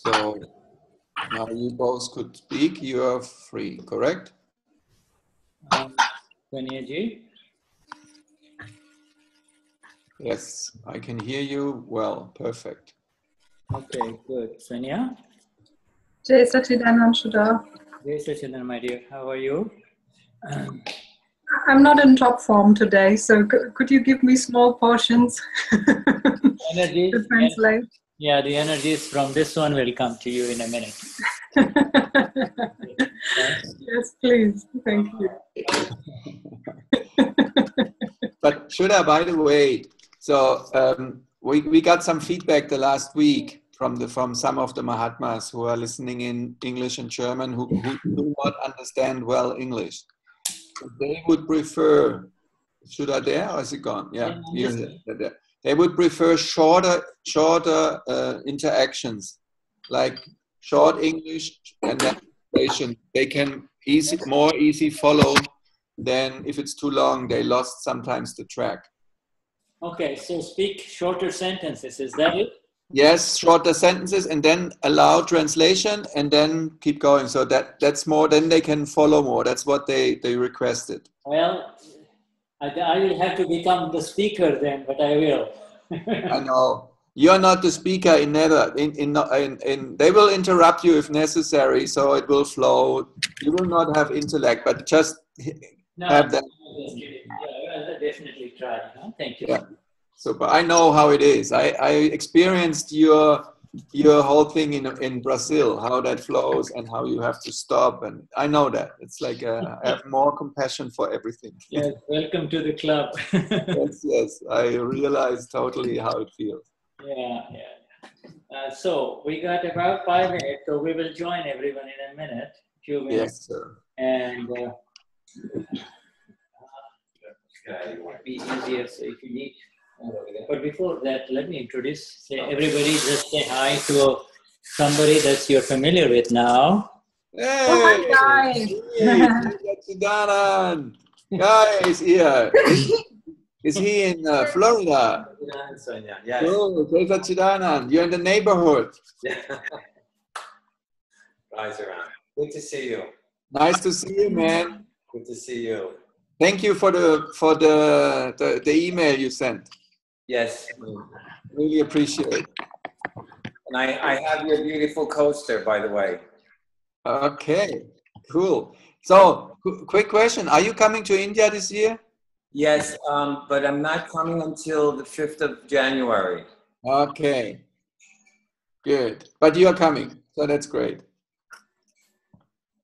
So now you both could speak. You are free, correct? Swenja ji? Yes, I can hear you well. Perfect. Okay, good. Swenja? Jai Sachidanand Shuddha. Jai Sachidanand, my dear. How are you? I'm not in top form today, so could you give me small portions Energy, to translate? yeah, the energies from this one will come to you in a minute. Yes, please. Thank you. But Shuddha, by the way, so we got some feedback the last week from some of the Mahatmas who are listening in English and German who do not understand well English. They would prefer, Shuddha there or is it gone? Yeah, there. They would prefer shorter interactions, like short English and then translation. They can more easy follow than if it's too long. They lost sometimes the track. Okay, so speak shorter sentences. Is that it? Yes, shorter sentences and then allow translation and then keep going. So that's more, then they can follow more. That's what they requested. Well, I will have to become the speaker then, but I will. I know. You're not the speaker in they will interrupt you if necessary, so it will flow. You will not have intellect, but just have that. Yeah, I'll definitely try. Huh? Thank you. Yeah. Super. I know how it is. I experienced your whole thing in Brazil, how that flows and how you have to stop. And I know that. It's like I have more compassion for everything. Yes, welcome to the club. Yes. I realize totally how it feels. Yeah. So we got about 5 minutes, so we will join everyone in a minute, few minutes. Yes, sir. And it would be easier, so if you need. But before that, let me introduce. Everybody just say hi to somebody that you're familiar with now. Hey! Oh, hi, guys. Guy is here. Is he in Florida? Yes. Oh, you're in the neighborhood. Yeah. Guys around. Good to see you. Nice to see you, man. Good to see you. Thank you for the email you sent. Yes. Really appreciate it. And I have your beautiful coaster, by the way. Okay, cool. So, quick question. Are you coming to India this year? Yes, but I'm not coming until the 5th of January. Okay, good. But you are coming, so that's great.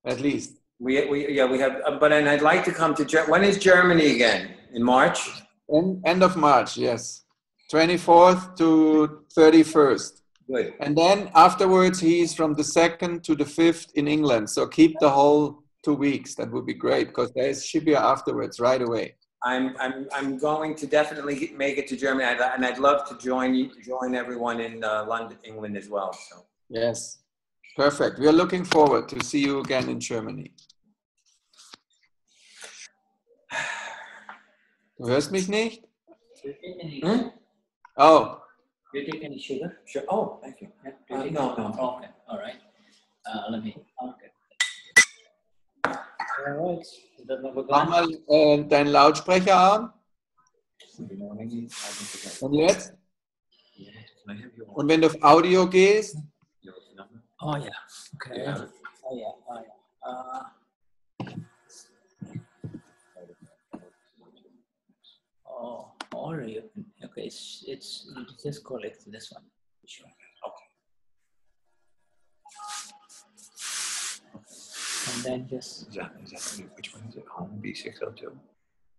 At least. We have, but and I'd like to come to Germany. When is Germany again? In March? End of March, yes. 24th to 31st. Good. And then afterwards, he's from the 2nd to the 5th in England. So keep the whole 2 weeks. That would be great because there's Shibya afterwards, right away. I'm going to definitely make it to Germany, and I'd love to join everyone in London, England as well. So. Yes, perfect. We are looking forward to see you again in Germany. Du hörst mich nicht? Hmm? Oh. Do you take any sugar? Sure. Oh, thank you. Yeah. No. Okay. All right. Let me. Okay. All right. Mach mal deinen Lautsprecher an. Und jetzt? Und wenn du auf Audio gehst? Oh yeah. Okay. Yeah. Oh yeah. Or you can, okay, it's just collect this one. Sure. Okay. And then just. Which one is it? Home B602?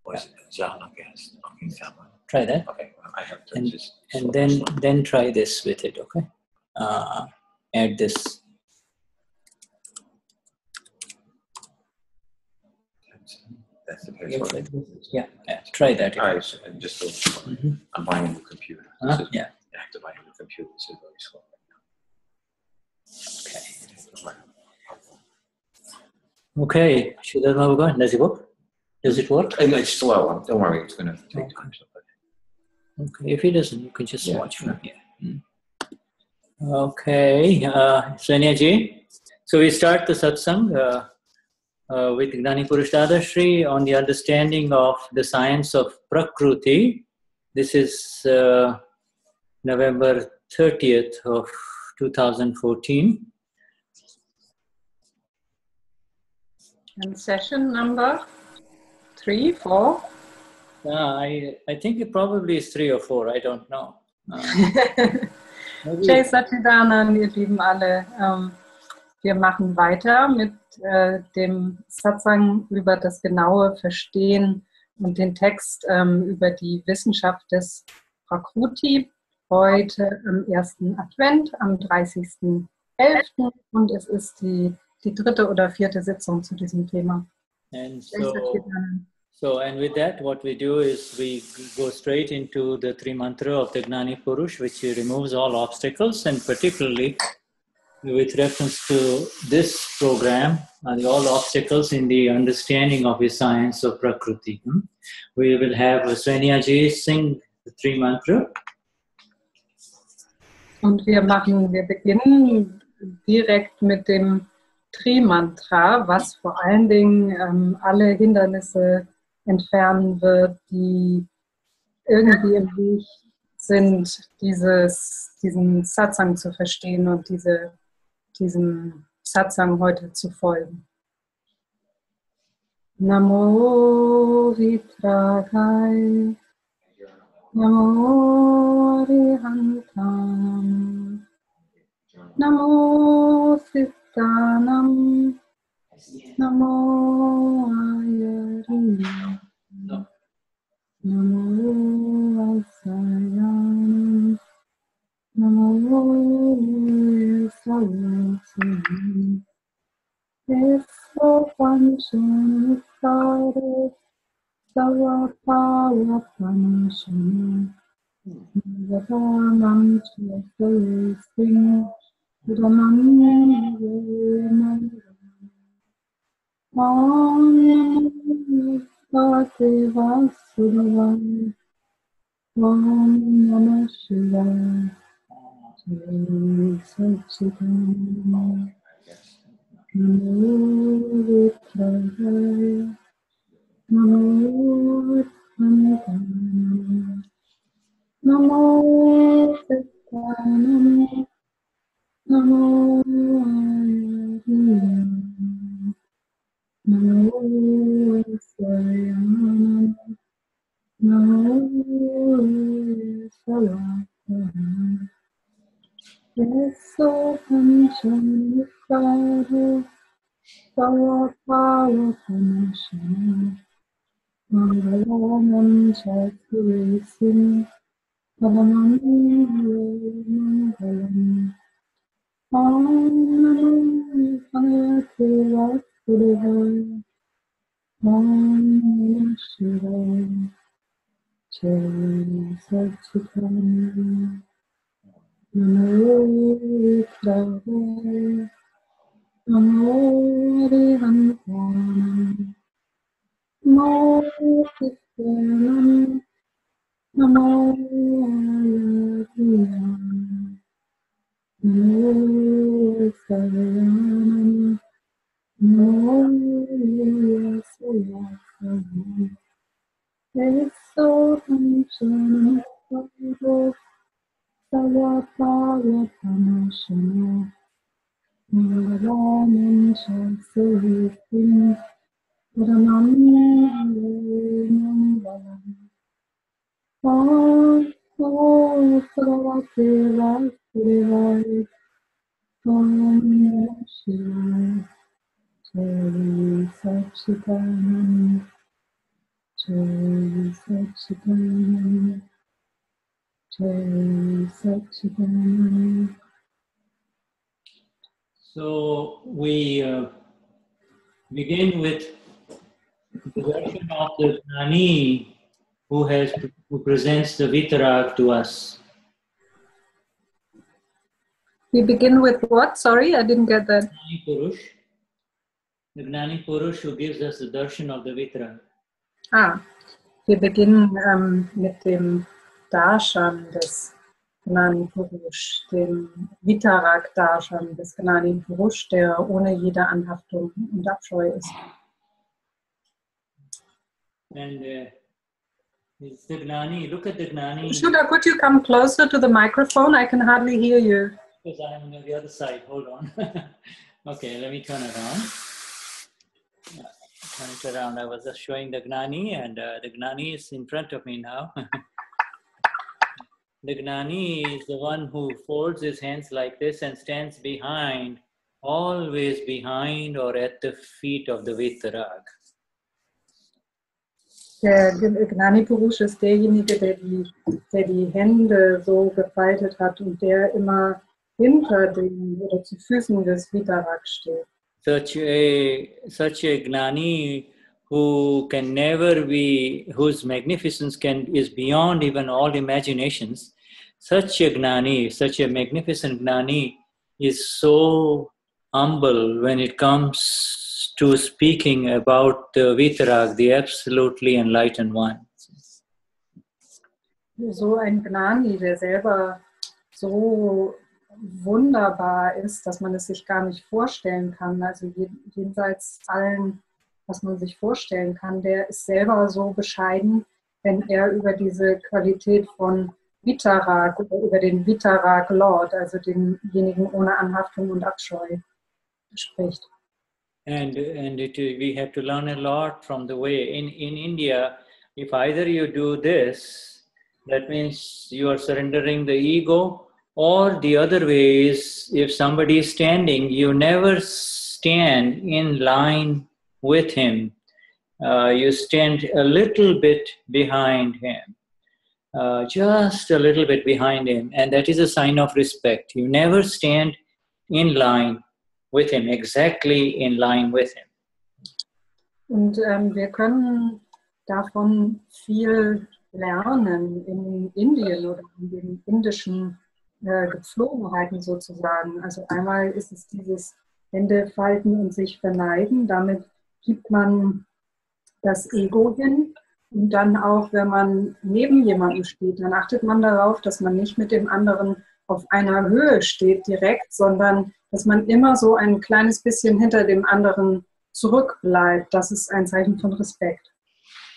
Or is it Zana gas? Try that. Okay, I have to and then try this with it. Okay. Add this. That's the password. Yeah, try that. All right, so just I'm buying a new computer. Yeah. I have to buy a new computer. This is very slow right now. Okay. Shuddha, does it work? Does it work? And it's slow. Don't worry, it's going to take time. Okay, if it doesn't, you can just watch from here. Okay, Swenja ji. So we start the satsang with Gnani Purush Dadashri on the understanding of the science of Prakruti. This is November 30th of 2014. And session number 3, 4? I think it probably is 3 or 4, I don't know. Jai Satchidanand, ihr Lieben alle. Wir machen weiter mit dem Satsang über das genaue Verstehen und den Text über die Wissenschaft des Prakruti. Heute am 1. Advent, am 30.11. Und es ist die 3. oder 4. Sitzung zu diesem Thema. And and with that, what we do is we go straight into the 3 mantra of the Gnani Purush, which removes all obstacles, and particularly with reference to this program, all obstacles in the understanding of the science of Prakruti. We will have Swenja ji sing the 3 mantra. Und wir beginnen direkt mit dem Tri-Mantra, was vor allen Dingen alle Hindernisse entfernen wird, die irgendwie im Weg sind, diesen Satsang zu verstehen und diesem Satsang heute zu folgen. Namo Vitragai, Namo Rihantanam, Namo Sittanam, Namo Ayariyam, Namo Vasayanam, Namo Salasam, Eso Panchamitare, Swabhaav Panashana, Vibhaavam Chasayasing, gnanmaya. Om Namo Vasudevaya. Om Namah Shivaya. Jai Satchidanand. Namo Vitraya. Namo Vidramantam. Namo Sittanam. Namo Ayariyam. Namo Vasayanam. Namo Salasam. Eso Panchamitare, Swabhaav Panashana, Mangalam Chakrisim, Padamam Mangalam. Om Namo Vasudevaya. Om Namah Shivaya. Jai Satchidanand. Namo Vitraya. Namo Rihantanam. Namo Sittanam. Namo Ayariyam. Namo Vasayanam. Namo Salasam. Eso Panchamitare, Swabhaav Panashana, Mangalam Chakrisim, Padamam Mangalam. Om Bhagavate Vasudevaya. Om Namah Shivaya. Jai Satchidanand. Jai Satchidanand. Jai Satchidanand. So we begin with the version of the Gnani who presents the Vitarag to us. We begin with what? Sorry, I didn't get that. Gnani Purush, the Gnani Purush who gives us the darshan of the Vitarag. Wir beginnen mit dem Darshan des Gnani Purush, den Vitarag Darshan des Gnani Purush, der ohne jede Anhaftung und Abscheu ist. And it's the Gnani, look at the Gnani. Shuddha, could you come closer to the microphone? I can hardly hear you. Because I'm on the other side, hold on. Okay, let me turn it around. Turn it around. I was just showing the Gnani, and the Gnani is in front of me now. The Gnani is the one who folds his hands like this and stands behind, always behind or at the feet of the Vitarag. Der Gnani Purush ist derjenige, der die Hände so gefaltet hat und der immer hinter dem oder zu Füßen des Vitarag steht. Such a Gnani who can never be, whose magnificence is beyond even all imaginations. Such a Gnani, such a magnificent Gnani is so humble when it comes to speaking about the Vitarag, the absolutely enlightened one. So ein Gnani, der selber so wunderbar ist, dass man es sich gar nicht vorstellen kann, also jenseits allen, was man sich vorstellen kann, der ist selber so bescheiden, wenn er über diese Qualität von Vitarag oder über den Vitarag Lord, also denjenigen ohne Anhaftung und Abscheu, spricht. And we have to learn a lot from the way in India, if either you do this, that means you are surrendering the ego, or the other way is if somebody is standing, you never stand in line with him. You stand a little bit behind him, just a little bit behind him, and that is a sign of respect. You never stand in line with him, exactly in line with him. Und wir können davon viel lernen in Indien oder in den indischen Gepflogenheiten sozusagen. Also einmal ist es dieses Hände falten und sich verneigen, damit gibt man das Ego hin. Und dann auch, wenn man neben jemandem steht, dann achtet man darauf, dass man nicht mit dem anderen auf einer Höhe steht direkt, sondern dass man immer so ein kleines bisschen hinter dem anderen zurückbleibt. Das ist ein Zeichen von Respekt.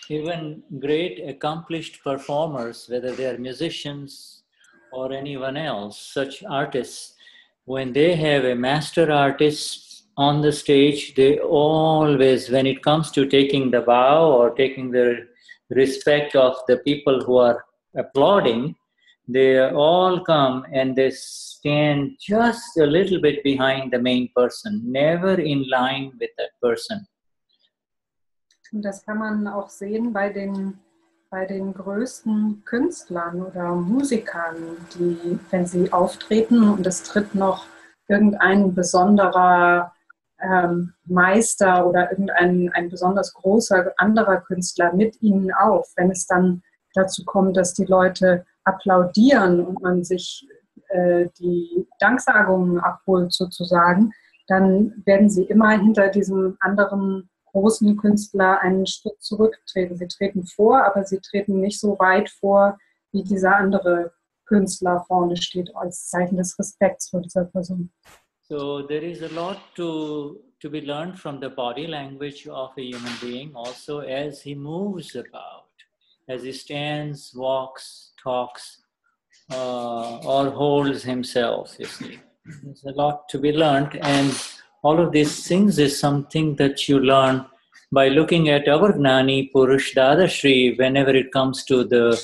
Even great accomplished performers, whether they are musicians or anyone else, such artists, when they have a master artist on the stage, they always, when it comes to taking the bow or taking the respect of the people who are applauding, they all come and they stand just a little bit behind the main person, never in line with that person. Und das kann man auch sehen bei den größten Künstlern oder Musikern, die, wenn sie auftreten und es tritt noch irgendein besonderer Meister oder ein besonders großer anderer Künstler mit ihnen auf, wenn es dann dazu kommt, dass die Leute applaudieren und man sich die Danksagungen abholt sozusagen, dann werden sie immer hinter diesem anderen großen Künstler einen Schritt zurücktreten. Sie treten vor, aber sie treten nicht so weit vor, wie dieser andere Künstler vorne steht, als Zeichen des Respekts vor dieser Person. So there is a lot to be learned from the body language of a human being, also as he moves about, as he stands, walks, talks, or holds himself, you see. There's a lot to be learned, and all of these things is something that you learn by looking at our Gnani Purush Dadashri whenever it comes to the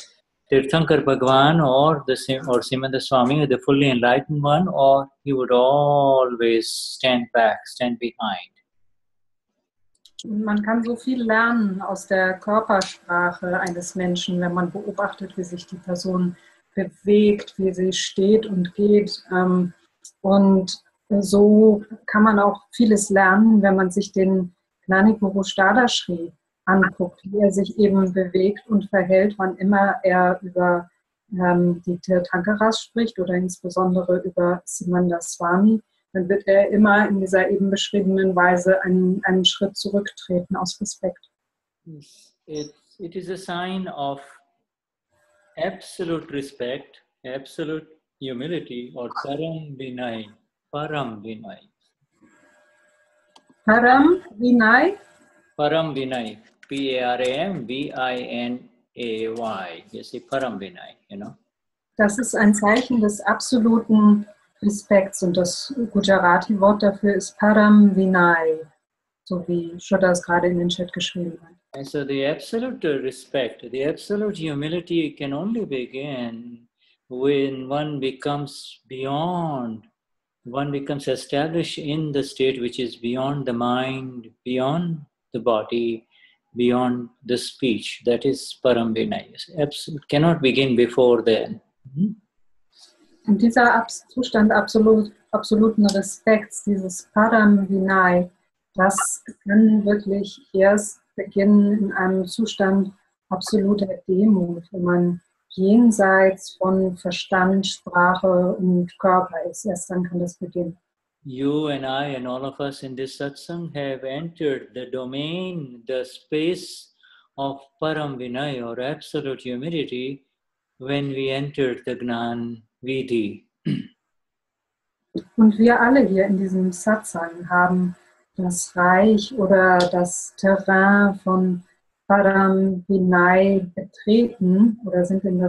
Tirthankar Bhagwan or Simanda Swami, the fully enlightened one, or he would always stand back, stand behind. Man kann so viel lernen aus der Körpersprache eines Menschen, wenn man beobachtet, wie sich die Person bewegt, wie sie steht und geht. Und so kann man auch vieles lernen, wenn man sich den Gnani Purush Dadashri anguckt, wie er sich eben bewegt und verhält, wann immer er über die Tirthankaras spricht oder insbesondere über Simanda Swami, dann wird er immer in dieser eben beschriebenen Weise einen Schritt zurücktreten aus Respekt. It is a sign of absolute respect, absolute humility, or Param Vinay. Param Vinay. Param Vinay. Param Vinay. P-A-R-A-M-V-I-N-A-Y. You see, Param Vinay, you know. Das ist ein Zeichen des absoluten Respekts und das Gujarati-Wort dafür ist Param Vinay, so wie Shuddha es gerade in den Chat geschrieben hat. And so the absolute respect, the absolute humility can only begin when one becomes established in the state which is beyond the mind, beyond the body, beyond the speech. That is Param Vinay. It cannot begin before then. Und dieser Zustand absoluten Respekts, dieses Param Vinay, das kann wirklich erst beginnen in einem Zustand absoluter Demut, wenn man jenseits von Verstand, Sprache und Körper ist. Erst dann kann das beginnen. You and I and all of us in this satsang have entered the domain, the space of Param Vinay or absolute humility when we entered the Gnan Vidhi. Und wir alle hier in diesem Satsang haben das Reich oder das Terrain von Param Vinay betreten oder sind in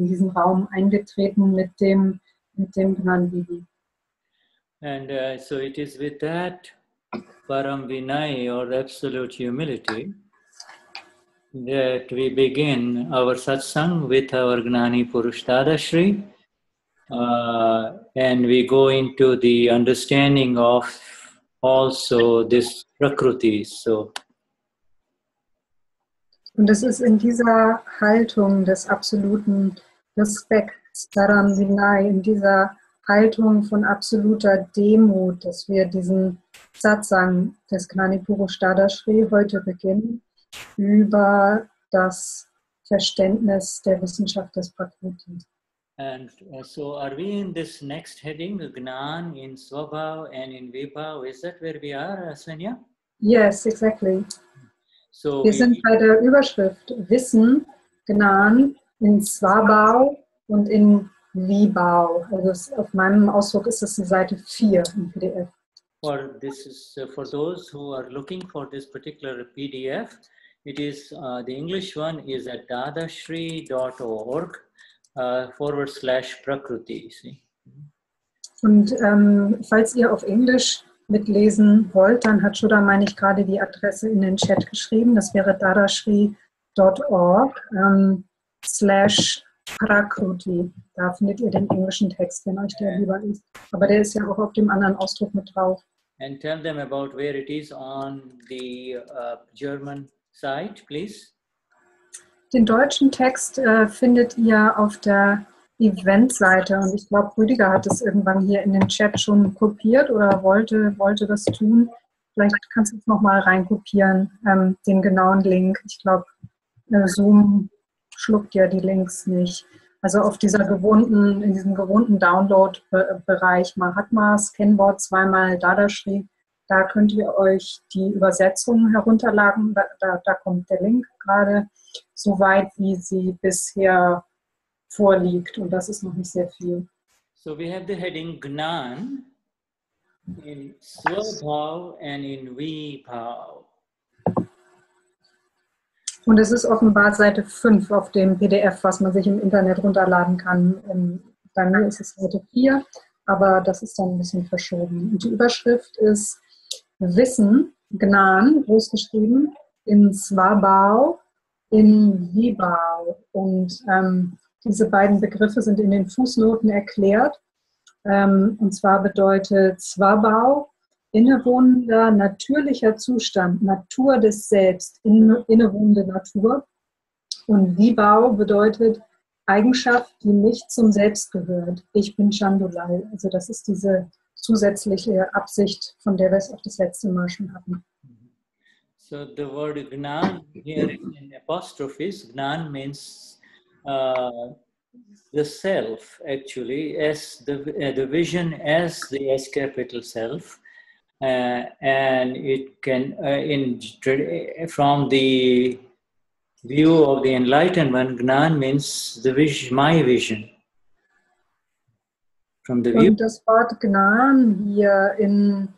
diesen Raum eingetreten mit dem Gnan Vidhi. And so it is with that Param Vinay or absolute humility that we begin our satsang with our Gnani Purush Dadashri, and we go into the understanding of also this Prakruti. So, und es ist in dieser Haltung des absoluten Respekts, Param Vinay, in dieser Haltung von absoluter Demut, dass wir diesen Satsang des Gnani Purush Dadashri heute beginnen, über das Verständnis der Wissenschaft des Prakruti. And so are we in this next heading, Gnan in Swabhaav and in Vibhaav? Is that where we are, Swenja? Yes, exactly. So wir sind bei der Überschrift Wissen, Gnan in Swabhaav und in Vibhaav. Also auf meinem Ausdruck ist das die Seite 4 im PDF. This is for those who are looking for this particular PDF. It is the English one is at dadashri.org /Prakruti. See? Und falls ihr auf Englisch mitlesen wollt, dann hat Shuddha, meine ich, gerade die Adresse in den Chat geschrieben. Das wäre dadashri.org /Prakruti. Da findet ihr den englischen Text, wenn euch der lieber ist. Aber der ist ja auch auf dem anderen Ausdruck mit drauf. And tell them about where it is on the German site, please. Den deutschen Text findet ihr auf der Eventseite und ich glaube, Ruediger hat es irgendwann hier in den Chat schon kopiert oder wollte das tun. Vielleicht kannst du es nochmal reinkopieren, den genauen Link. Ich glaube, Zoom schluckt ja die Links nicht. Also auf in diesem gewohnten Download-Bereich Mahatmas, Kennwort zweimal Dadashri, da könnt ihr euch die Übersetzung herunterladen. Da kommt der Link gerade so weit, wie sie bisher vorliegt. Und das ist noch nicht sehr viel. So we have the heading Gnan in Swabhaav and in Vibhaav. Und es ist offenbar Seite 5 auf dem PDF, was man sich im Internet runterladen kann. Bei mir ist es Seite 4, aber das ist dann ein bisschen verschoben. Und die Überschrift ist Wissen, Gnan, großgeschrieben, in Swabhaav, in Vibhaav. Und diese beiden Begriffe sind in den Fußnoten erklärt. Und zwar bedeutet Swabhaav innewohnender, natürlicher Zustand, Natur des Selbst, innewohnende Natur. Und Vibhaav bedeutet Eigenschaft, die nicht zum Selbst gehört. Ich bin Chandulal. Also das ist diese zusätzliche Absicht, von der wir es auch das letzte Mal schon hatten. So the word Gnan here in apostrophes, Gnan means the self actually, as the vision as the S capital self. And it can, from the view of the enlightenment, Gnan means the my vision. from the view. Und das Wort Gnan hier in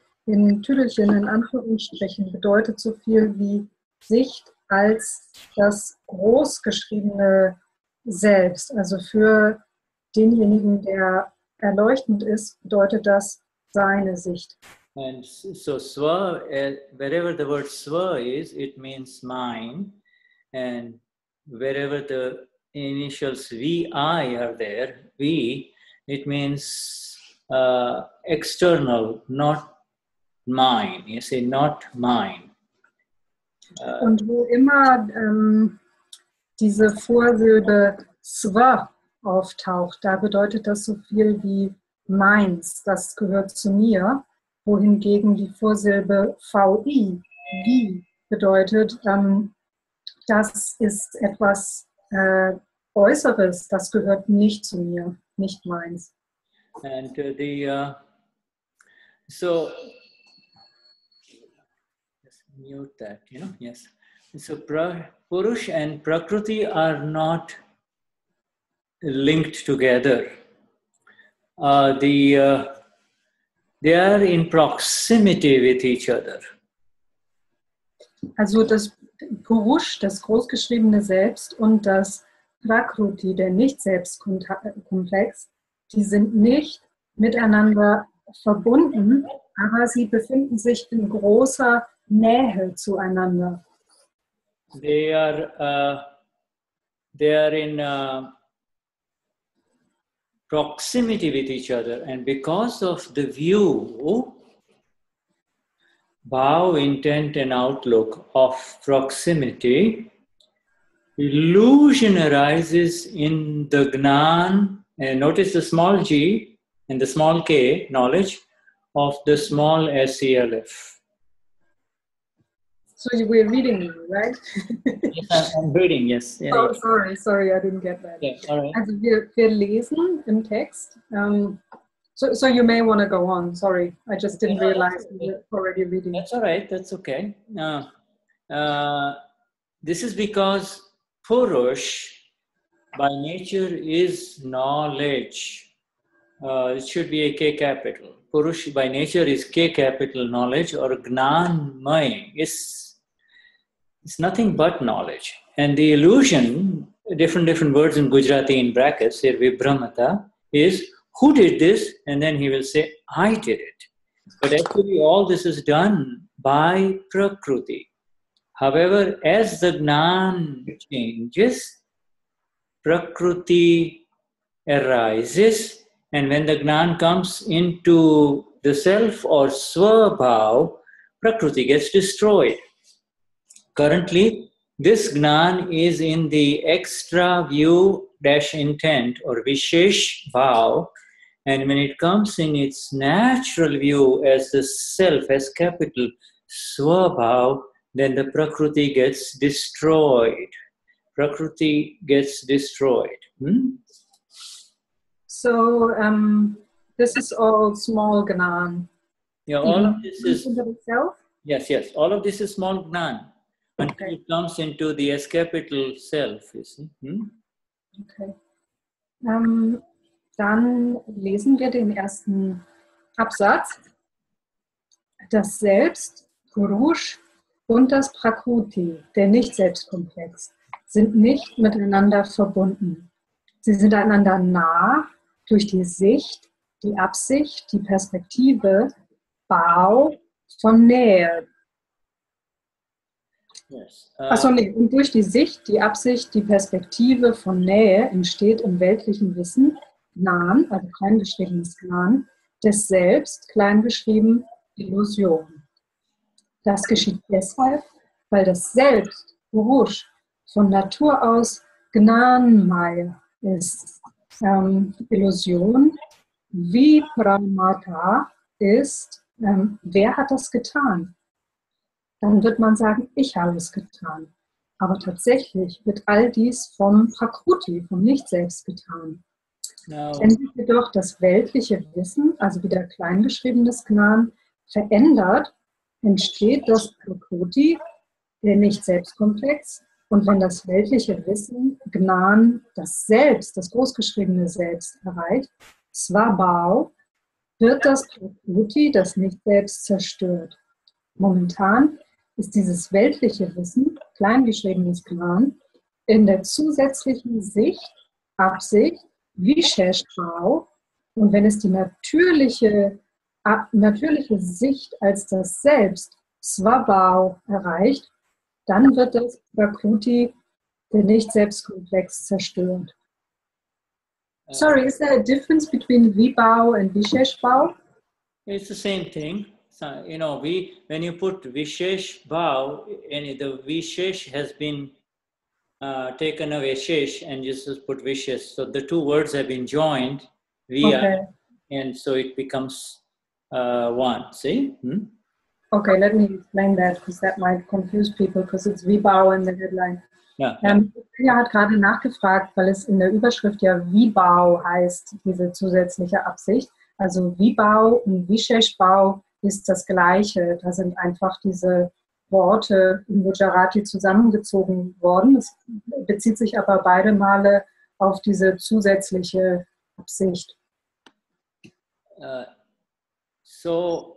Tüdelchen, in Anführungsstrichen, bedeutet so viel wie Sicht als das großgeschriebene Selbst. Also für denjenigen, der erleuchtend ist, bedeutet das seine Sicht. And so Swa, wherever the word Swa is, it means mine. And wherever the initials VI are there, V, it means external, not mine. You say not mine. Und wo immer diese Vorsilbe Swa auftaucht, da bedeutet das so viel wie meins, das gehört zu mir, wohingegen die Vorsilbe VI, wie, bedeutet, das ist etwas Äußeres, das gehört nicht zu mir, nicht meins. And so just mute that, yes. So Purush and Prakruti are not linked together. They are in proximity with each other. Also das Purush, das großgeschriebene Selbst, und das Prakruti, der Nicht-Selbst-Komplex, die sind nicht miteinander verbunden, aber sie befinden sich in großer Nähe zueinander. They are in proximity with each other, and because of the view, Bhaav, intent and outlook of proximity, illusion arises in the Gnan, and notice the small g and the small k, knowledge, of the small SELF. So we're reading now, right? Yes, I'm reading, yes. Yeah, Oh, yeah. sorry, I didn't get that. Yeah, all right. Also wir lesen im Text. So you may want to go on. Sorry, I just didn't realize we were already reading. That's all right, that's okay. This is because Purush by nature is knowledge. It should be a K capital. Purush by nature is K capital knowledge, or gnanmaya. It's nothing but knowledge. And the illusion, different words in Gujarati in brackets, here vibhramata, is who did this? And then he will say, I did it. But actually all this is done by Prakruti. However, as the Gnan changes, Prakruti arises, and when the Gnan comes into the self or Swabhaav, Prakruti gets destroyed. Currently, this Gnan is in the extra view dash intent or Vishesh Bhaav, and when it comes in its natural view as the self, as capital Swabhaav, then the Prakruti gets destroyed. Prakruti gets destroyed. So this is all small Gnan. Yeah, all of this is itself? yes. All of this is small Gnan until it comes into the S capital self. You see. Okay. Dann lesen wir den ersten Absatz. Das Selbst, Purush, und das Prakruti, der Nicht-Selbstkomplex, sind nicht miteinander verbunden. Sie sind einander nah durch die Sicht, die Absicht, die Perspektive, Bhaav von Nähe. Yes. Und durch die Sicht, die Absicht, die Perspektive von Nähe entsteht im weltlichen Wissen Gnan, also kleingeschriebenes Gnan, des Selbst, kleingeschrieben Illusion. Das geschieht deshalb, weil das Selbst, Purush, von Natur aus gnanmaya ist. Illusion, vibhramata ist, wer hat das getan? Dann wird man sagen, ich habe es getan. Aber tatsächlich wird all dies vom Prakruti, vom Nicht-Selbst getan. Wenn sich jedoch das weltliche Wissen, also wieder kleingeschriebenes Gnan, verändert, entsteht das Prakruti, der Nicht-Selbst-Komplex. Und wenn das weltliche Wissen, Gnan, das Selbst, das großgeschriebene Selbst erreicht, Swabhaav, wird das Prakruti, das Nicht-Selbst, zerstört. Momentan ist dieses weltliche Wissen, kleingeschriebenes Gnan, in der zusätzlichen Sicht, Absicht, Vishesh, und wenn es die natürliche Sicht als das Selbst, Swabhaav, erreicht, dann wird das Prakruti, der Nicht-Selbst-Komplex, zerstört. Sorry, is there a difference between Vibhaav and Vishesh Bhaav? It's the same thing. So, you know, when you put Vishesh Bhaav, and the Vishesh has been taken away, Shesh, and you just put Vishesh. So the two words have been joined via, Okay. and so it becomes one. See? Okay, let me explain that, because that might confuse people, because it's Vibhaav in the headline. Ja. Swenja hat gerade nachgefragt, weil es in der Überschrift ja Vibhaav heißt, diese zusätzliche Absicht. Also Vibhaav und Vishesh Bhaav ist das Gleiche. Da sind einfach diese Worte in Gujarati zusammengezogen worden. Es bezieht sich aber beide Male auf diese zusätzliche Absicht. So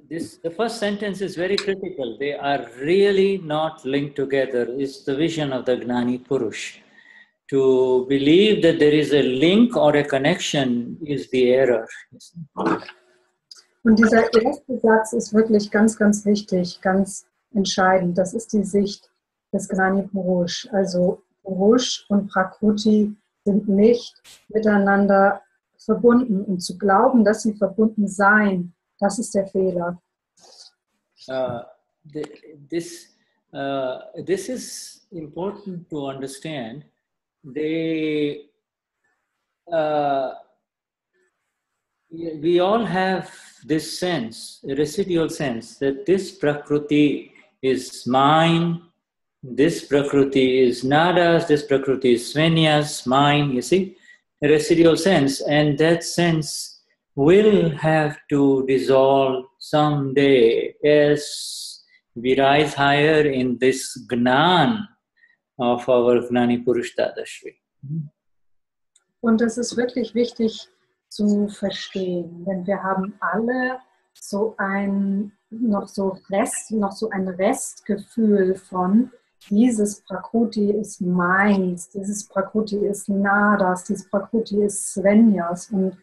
the first sentence is very critical. They are really not linked together. It's the vision of the Gnani Purush. To believe that there is a link or a connection is the error. Und dieser erste Satz ist wirklich ganz, ganz wichtig, ganz entscheidend. Das ist die Sicht des Gnani Purush. Also Purush und Prakruti sind nicht miteinander verbunden. Und zu glauben, dass sie verbunden seien, das ist der Fehler. This is important to understand. We all have this sense, a residual sense, that this Prakruti is mine, this Prakruti is Nada's, this Prakruti is Swenja's, mine, you see, a residual sense, and that sense will have to dissolve someday as we rise higher in this Gnan of our Gnani Purush Dadashri. Und das ist wirklich wichtig zu verstehen, denn wir haben alle noch so ein Restgefühl von, dieses Prakruti ist meins, dieses Prakruti ist Nadas, dieses Prakruti ist Swenjas, und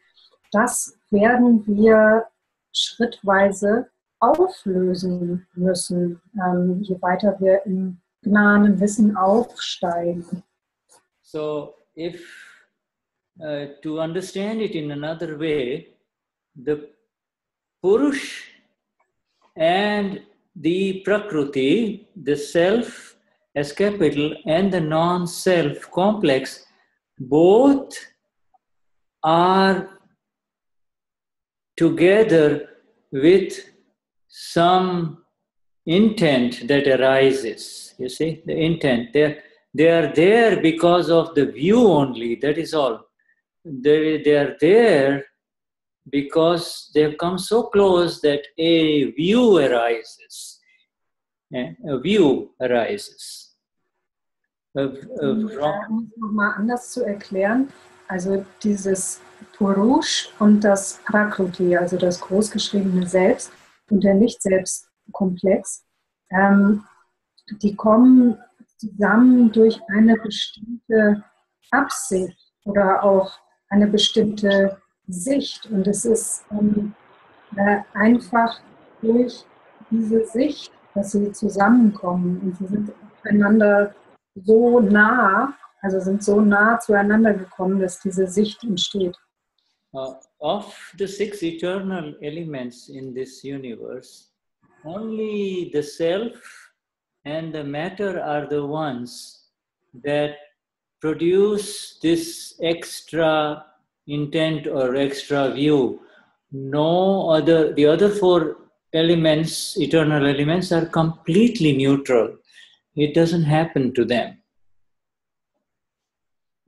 das werden wir schrittweise auflösen müssen, je weiter wir im Gnan, im Wissen aufsteigen. So, if to understand it in another way, the Purush and the Prakruti, the self as capital and the non-self complex, both are together with some intent that arises. You see, the intent. They are there because of the view only, that is all. They are there because they have come so close that a view arises. A view arises. Um es nochmal anders zu erklären, also dieses Purush und das Prakruti, also das großgeschriebene Selbst und der Nicht-Selbst-Komplex, die kommen zusammen durch eine bestimmte Absicht oder auch eine bestimmte Sicht. Und es ist einfach durch diese Sicht, dass sie zusammenkommen. Und sie sind einander so nah, also sind so nah zueinander gekommen, dass diese Sicht entsteht. Of the 6 eternal elements in this universe, only the self and the matter are the ones that produce this extra intent or extra view. The other 4 elements, eternal elements, are completely neutral. It doesn't happen to them.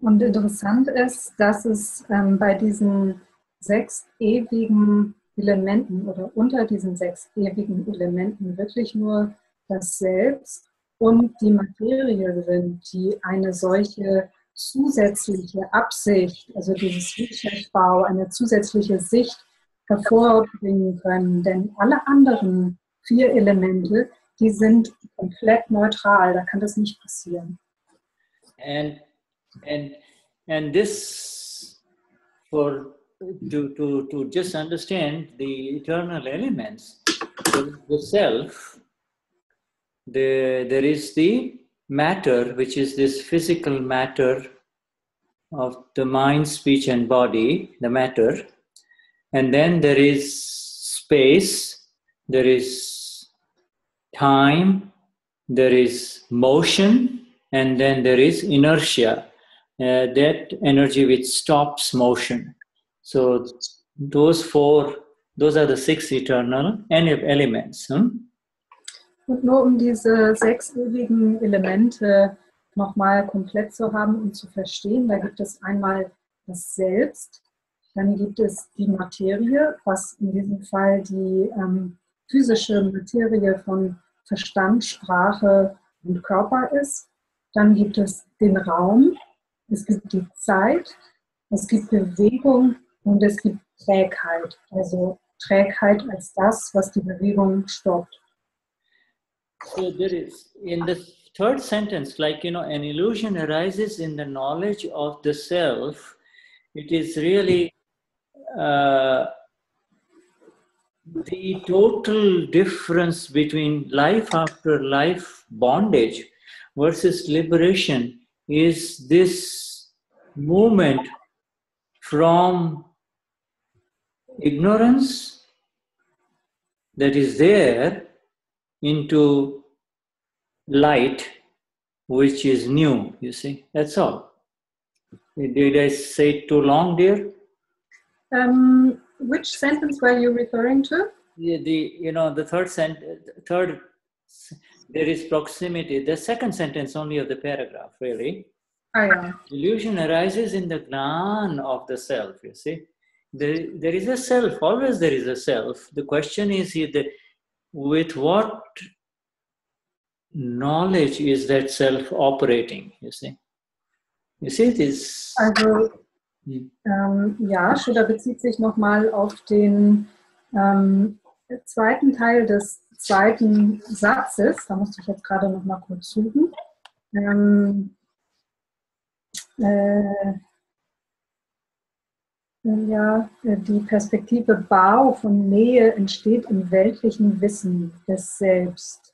Und interessant ist, dass es bei diesen 6 ewigen Elementen oder unter diesen 6 ewigen Elementen wirklich nur das Selbst und die Materie sind, die eine solche zusätzliche Absicht, also dieses Vishesh-Bhaav, eine zusätzliche Sicht hervorbringen können. Denn alle anderen 4 Elemente, die sind komplett neutral, da kann das nicht passieren. And this, for to just understand the eternal elements, the self, there is the matter, which is this physical matter of the mind, speech, and body, the matter. And then there is space, there is time, there is motion, and then there is inertia, that energy which stops motion. So those are the 6 eternal elements. Und nur um diese 6 ewigen Elemente nochmal komplett zu haben und zu verstehen, da gibt es einmal das Selbst, dann gibt es die Materie, was in diesem Fall die physische Materie von Verstand, Sprache und Körper ist. Dann gibt es den Raum, es gibt die Zeit, es gibt Bewegung und es gibt Trägheit. Also Trägheit als das, was die Bewegung stoppt. So there is, in the 3rd sentence, like, an illusion arises in the knowledge of the self. It is really the total difference between life after life bondage versus liberation is this movement from ignorance that is there into light, which is new, you see. That's all. Did I say it too long, dear? Which sentence were you referring to? The third, there is proximity. The 2nd sentence only of the paragraph, really. Yeah. Illusion arises in the Gnan of the self, you see. There is a self, always there is a self. The question is with what knowledge is that self operating, you see. You see this? Also, ja, Shuddha bezieht sich nochmal auf den 2. Teil des 2. Satzes. Da musste ich jetzt gerade nochmal kurz suchen. Ja, die Perspektive Bhaav von Nähe entsteht im weltlichen Wissen des Selbst.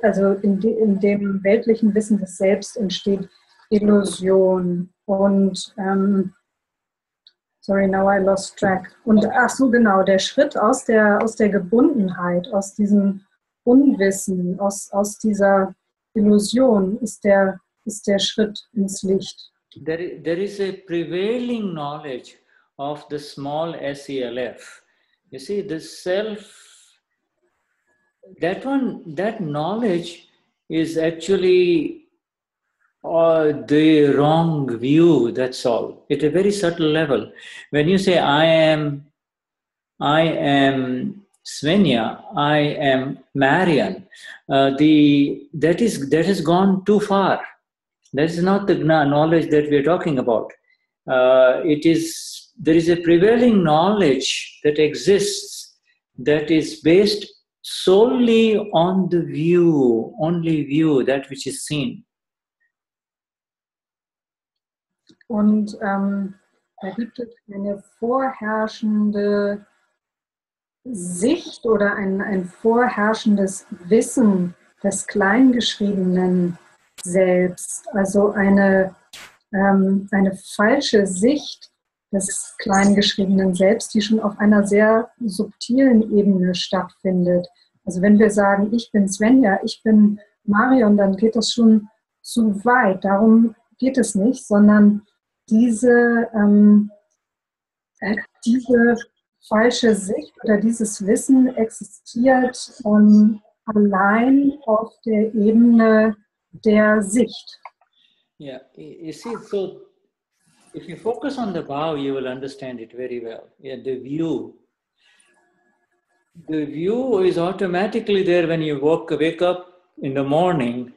Also in dem weltlichen Wissen des Selbst entsteht Illusion und sorry, now I lost track. Und ach so, genau, der Schritt aus der Gebundenheit, aus diesem Unwissen, aus dieser Illusion ist der Schritt ins Licht. There is a prevailing knowledge of the small self. You see, the self, that knowledge is actually the wrong view, that's all. At a very subtle level. When you say, I am Swenja, I am Marian, that has gone too far. That is not the knowledge that we are talking about. There is a prevailing knowledge that exists that is based solely on the view, only view, that which is seen. Und da gibt es eine vorherrschende Sicht oder ein vorherrschendes Wissen des kleingeschriebenen Selbst, also eine falsche Sicht des kleingeschriebenen Selbst, die schon auf einer sehr subtilen Ebene stattfindet. Also wenn wir sagen, ich bin Swenja, ich bin Marion, dann geht das schon zu weit. Darum geht es nicht, sondern diese falsche Sicht oder dieses Wissen existiert allein auf der Ebene der Sicht. Yeah, you see, so if you focus on the Bhaav, you will understand it very well. Yeah, the view is automatically there when you wake up in the morning.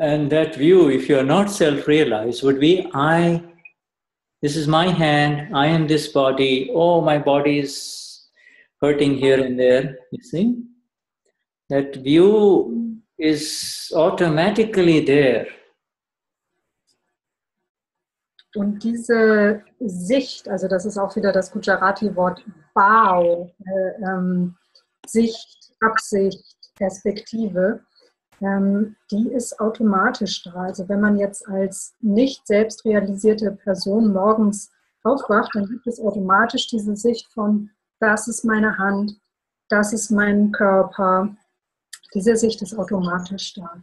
And that view, if you're not self-realized, would be I, this is my hand, I am this body, oh, my body is hurting here and there, you see? That view is automatically there. Und diese Sicht, also das ist auch wieder das Gujarati-Wort Bhaav, Sicht, Absicht, Perspektive, die ist automatisch da. Also wenn man jetzt als nicht selbst realisierte Person morgens aufwacht, dann gibt es automatisch diese Sicht von, das ist meine Hand, das ist mein Körper. Diese Sicht ist automatisch da.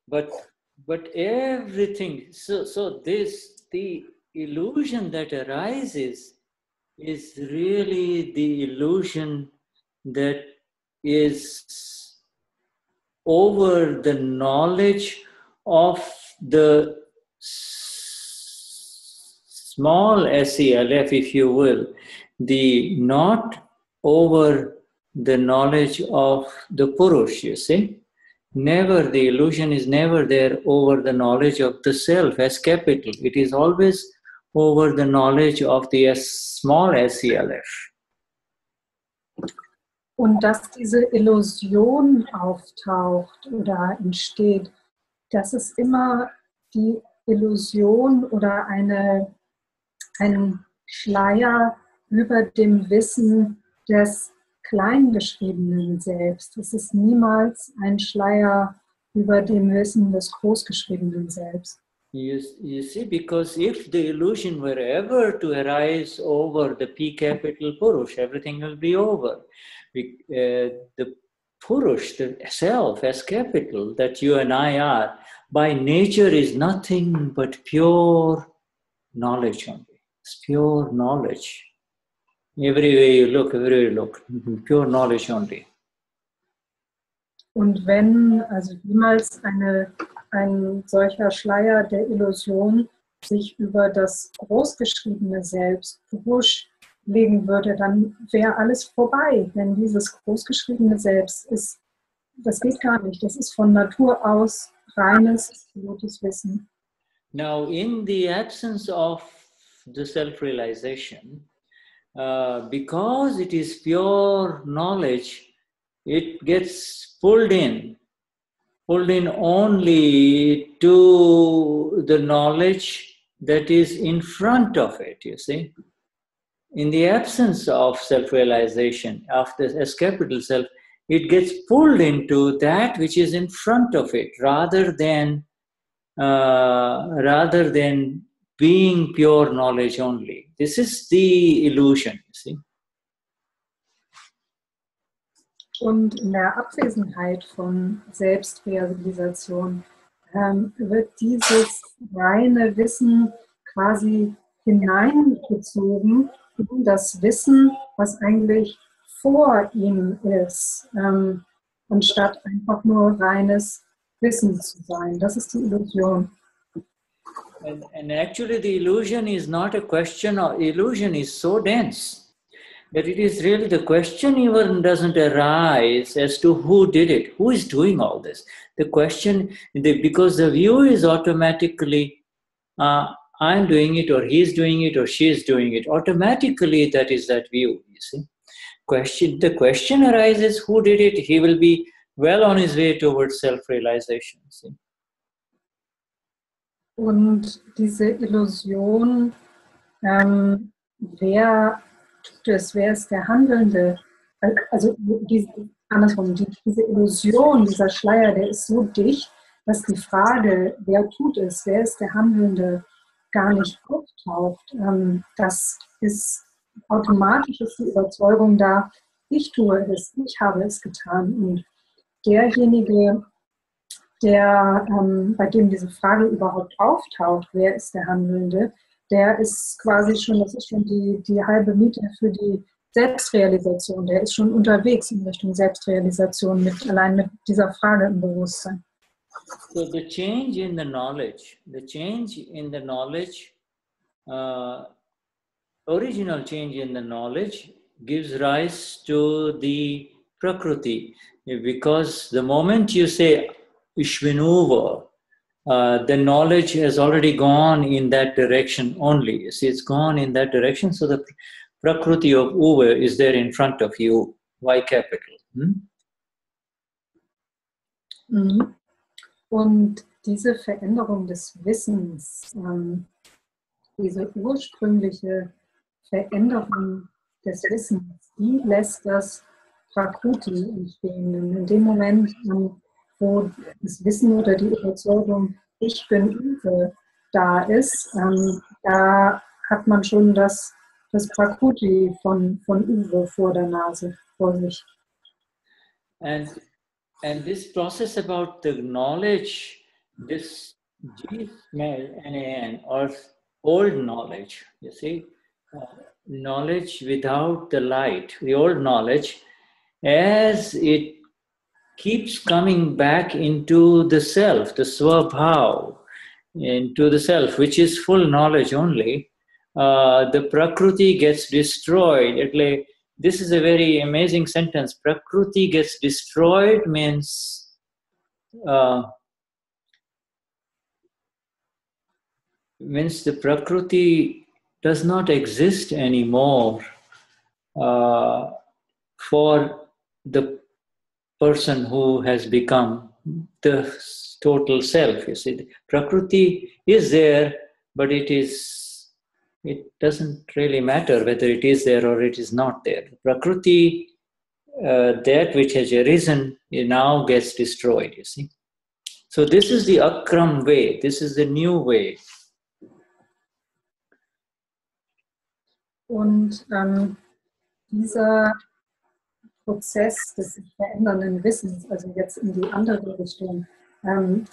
But everything, so this, the illusion that arises is really the illusion that is over the knowledge of the small SELF, if you will, not over the knowledge of the Purush, you see. Never, the illusion is never there over the knowledge of the self as capital. It is always over the knowledge of the small SELF. Und dass diese Illusion auftaucht oder entsteht, das ist immer die Illusion oder ein Schleier über dem Wissen des kleingeschriebenen Selbst. Es ist niemals ein Schleier über dem Wissen des großgeschriebenen Selbst. You see, because if the illusion were ever to arise over the P capital Purush, everything will be over. The Purush, the self as capital that you and I are, by nature is nothing but pure knowledge only. It's pure knowledge. Everywhere you look, pure knowledge only. Und wenn also niemals ein solcher Schleier der Illusion sich über das großgeschriebene Selbst Purush legen würde, dann wäre alles vorbei. Denn dieses großgeschriebene Selbst ist, das geht gar nicht. Das ist von Natur aus reines, absolutes Wissen. Now, in the absence of the self-realization, because it is pure knowledge, it gets pulled in only to the knowledge that is in front of it, you see. In the absence of self-realization, of the as capital self, it gets pulled into that which is in front of it, rather than being pure knowledge only. This is the illusion, you see. Und in der Abwesenheit von Selbstrealisation wird dieses reine Wissen quasi hineingezogen in das Wissen, was eigentlich vor ihm ist, anstatt einfach nur reines Wissen zu sein. Das ist die Illusion. And actually the illusion is not a question, or illusion is so dense that it is really, the question even doesn't arise as to who did it, who is doing all this. The question, because the view is automatically, I'm doing it, or he's doing it, or she's doing it. Automatically that is that view, you see. The question arises, who did it? He will be well on his way towards self-realization, see. Und diese Illusion, wer tut es, wer ist der Handelnde? Also andersrum, diese Illusion, dieser Schleier, der ist so dicht, dass die Frage, wer tut es, wer ist der Handelnde, gar nicht auftaucht. Das ist automatisch ist die Überzeugung da, ich tue es, ich habe es getan. Und derjenige, der, bei dem diese Frage überhaupt auftaucht, wer ist der Handelnde, der ist quasi schon, das ist schon die halbe Miete für die Selbstrealisation. Der ist schon unterwegs in Richtung Selbstrealisation, allein mit dieser Frage im Bewusstsein. So the change in the knowledge, original change in the knowledge gives rise to the Prakruti. Because the moment you say Ishvinuva, the knowledge has already gone in that direction only. You see, it's gone in that direction. So the Prakruti of Uwe is there in front of you, Y capital. Mhm. Und diese Veränderung des Wissens, diese ursprüngliche Veränderung des Wissens, die lässt das Prakruti entstehen. Und in dem Moment, wo das Wissen oder die Überzeugung, ich bin Uwe, da ist, da hat man schon das Prakruti von Uwe vor der Nase, vor sich. And this process about the knowledge, this G-N-A-N, or old knowledge, you see, knowledge without the light, the old knowledge, as it keeps coming back into the self, the Swabhaav, into the self, which is full knowledge only, the Prakruti gets destroyed. This is a very amazing sentence. Prakruti gets destroyed means the Prakruti does not exist anymore for the person who has become the total self. You see, the Prakruti is there, but it doesn't really matter whether it is there or it is not there. Prakruti, that which has arisen, it now gets destroyed, you see. So this is the Akram way, this is the new way. Und dieser Prozess des sich verändernden Wissens, also jetzt in die andere Richtung,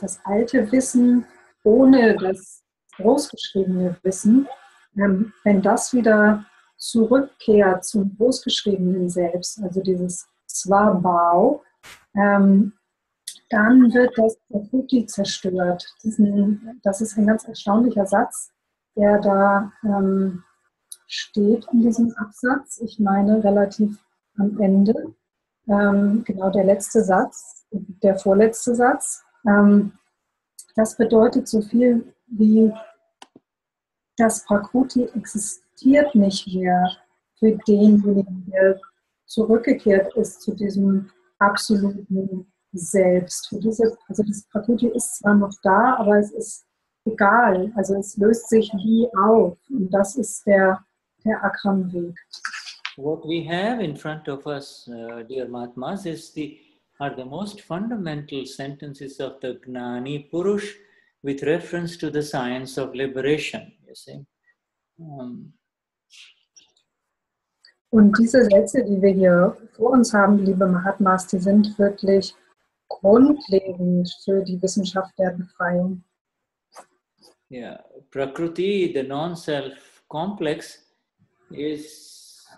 das alte Wissen ohne das großgeschriebene Wissen, wenn das wieder zurückkehrt zum großgeschriebenen Selbst, also dieses Swabhaav, dann wird das Prakruti zerstört. Das ist ein ganz erstaunlicher Satz, der da steht in diesem Absatz. Ich meine relativ am Ende, genau der letzte Satz, der vorletzte Satz. Das bedeutet so viel wie, das Prakruti existiert nicht mehr für denjenigen, der zurückgekehrt ist zu diesem absoluten Selbst. Also das Prakruti ist zwar noch da, aber es ist egal. Also es löst sich wie auf. Und das ist der Akram-Weg. What we have in front of us, dear Mahatmas, are the most fundamental sentences of the Gnani Purush with reference to the science of liberation, you see. Und diese Sätze, die wir hier vor uns haben, liebe Mahatmas, die sind wirklich grundlegend für die Wissenschaft der Befreiung. Yeah, Prakruti, the non-self complex, is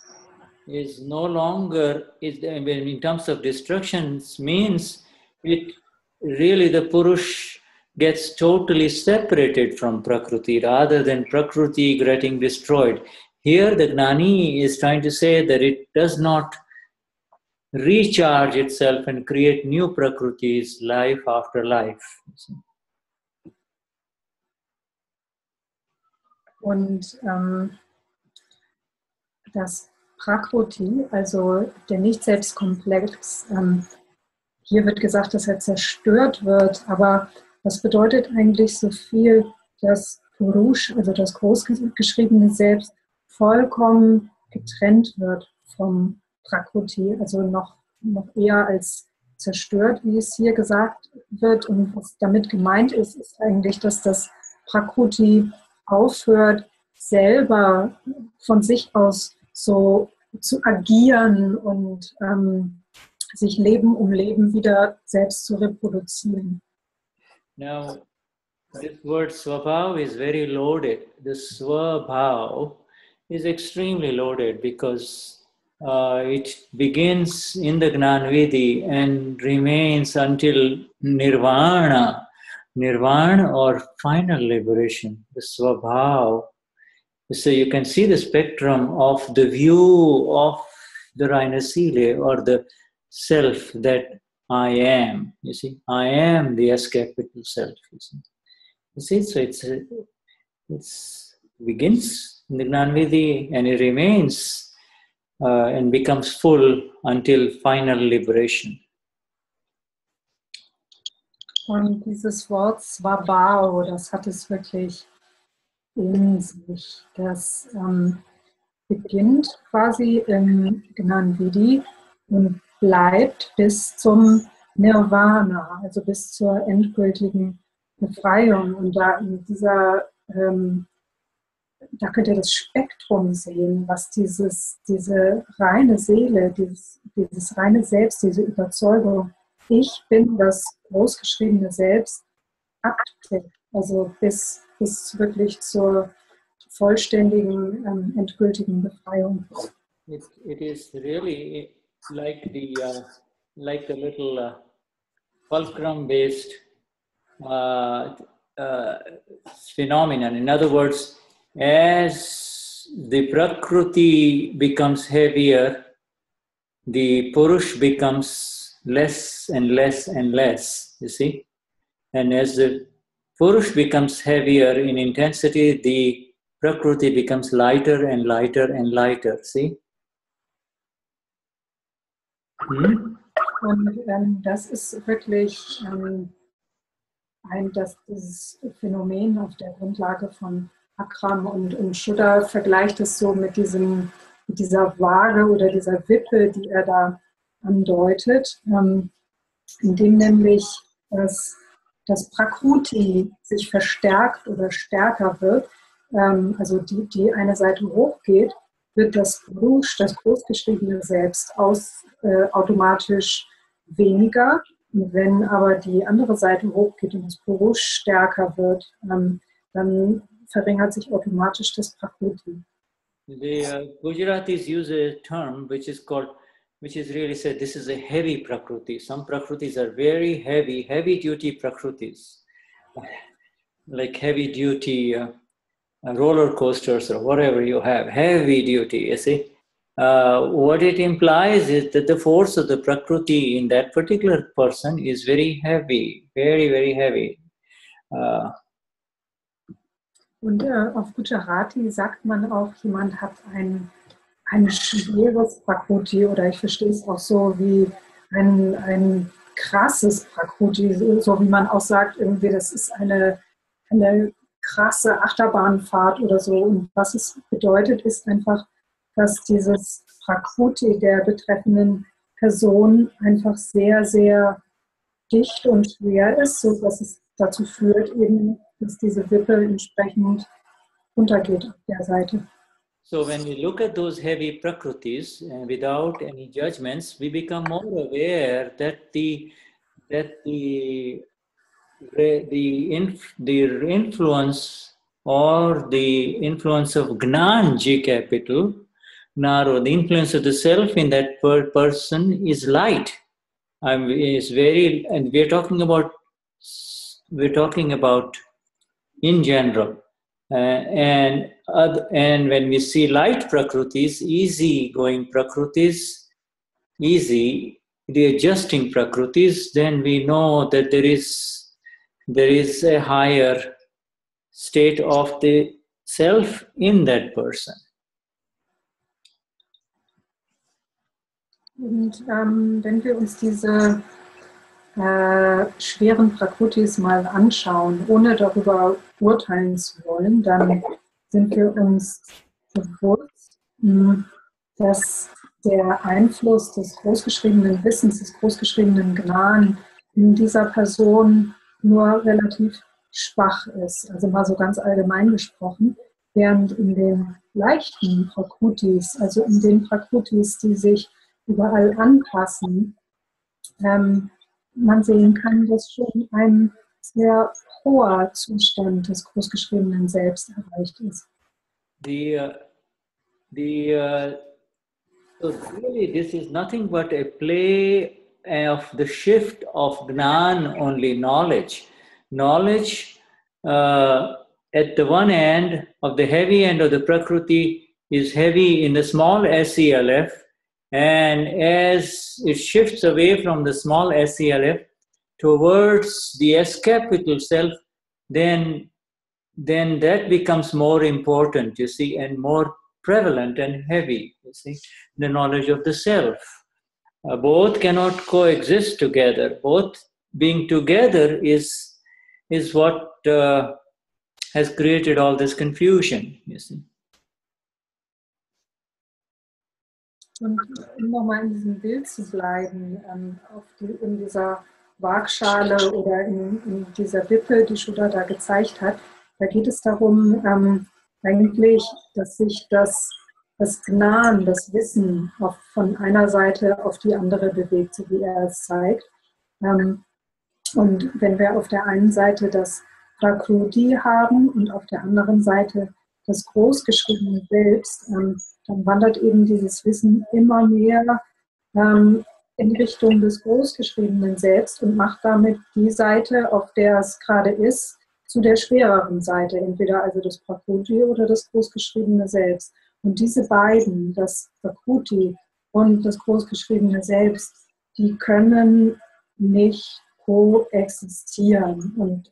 no longer, in terms of destructions, means it really, the Purush gets totally separated from Prakruti rather than Prakruti getting destroyed. Here the Gnani is trying to say that it does not recharge itself and create new Prakrutis life after life. Und das Prakruti, also der Nicht-Selbst-Komplex, hier wird gesagt, dass er zerstört wird, aber das bedeutet eigentlich so viel, dass Purush, also das großgeschriebene Selbst, vollkommen getrennt wird vom Prakruti, also noch eher als zerstört, wie es hier gesagt wird. Und was damit gemeint ist, ist eigentlich, dass das Prakruti aufhört, selber von sich aus so zu agieren und sich Leben um Leben wieder selbst zu reproduzieren. Now, this word Swabhaav is very loaded. The Swabhaav is extremely loaded because it begins in the Gnan Vidhi and remains until Nirvana or final liberation, the Swabhaav. So you can see the spectrum of the view of the Rhinasile or the self that I am. You see, I am the S capital self. You see. You see, so it begins in the Gnan Vidhi and it remains and becomes full until final liberation. Und dieses Wort Swabhaav, das hat es wirklich in sich. Das beginnt quasi im Gnan Vidhi und bleibt bis zum Nirvana, also bis zur endgültigen Befreiung. Und da in dieser, da könnt ihr das Spektrum sehen, was diese reine Seele, dieses reine Selbst, diese Überzeugung, ich bin das großgeschriebene Selbst, abdeckt. Also bis wirklich zur vollständigen, endgültigen Befreiung. It is really like the little fulcrum-based phenomenon. In other words, as the Prakruti becomes heavier, the Purush becomes less and less and less, you see. And as the Purush becomes heavier in intensity, the Prakruti becomes lighter and lighter and lighter, see? Und das ist wirklich dieses Phänomen auf der Grundlage von Akram und Shuddha vergleicht es so mit dieser Waage oder dieser Wippe, die er da andeutet, indem nämlich das Prakruti sich verstärkt oder stärker wird, also die eine Seite hochgeht, wird das Purush, das großgeschriebene Selbst, automatisch weniger. Und wenn aber die andere Seite hochgeht und das Purush stärker wird, dann verringert sich automatisch das Prakruti. The Gujaratis use a term which is really said this is a heavy Prakruti. Some Prakrutis are very heavy duty Prakrutis, like heavy duty roller coasters or whatever you have, heavy duty, you see. What it implies is that the force of the Prakruti in that particular person is very heavy, very, very heavy. Und auf Gujarati sagt man auch, jemand hat ein schweres Prakruti, oder ich verstehe es auch so wie ein krasses Prakruti, so wie man auch sagt, irgendwie das ist eine krasse Achterbahnfahrt oder so. Und was es bedeutet, ist einfach, dass dieses Prakruti der betreffenden Person einfach sehr, sehr dicht und schwer ist, so dass es dazu führt, eben, dass diese Wippe entsprechend runtergeht auf der Seite. So when we look at those heavy Prakrutis without any judgments, we become more aware that the influence or the influence of Gnan G capital, or the influence of the self in that person is light. Is very, and we're talking about in general. And when we see light Prakrutis, easy going Prakrutis, easy readjusting Prakrutis, then we know that there is a higher state of the self in that person. Und wenn wir uns diese schweren Prakrutis mal anschauen, ohne darüber urteilen zu wollen, dann sind wir uns bewusst, dass der Einfluss des großgeschriebenen Wissens, des großgeschriebenen Gnan in dieser Person nur relativ schwach ist. Also mal so ganz allgemein gesprochen, während in den leichten Prakrutis, also in den Prakrutis, die sich überall anpassen, man sehen kann, dass schon ein sehr hoher Zustand des großgeschriebenen Selbst erreicht ist. So really this is nothing but a play of the shift of Gnan only, knowledge. Knowledge at the one end of the heavy end of the Prakruti is heavy in the small SELF, and as it shifts away from the small SELF towards the S capital self, then that becomes more important, you see, and more prevalent and heavy, you see, the knowledge of the self. Both cannot coexist together. Both being together is what has created all this confusion, you see. Und um nochmal in diesem Bild zu bleiben, in dieser Waagschale oder in dieser Wippe, die Shuddha da gezeigt hat, da geht es darum, eigentlich, dass sich das Gnan, das Wissen, von einer Seite auf die andere bewegt, so wie er es zeigt. Und wenn wir auf der einen Seite das Prakruti haben und auf der anderen Seite das großgeschriebene Selbst, dann wandert eben dieses Wissen immer mehr in Richtung des großgeschriebenen Selbst und macht damit die Seite, auf der es gerade ist, zu der schwereren Seite, entweder also das Prakruti oder das großgeschriebene Selbst. Und diese beiden, das Prakruti und das großgeschriebene Selbst, die können nicht koexistieren. Und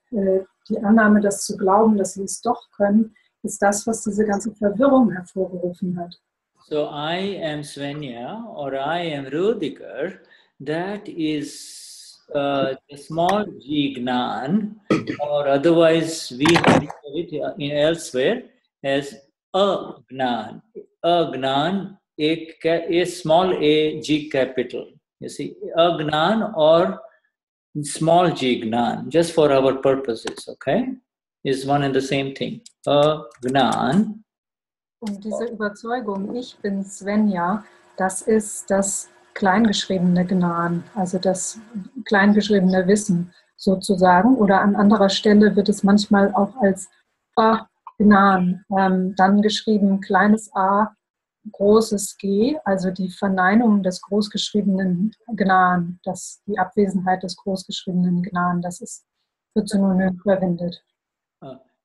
die Annahme, das zu glauben, dass sie es doch können, ist das, was diese ganze Verwirrung hervorgerufen hat. So I am Swenja or I am Ruediger, that is the small g Gnan, or otherwise we have it elsewhere as a Gnan. A Gnan, a small a G capital. You see, a Gnan or small g Gnan, just for our purposes, okay, is one and the same thing. A Gnan. Und diese Überzeugung, ich bin Swenja, das ist das kleingeschriebene Gnan, also das kleingeschriebene Wissen sozusagen. Oder an anderer Stelle wird es manchmal auch als Gnan, dann geschrieben kleines a, großes G, also die Verneinung des großgeschriebenen Gnan, die Abwesenheit des großgeschriebenen Gnan, wird synonym verwendet.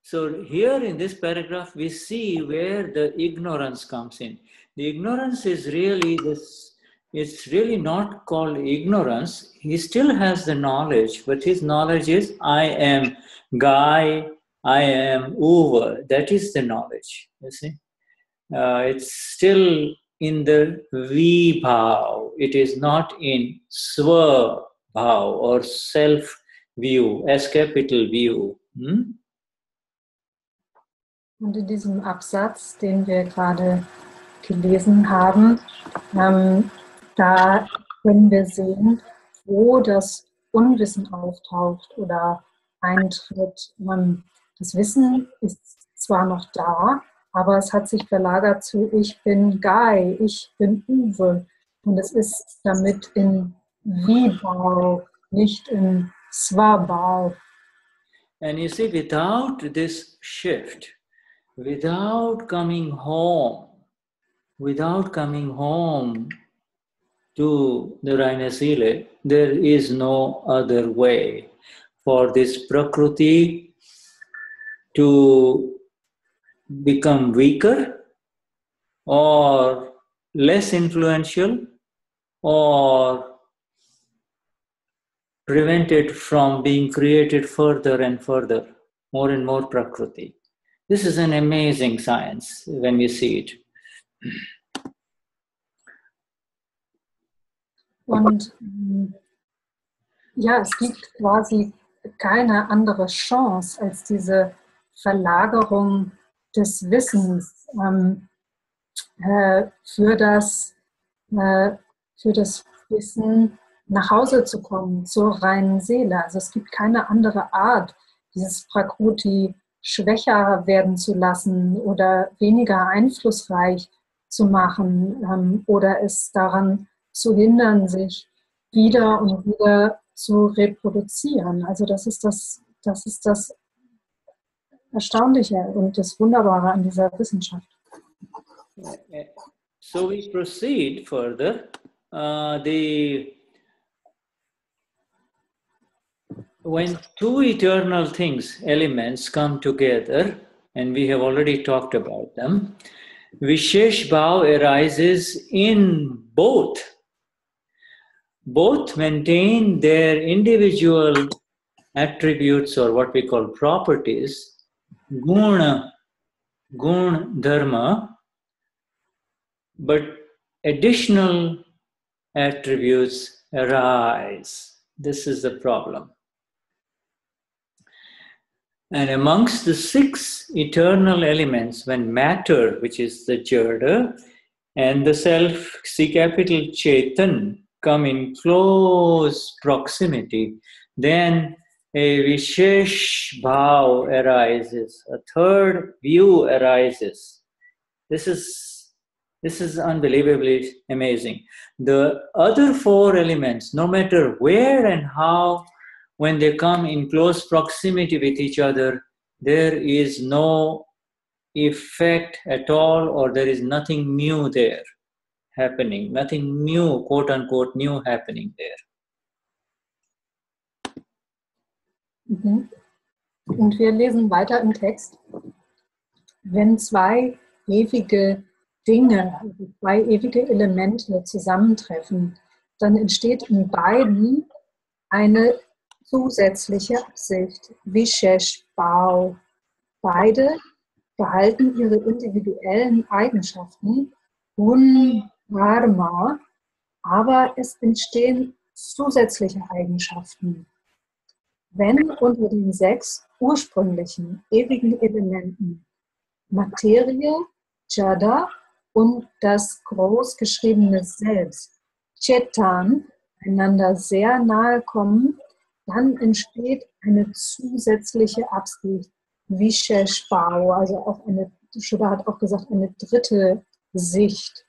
So here in this paragraph, we see where the ignorance comes in. The ignorance is really this, it's really not called ignorance. He still has the knowledge, but his knowledge is, I am Guy, I am Uwe. That is the knowledge, you see. It's still in the Vibhaav. It is not in Swabhaav or self-view, S capital view. Und in diesem Absatz, den wir gerade gelesen haben, da können wir sehen, wo das Unwissen auftaucht oder eintritt. Das Wissen ist zwar noch da, aber es hat sich verlagert zu ich bin Guy, ich bin Uwe. Und es ist damit in Vibhaav, nicht in Swabhaav. And you see, without this shift, without coming home to the Raina Sile, there is no other way for this Prakruti to become weaker or less influential or prevented from being created further and further, more and more Prakruti. This is an amazing science when we see it. Und ja, es gibt quasi keine andere Chance als diese Verlagerung des Wissens für das Wissen nach Hause zu kommen, zur reinen Seele. Also es gibt keine andere Art, dieses Prakruti schwächer werden zu lassen oder weniger einflussreich zu machen oder es daran zu hindern, sich wieder und wieder zu reproduzieren. Also das ist das Erstaunliche und das Wunderbare an dieser Wissenschaft. So we proceed further. When two eternal things, elements, come together, and we have already talked about them, Vishesh Bhaav arises in both. Both maintain their individual attributes or what we call properties, gun dharma, but additional attributes arise. This is the problem. And amongst the 6 eternal elements, when matter, which is the Jada, and the self, C capital Chetan, come in close proximity, then a Vishesh Bhaav arises, a third view arises. This is unbelievably amazing. The other 4 elements, no matter where and how, when they come in close proximity with each other, there is no effect at all, or there is nothing new there happening, nothing new, quote unquote, new happening there. Mhm. Und wir lesen weiter im Text. Wenn 2 ewige Dinge, also 2 ewige Elemente zusammentreffen, dann entsteht in beiden eine zusätzliche Absicht, Vishesh Bhaav. Beide behalten ihre individuellen Eigenschaften, Dharma, aber es entstehen zusätzliche Eigenschaften. Wenn unter den 6 ursprünglichen, ewigen Elementen Materie, Jada und das großgeschriebene Selbst, Chetan, einander sehr nahe kommen, dann entsteht eine zusätzliche Absicht, Vishesh Bhaav, also auch Shuddha hat auch gesagt, eine dritte Sicht.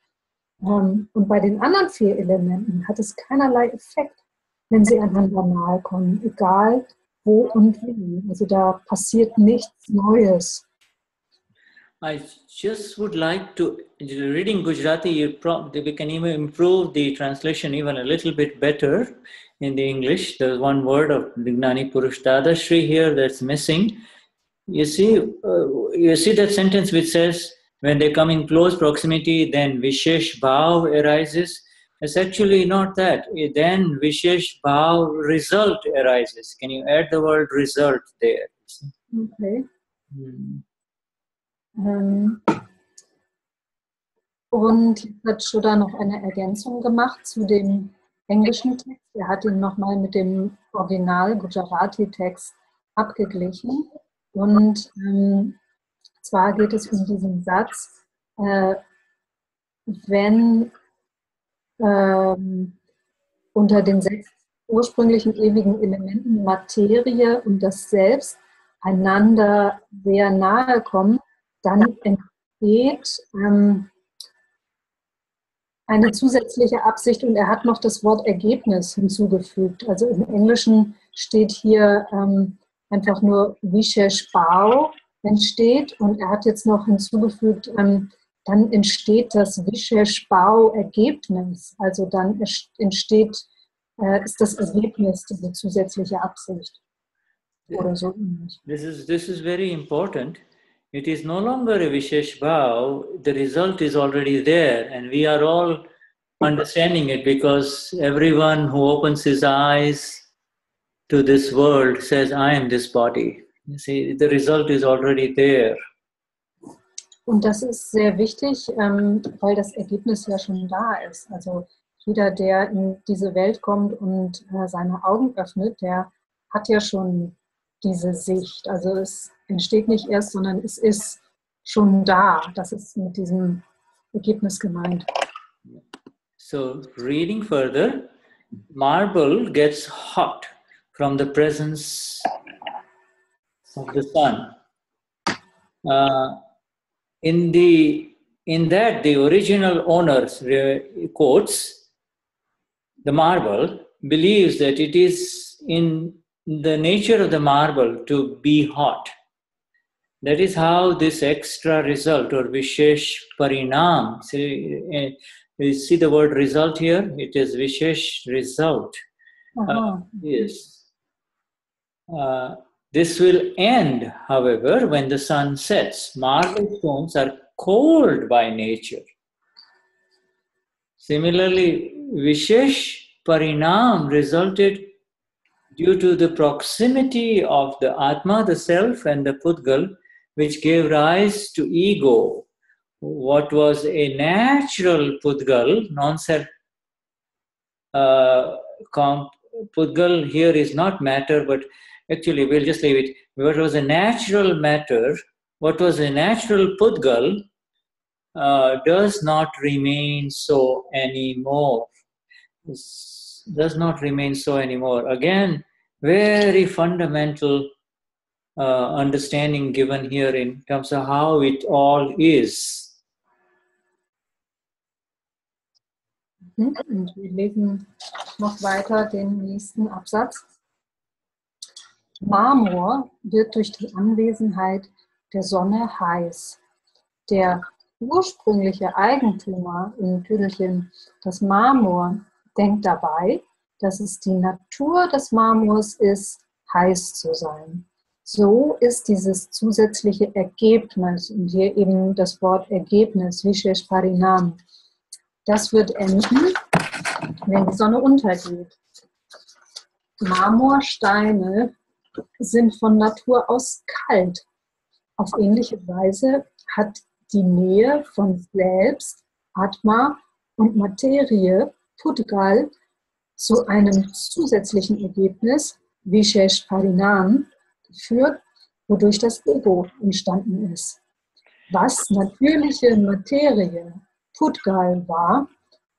Und bei den anderen 4 Elementen hat es keinerlei Effekt, wenn sie einander nahe kommen, egal wo und wie. Also da passiert nichts Neues. I just would like to, reading Gujarati, we can even improve the translation even a little bit better in the English. There's one word of the Gnani Purush Dadashri here that's missing. You see that sentence which says, when they come in close proximity, then Vishesh Bhaav arises. It's actually not that. Then Vishesh Bhaav result arises. Can you add the word result there? Okay. Und jetzt hat Shuddha noch eine Ergänzung gemacht zu dem englischen Text. Er hat ihn nochmal mit dem Original Gujarati-Text abgeglichen. Und zwar geht es um diesen Satz, wenn unter den 6 ursprünglichen ewigen Elementen Materie und das Selbst einander sehr nahe kommen, dann entsteht eine zusätzliche Absicht, und er hat noch das Wort Ergebnis hinzugefügt. Also im Englischen steht hier einfach nur Vishesh Bhaav entsteht, und er hat jetzt noch hinzugefügt, dann entsteht das Vishesh Bhaav Ergebnis. Also dann entsteht, ist das Ergebnis diese zusätzliche Absicht. Oder so. This is very important. It is no longer a Vishesh Bhaav. The result is already there, and we are all understanding it because everyone who opens his eyes to this world says, I am this body. You see, the result is already there. Und das ist sehr wichtig, weil das Ergebnis ja schon da ist. Also jeder, der in diese Welt kommt und seine Augen öffnet, der hat ja schon diese Sicht. Also es entsteht nicht erst, sondern es ist schon da. Das ist mit diesem Ergebnis gemeint. So, reading further, marble gets hot from the presence of the sun. In that, the original owner quotes, the marble believes that it is in the nature of the marble to be hot. That is how this extra result or Vishesh Parinam, you see the word result here? It is Vishesh result. Yes. This will end, however, when the sun sets. Marble stones are cold by nature. Similarly, Vishesh Parinam resulted due to the proximity of the Atma, the self, and the Pudgal, which gave rise to ego. What was a natural Pudgal, non-self, Pudgal here is not matter, but actually we'll just leave it. What was a natural matter, what was a natural Pudgal, does not remain so anymore. Does not remain so anymore. Again, very fundamental understanding given here in terms of how it all is. Und wir lesen noch weiter den nächsten Absatz. Marmor wird durch die Anwesenheit der Sonne heiß. Der ursprüngliche Eigentümer im Tüdelchen, das Marmor, denkt dabei, dass es die Natur des Marmors ist, heiß zu sein. So ist dieses zusätzliche Ergebnis, und hier eben das Wort Ergebnis, Vishesh Parinam, das wird enden, wenn die Sonne untergeht. Marmorsteine sind von Natur aus kalt. Auf ähnliche Weise hat die Nähe von Selbst, Atma und Materie, Pudgal, zu einem zusätzlichen Ergebnis, Vishesh Parinam, geführt, wodurch das Ego entstanden ist. Was natürliche Materie, Pudgal war,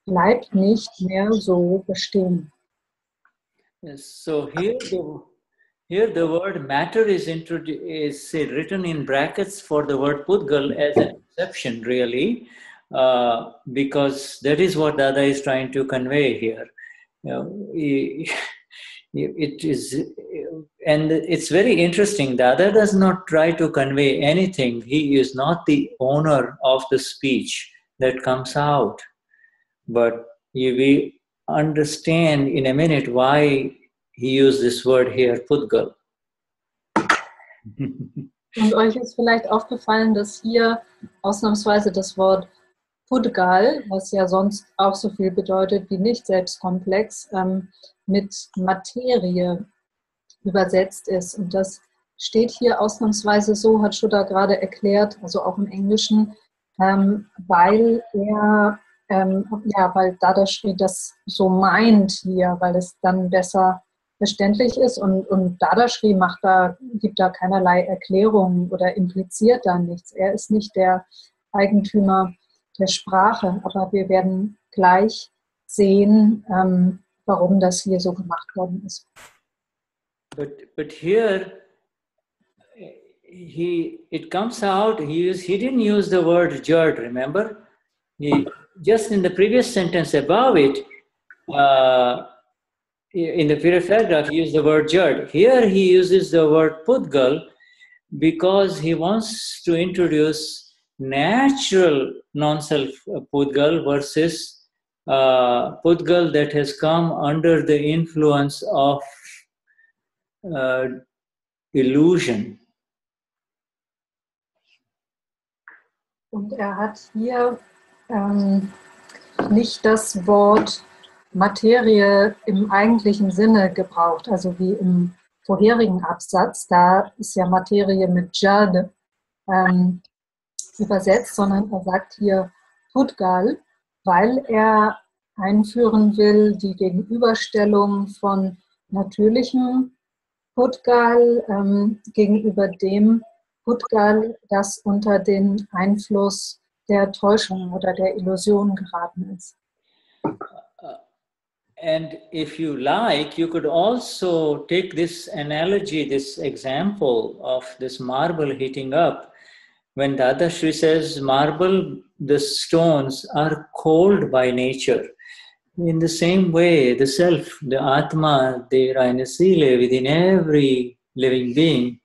bleibt nicht mehr so bestehen. So here the word matter is written in brackets for the word Pudgal as an exception, really, because that is what Dada is trying to convey here. It is, and it's very interesting. Dada does not try to convey anything. He is not the owner of the speech that comes out. But we understand in a minute why he used this word here, Pudgal. Und euch ist vielleicht aufgefallen, dass hier ausnahmsweise das Wort Pudgal, was ja sonst auch so viel bedeutet wie Nicht-Selbstkomplex, mit Materie übersetzt ist. Und das steht hier ausnahmsweise so, hat Shuddha gerade erklärt, also auch im Englischen, weil weil Dadashri das so meint hier, weil es dann besser verständlich ist und Dadashri gibt da keinerlei Erklärungen oder impliziert da nichts. Er ist nicht der Eigentümer der Sprache, aber wir werden gleich sehen, warum das hier so gemacht worden ist. But here it comes out, he didn't use the word jad, remember? Just in the previous sentence above it, in the previous paragraph, he used the word jad. Here he uses the word Pudgal because he wants to introduce natural non-self Pudgal versus Pudgal that has come under the influence of illusion. Und hat hier nicht das Wort Materie im eigentlichen Sinne gebraucht, also wie im vorherigen Absatz. Da ist ja Materie mit Jad übersetzt, sondern er sagt hier Pudgal, weil er einführen will die Gegenüberstellung von natürlichem Pudgal gegenüber dem Pudgal, das unter den Einfluss der Täuschung oder der Illusion geraten ist. And if you like, you could also take this analogy, this example of this marble heating up. When Dadashri says marble, the stones are cold by nature. In the same way, the self, the Atma, the reine Seele within every living being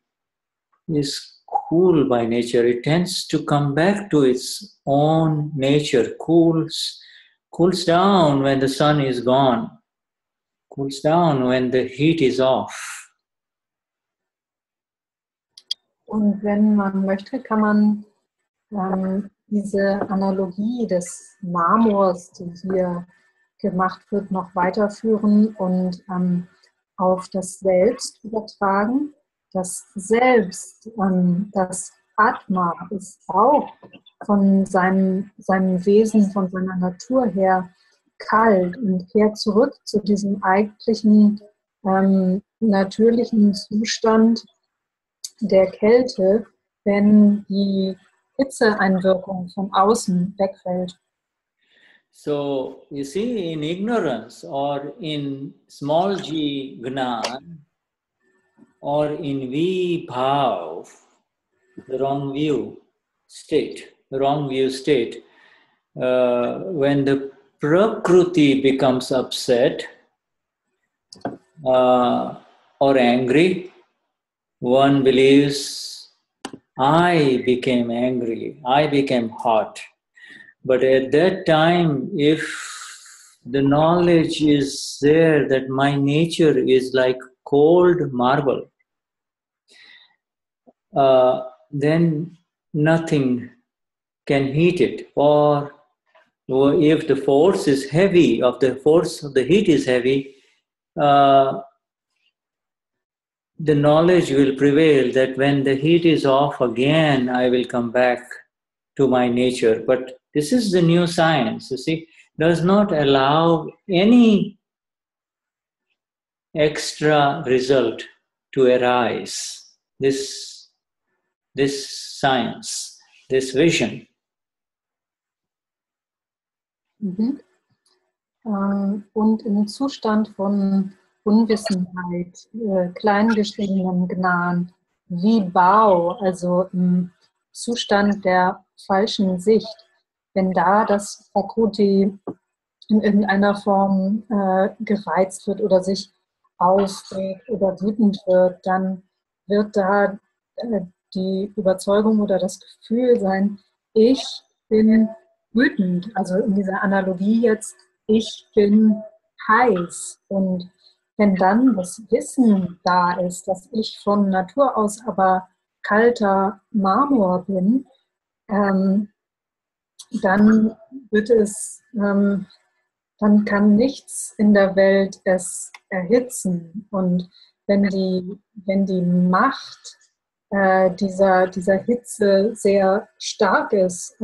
is cool by nature. It tends to come back to its own nature, cools down when the sun is gone, cools down when the heat is off. Und wenn man möchte, kann man diese Analogie des Marmors, die hier gemacht wird, noch weiterführen und auf das Selbst übertragen. Das Selbst, das Atma, ist auch von seinem Wesen, von seiner Natur her kalt und kehrt zurück zu diesem eigentlichen natürlichen Zustand der Kälte, wenn die Hitzeeinwirkung von außen wegfällt. So, you see, in ignorance or in small g Gnan or in Vibhaav, the wrong view state, when the Prakruti becomes upset or angry, one believes, I became angry, I became hot. But at that time, if the knowledge is there that my nature is like cold marble, then nothing can heat it. Or if the force is heavy, the force of the heat is heavy, the knowledge will prevail that when the heat is off again, I will come back to my nature. But this is the new science, you see, does not allow any extra result to arise. This science, this vision. Und im Zustand von Unwissenheit, kleingeschriebenem Gnan, Vibhaav, also im Zustand der falschen Sicht, wenn da das Prakruti in irgendeiner Form gereizt wird oder sich aufregt oder wütend wird, dann wird da die Überzeugung oder das Gefühl sein, ich bin wütend. Also in dieser Analogie jetzt, ich bin heiß. Und wenn dann das Wissen da ist, dass ich von Natur aus aber kalter Marmor bin, dann wird es, dann kann nichts in der Welt es erhitzen. Und wenn die Macht dieser Hitze sehr stark ist,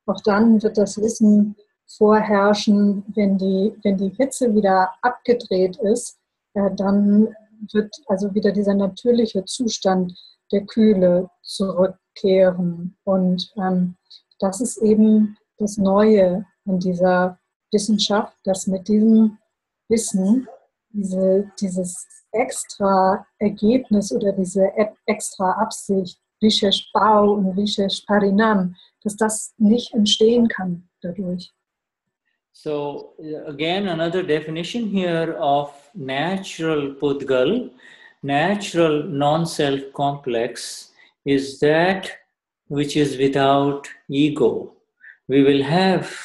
auch dann wird das Wissen vorherrschen, wenn die Hitze wieder abgedreht ist, dann wird also wieder dieser natürliche Zustand der Kühle zurückkehren. Und das ist eben das Neue an dieser Wissenschaft, dass mit diesem Wissen dieses extra Ergebnis oder diese extra Absicht, Vishesh Bhaav und Vishesh Parinam, dass das nicht entstehen kann dadurch. So again, another definition here of natural Pudgal, natural non-self complex, is that which is without ego. We will have,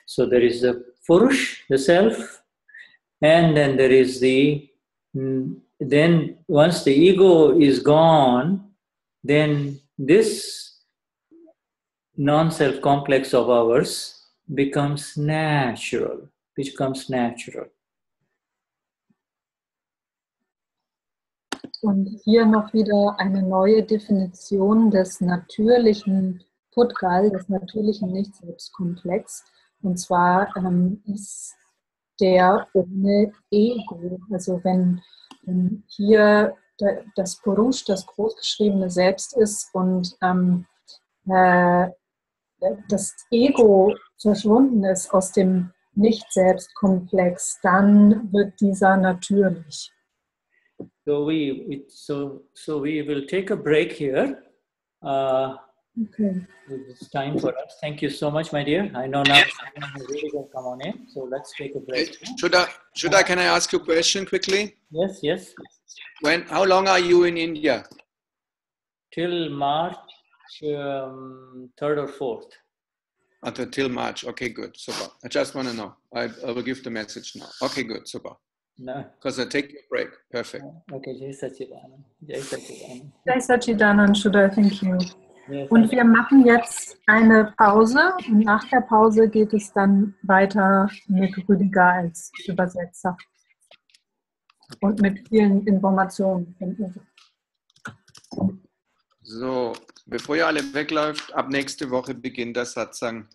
so there is the Purush, the self, and then there is then once the ego is gone, then this non-self complex of ours becomes natural. Und hier noch wieder eine neue Definition des natürlichen Pudgal, des natürlichen Nicht-Selbst-Komplex. Und zwar ist der ohne Ego. Also wenn hier das Purush, das großgeschriebene Selbst ist und das Ego verschwunden ist aus dem Nicht-Selbst-Komplex, dann wird dieser natürlich. So we will take a break here. Okay. It's time for us. Thank you so much, my dear. I know now Ruediger come on in, so let's take a break. Shuddha, can I ask you a question quickly? Yes. How long are you in India? Till March 3rd or 4th. Until March. Okay, good. Super. I just want to know. I will give the message now. Okay, good. Super. No. Because I take a break. Perfect. Okay, Jai Sachidanand. Jai Sachidanand, Shuddha, thank you. Yes, und wir machen jetzt eine Pause und nach der Pause geht es dann weiter mit Ruediger als Übersetzer. Und mit vielen Informationen. So, bevor ihr alle wegläuft, ab nächste Woche beginnt der Satsang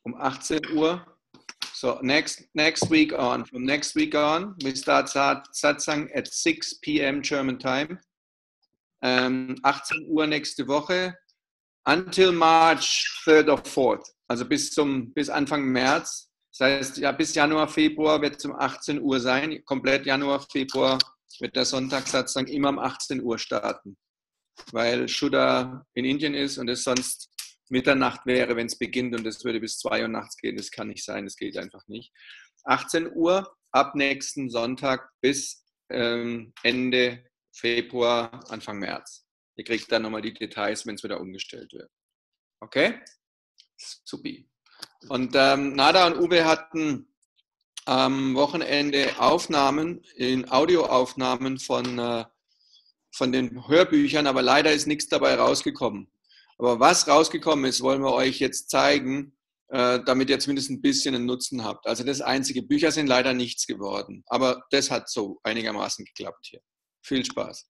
um 18 Uhr. So next week on, from next week on, we start Satsang at 6 p.m. German time. 18 Uhr nächste Woche, until March 3rd or 4th, also bis Anfang März. Das heißt, ja, bis Januar, Februar wird es um 18 Uhr sein. Komplett Januar, Februar wird der Sonntagssatsang immer um 18 Uhr starten, weil Shuddha in Indien ist und es sonst Mitternacht wäre, wenn es beginnt und es würde bis 2 Uhr nachts gehen. Das kann nicht sein, das geht einfach nicht. 18 Uhr ab nächsten Sonntag bis Ende Februar, Anfang März. Ihr kriegt dann nochmal die Details, wenn es wieder umgestellt wird. Okay? Supi. Und Nada und Uwe hatten am Wochenende Audioaufnahmen von den Hörbüchern, aber leider ist nichts dabei rausgekommen. Aber was rausgekommen ist, wollen wir euch jetzt zeigen, damit ihr zumindest ein bisschen einen Nutzen habt. Also das einzige, Bücher sind leider nichts geworden, aber das hat so einigermaßen geklappt hier. Viel Spaß.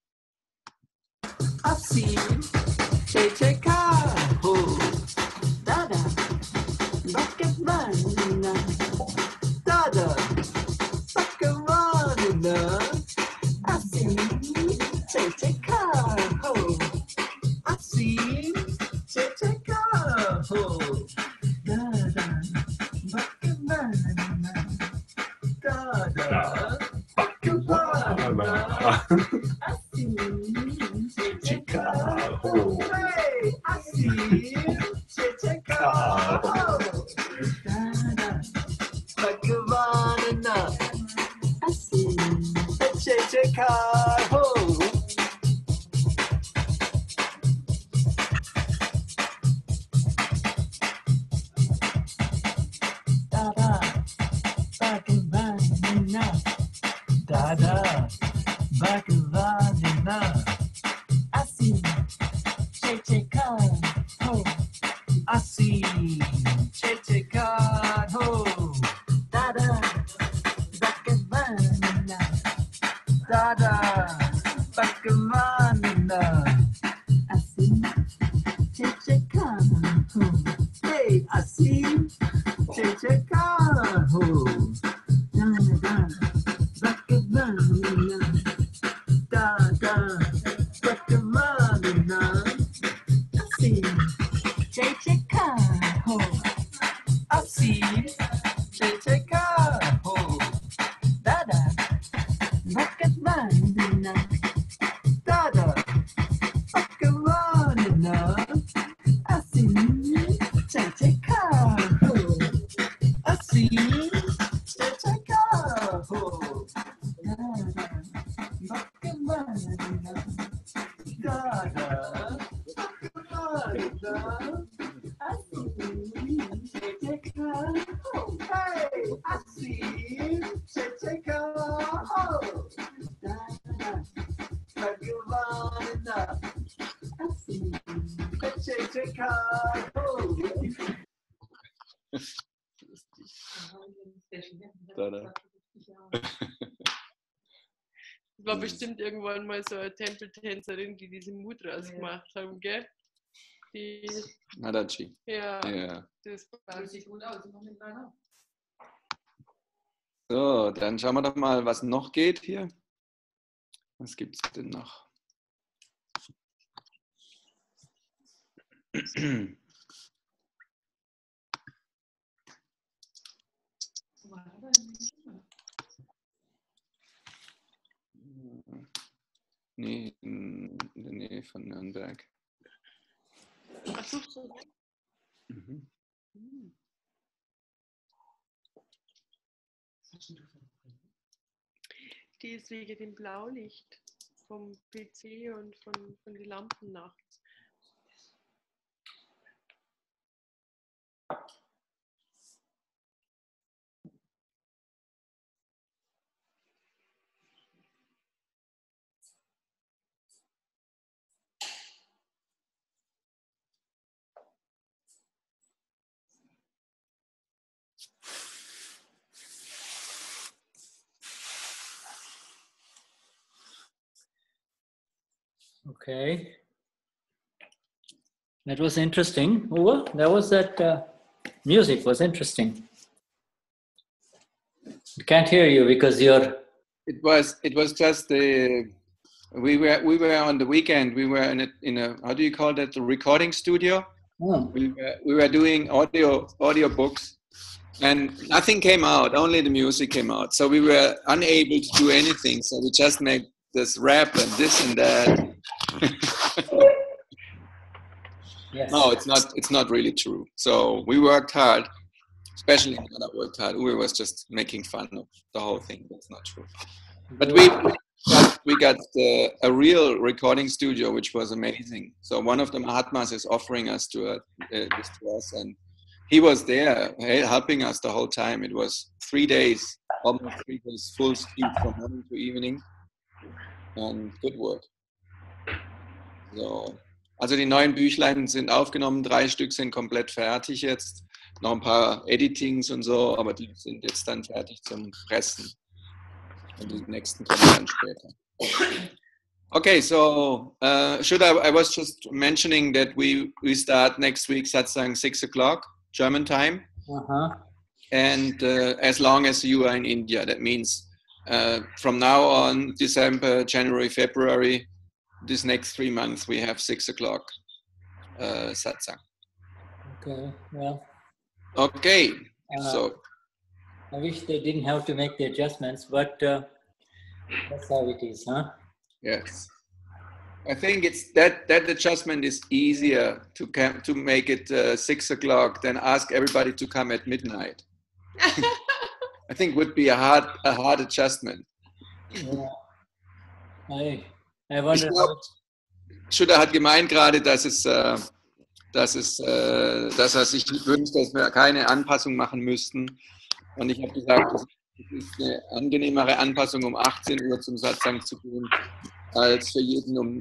Das war bestimmt irgendwann mal so eine Tempeltänzerin, die diese Mudras gemacht haben, gell? Die Nadachi. Ja. Ja. Das sieht gut aus. So, dann schauen wir doch mal, was noch geht hier. Was gibt es denn noch? Nee, in der Nähe von Nürnberg. Ach so. Mhm. Die ist wegen dem Blaulicht vom PC und von den Lampen nachts. Okay. That was interesting. Uwe, that was that music was interesting. I can't hear you because you're... It was just the... We were on the weekend. We were in a how do you call that? The recording studio. Oh. We were doing audio books, and nothing came out. Only the music came out. So we were unable to do anything. So we just made this rap and this and that. Yes. No, it's not really true. So we worked hard, especially when I worked hard. We was just making fun of the whole thing. That's not true. But we got a real recording studio, which was amazing. So one of the Mahatmas is offering us this to us, and he was there helping us the whole time. It was 3 days, almost 3 days, full speed from morning to evening, and good work. So, also die neuen Büchlein sind aufgenommen, 3 Stück sind komplett fertig jetzt, noch ein paar Editings und so, aber die sind jetzt dann fertig zum Pressen. Und die nächsten kommen dann später. Okay, so Shuddha, I was just mentioning that we start next week Satsang 6 o'clock German time, and as long as you are in India, that means from now on, December, January, February, this next 3 months we have 6 o'clock Satsang. Okay, well. Okay, so. I wish they didn't have to make the adjustments, but that's how it is, huh? Yes. I think it's that adjustment is easier to make it 6 o'clock than ask everybody to come at midnight. I think would be a hard adjustment. Yeah. I wonder Shuddha hat gemeint gerade, dass er sich wünscht, dass wir keine Anpassung machen müssten. Und ich habe gesagt, es ist eine angenehmere Anpassung, um 18 Uhr zum Satsang zu gehen, als für jeden um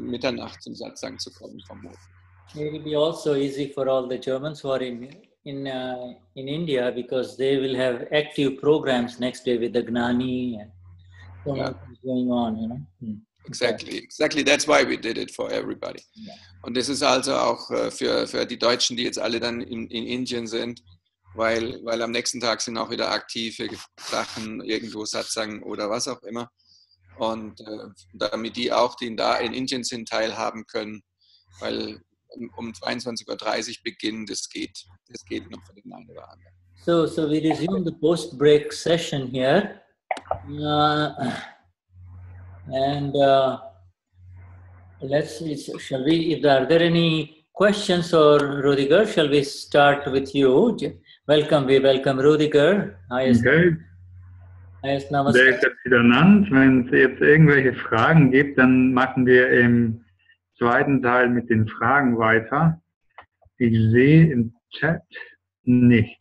Mitternacht zum Satsang zu kommen. It will be also easy for all the Germans who are in India, because they will have active programs next day with the Gnani and so much is going on, you know. Exactly. That's why we did it for everybody. Yeah. Und das ist also auch für die Deutschen, die jetzt alle dann in Indien sind, weil am nächsten Tag sind auch wieder aktive Sachen, irgendwo Satsang oder was auch immer. Und damit die auch, die da in Indien sind, teilhaben können, weil um 22:30 Uhr beginnen, das geht noch für den einen oder anderen. So we resume the post-break session here. Shall we, are there any questions, or Ruediger, shall we start with you? Welcome, we welcome Ruediger. Okay. Namaste. Der ist jetzt wieder ernannt. Wenn es jetzt irgendwelche Fragen gibt, dann machen wir im zweiten Teil mit den Fragen weiter. Ich sehe im Chat nicht.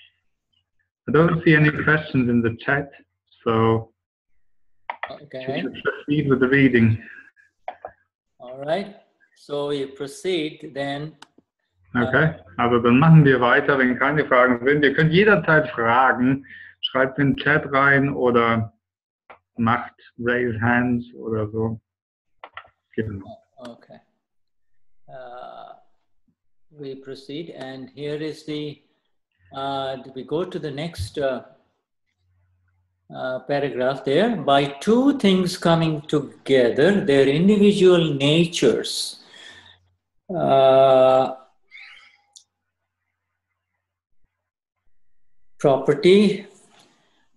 I don't see any questions in the chat, so okay. we should proceed with the reading. All right. So we proceed then. Okay, also dann machen wir weiter, wenn keine Fragen sind. Ihr könnt jederzeit fragen, schreibt in den Chat rein oder macht Raise Hands oder so. Genau. Okay. We proceed, and here is we go to the next paragraph there. By two things coming together, their individual natures, property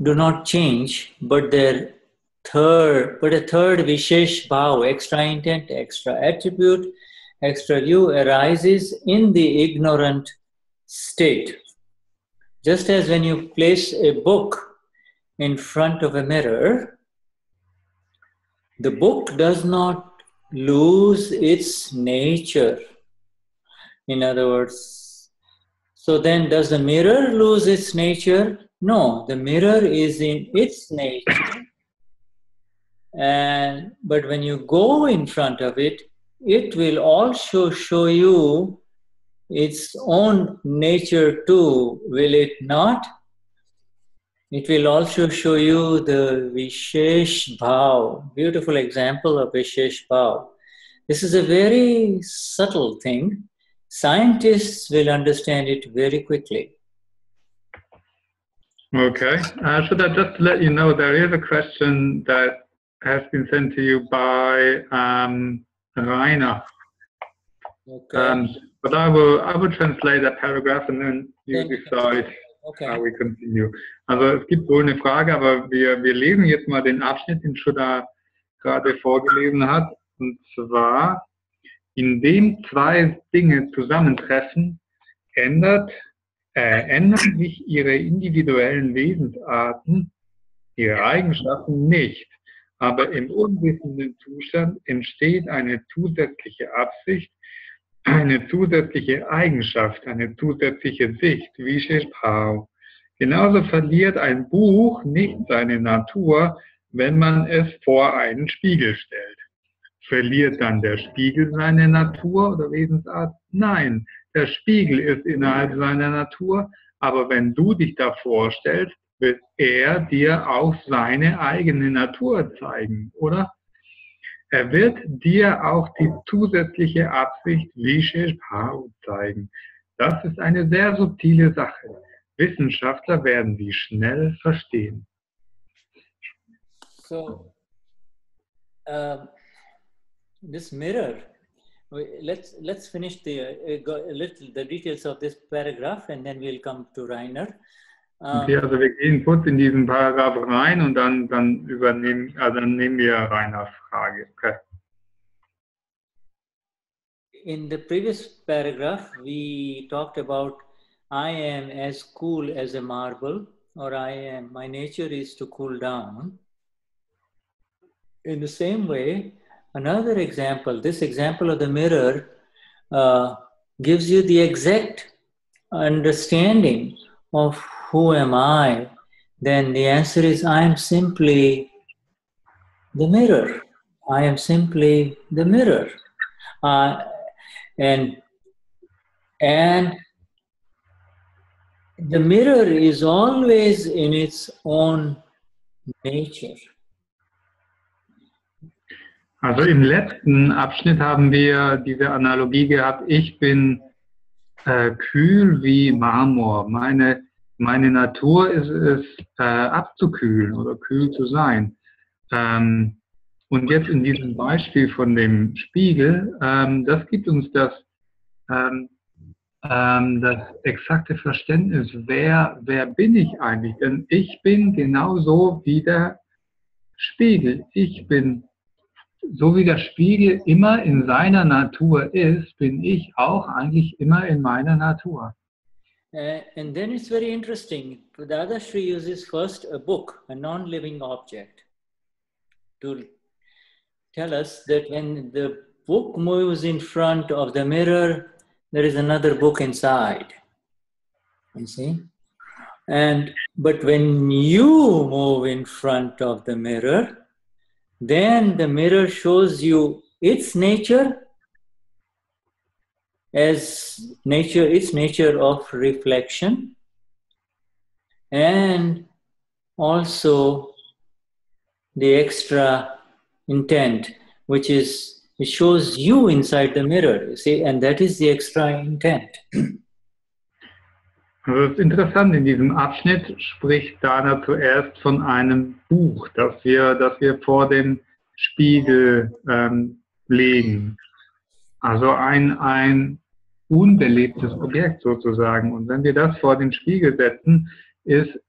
do not change, but a third Vishesh Bhaav, extra intent, extra attribute, extra view arises in the ignorant state. Just as when you place a book in front of a mirror, the book does not lose its nature. In other words, so then does the mirror lose its nature? No, the mirror is in its nature. But when you go in front of it, it will also show you its own nature too, will it not? It will also show you the Vishesh Bhaav, beautiful example of Vishesh Bhaav. This is a very subtle thing. Scientists will understand it very quickly. Okay. Should I just let you know there is a question that has been sent to you by Rainer. Okay. But I will translate that paragraph and then you decide how we continue. Also es gibt wohl eine Frage, aber wir lesen jetzt mal den Abschnitt, den Shuddha gerade vorgelesen hat. Und zwar, indem zwei Dinge zusammentreffen, ändern sich ihre individuellen Wesensarten, ihre Eigenschaften nicht. Aber im unwissenden Zustand entsteht eine zusätzliche Absicht, eine zusätzliche Eigenschaft, eine zusätzliche Sicht, Vishesh Bhaav. Genauso verliert ein Buch nicht seine Natur, wenn man es vor einen Spiegel stellt. Verliert dann der Spiegel seine Natur oder Wesensart? Nein, der Spiegel ist innerhalb seiner Natur, aber wenn du dich da vorstellst, wird er dir auch seine eigene Natur zeigen, oder? Er wird dir auch die zusätzliche Absicht Vishesh Bhaav zeigen. Das ist eine sehr subtile Sache. Wissenschaftler werden die schnell verstehen. So, this mirror, let's finish the details of this paragraph and then we'll come to Rainer. Okay, also wir gehen kurz in diesen Paragraph rein und dann nehmen wir Rainers Frage. Okay. In the previous paragraph, we talked about I am as cool as a marble, or my nature is to cool down. In the same way, another example, this example of the mirror gives you the exact understanding of who am I. Then the answer is I am simply the mirror. I am simply the mirror. And the mirror is always in its own nature. Also im letzten Abschnitt haben wir diese Analogie gehabt, ich bin kühl wie Marmor. Meine Natur ist es, abzukühlen oder kühl zu sein. Und jetzt in diesem Beispiel von dem Spiegel, das gibt uns das exakte Verständnis, wer bin ich eigentlich? Denn ich bin genauso wie der Spiegel. Ich bin, so wie der Spiegel immer in seiner Natur ist, bin ich auch eigentlich immer in meiner Natur. And then it's very interesting. Dadashri uses first a book, a non-living object, to tell us that when the book moves in front of the mirror, there is another book inside. You see? But when you move in front of the mirror, then the mirror shows you its nature as its nature of reflection, and also the extra intent, which is, it shows you inside the mirror, you see, and that is the extra intent. Also das ist interessant, in diesem Abschnitt spricht Dana zuerst von einem Buch, das wir vor den Spiegel legen. Also ein unbelebtes Objekt sozusagen. Und wenn wir das vor den Spiegel setzen, ist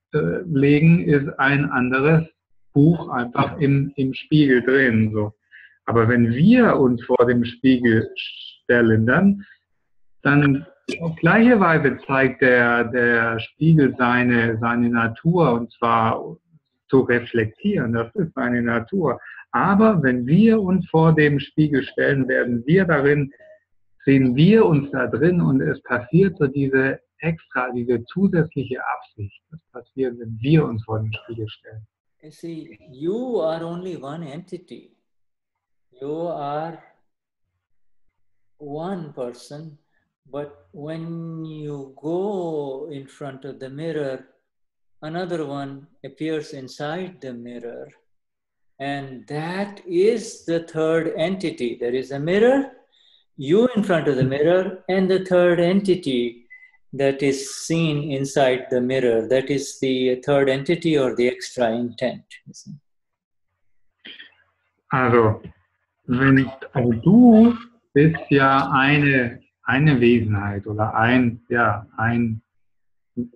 ein anderes Buch einfach im Spiegel drin. So. Aber wenn wir uns vor dem Spiegel stellen, dann auf gleiche Weise zeigt der Spiegel seine Natur, und zwar zu reflektieren, das ist seine Natur. Aber wenn wir uns vor dem Spiegel stellen, sehen wir uns da drin, und es passiert so diese zusätzliche Absicht. Das passiert, wenn wir uns vor den Spiegel stellen. You see, you are only one entity. You are one person. But when you go in front of the mirror, another one appears inside the mirror, And that is the third entity. There is a mirror, you in front of the mirror, and the third entity that is seen inside the mirror. That is the third entity or the extra intent. Also, also du bist ja eine Wesenheit oder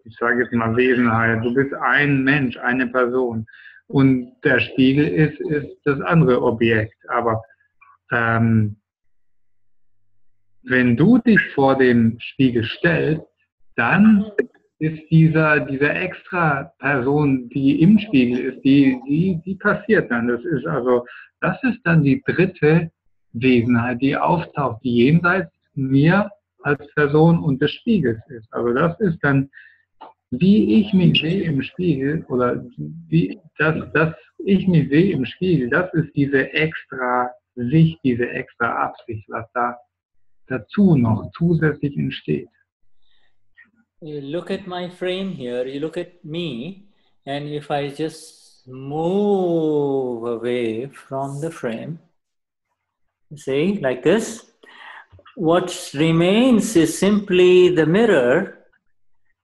ich sage jetzt mal Wesenheit, du bist ein Mensch, eine Person und der Spiegel ist das andere Objekt. Aber wenn du dich vor dem Spiegel stellst, dann ist diese extra Person, die im Spiegel ist, die passiert dann. Das ist dann die dritte Wesenheit, die auftaucht, die jenseits mir als Person und des Spiegels ist. Also das ist dann, wie ich mich sehe im Spiegel, oder dass ich mich sehe im Spiegel, das ist diese extra Sicht, diese extra Absicht, was da dazu noch zusätzlich entsteht. You look at my frame here, you look at me, and if I just move away from the frame, see, like this, what remains is simply the mirror,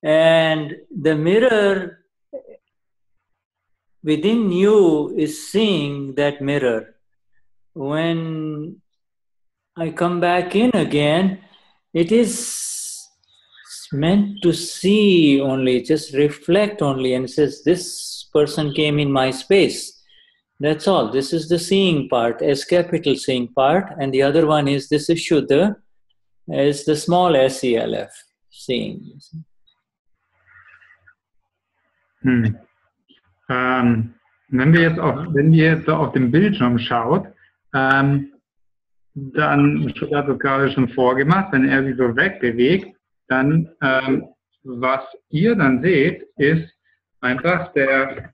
and the mirror within you is seeing that mirror. When I come back in again, it is meant to see only, just reflect only, and says, this person came in my space. That's all. This is the seeing part, S capital seeing part, and the other one is, this is Shuddha, is the small SELF seeing. Wenn ihr jetzt auf dem Bildschirm schaut, dann, Shuddha hat das gerade schon vorgemacht, wenn er sich so wegbewegt, dann, was ihr dann seht, ist einfach der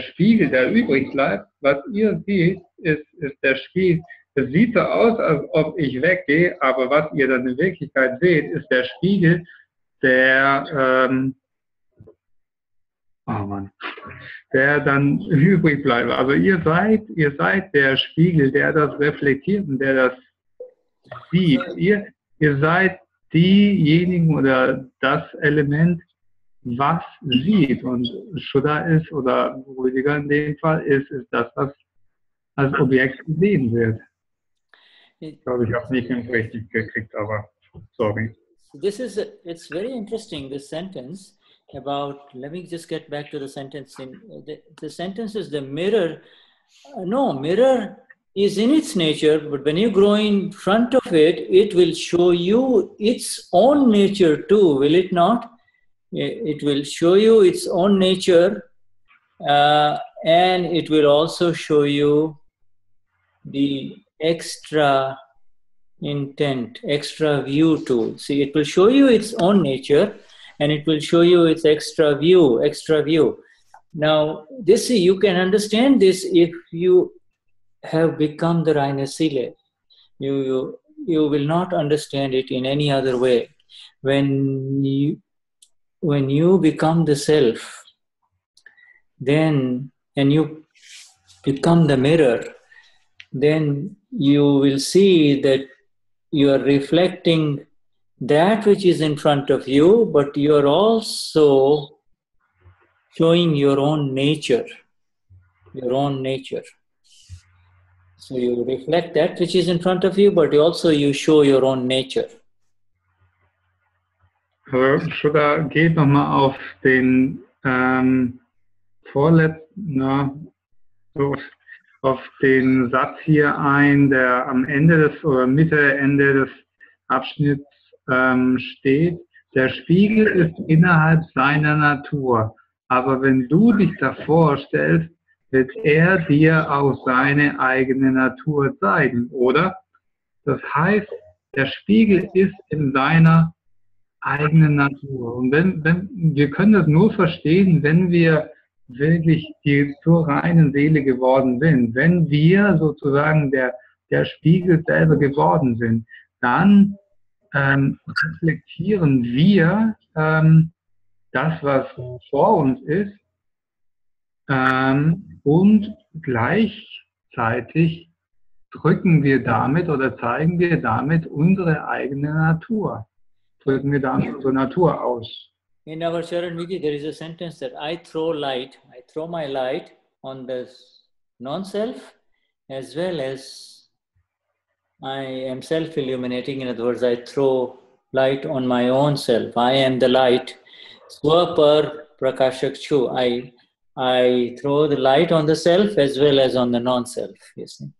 Spiegel, der übrig bleibt. Was ihr seht, ist der Spiegel. Es sieht so aus, als ob ich weggehe, aber was ihr dann in Wirklichkeit seht, ist der Spiegel, der dann übrig bleibt. Also ihr seid der Spiegel, der das reflektiert und der das sieht. Ihr seid diejenigen oder das Element, was sieht. Und Shuddha ist, oder Ruediger in dem Fall, ist das, was als Objekt gesehen wird. Ich glaube, ich habe es nicht ganz richtig gekriegt, aber sorry. It's very interesting, this sentence about, let me just get back to the sentence. The sentence is the mirror. Mirror is in its nature, but when you grow in front of it, it will show you its own nature too, will it not? It will show you its own nature, and it will also show you the extra intent, extra view too. See, it will show you its own nature, and it will show you its extra view. Now, you can understand this if you have become the reine Seele. You will not understand it in any other way. When you become the self, then, and you become the mirror, then you will see that you are reflecting that which is in front of you, but you are also showing your own nature. So you reflect that which is in front of you, but also you show your own nature. Shuddha geht nochmal auf den auf den Satz hier ein, der am Ende Ende des Abschnitts steht. Der Spiegel ist innerhalb seiner Natur, aber wenn du dich davor stellst, wird er dir auch seine eigene Natur zeigen, oder? Das heißt, der Spiegel ist in seiner eigenen Natur. Und wir können das nur verstehen, wenn wir wirklich zur reinen Seele geworden sind. Wenn wir sozusagen der Spiegel selber geworden sind, dann reflektieren wir das, was vor uns ist, und gleich gleichzeitig drücken wir damit oder zeigen wir damit unsere eigene Natur. Drücken wir damit unsere Natur aus. In our Charan Vidi, there is a sentence that I throw my light on the non-self as well as I am self-illuminating. In other words, I throw light on my own self. I am the light. Swapar Prakashak Chu. I throw the light on the self as well as on the non-self. You see?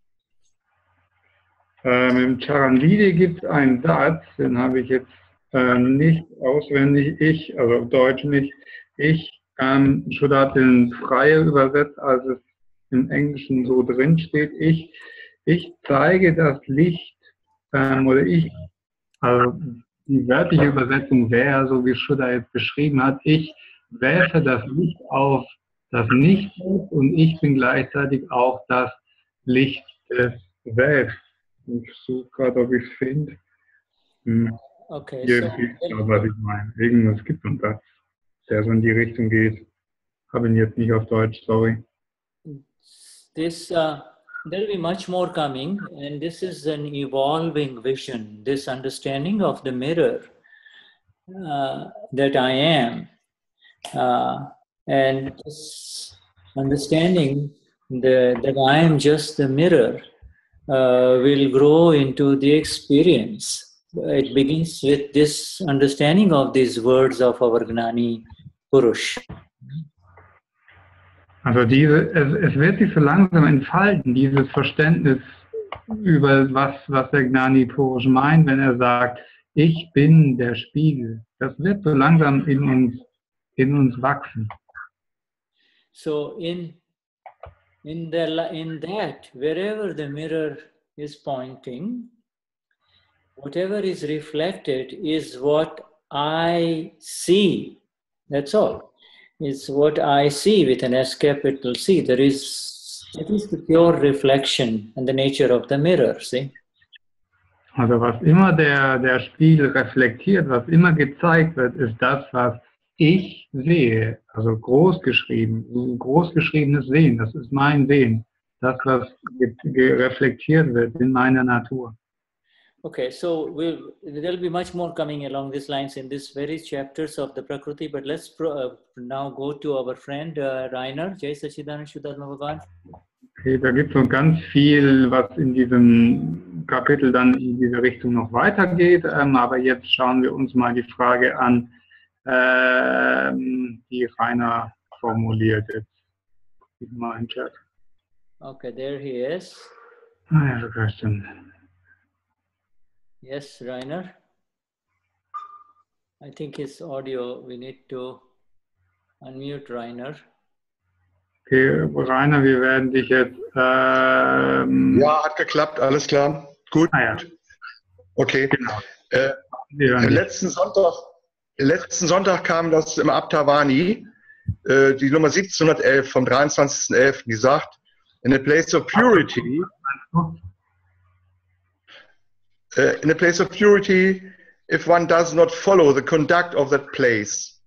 Im Charan Vidi gibt es einen Satz, den habe ich jetzt nicht auswendig, also auf Deutsch nicht. Shuddha hat den freier übersetzt, als es im Englischen so drin steht. Ich zeige das Licht, also die wörtliche Übersetzung wäre, so wie Shuddha jetzt beschrieben hat, ich werfe das Licht auf das Nichts und ich bin gleichzeitig auch das Licht des Selbst. Ich suche gerade, ob ich es finde. Okay, hier gibt es, was ich meine. Irgendwas gibt es einen Satz, der so in die Richtung geht. Habe ihn jetzt nicht auf Deutsch, sorry. There will be much more coming, and this is an evolving vision, this understanding of the mirror that I am. And this understanding that I am just the mirror will grow into the experience. It begins with this understanding of these words of our Gnani Purush. Also es wird sich so langsam entfalten, dieses Verständnis über was der Gnani Purush meint, wenn er sagt, ich bin der Spiegel. Das wird so langsam in uns wachsen. So in that, wherever the mirror is pointing, whatever is reflected is what I see. That's all. It's what I see with an S capital C. That is the pure reflection and the nature of the mirror, see? Also was immer der Spiegel reflektiert, was immer gezeigt wird, ist das, was ich sehe. Also großgeschriebenes Sehen, das ist mein Sehen. Das, was reflektiert wird in meiner Natur. Okay, so there'll be much more coming along these lines in these very chapters of the Prakruti, but let's now go to our friend Rainer. Jai Sachidanand Shuddhatma Bhagavan. Okay, da gibt es noch ganz viel, was in diesem Kapitel dann in diese Richtung noch weitergeht, aber jetzt schauen wir uns mal die Frage an, die Rainer formuliert jetzt. Mal im Chat. Okay, there he is. I have a question. Yes, Rainer. I think his audio, we need to unmute Rainer. Okay, Rainer, wir werden dich jetzt... Ja, hat geklappt, alles klar. Gut. Ah, ja. Okay. Genau. Letzten Sonntag kam das im Abtavani, die Nummer 1711 vom 23.11., die sagt, in a place of purity... in a place of purity, if one does not follow the conduct of that place.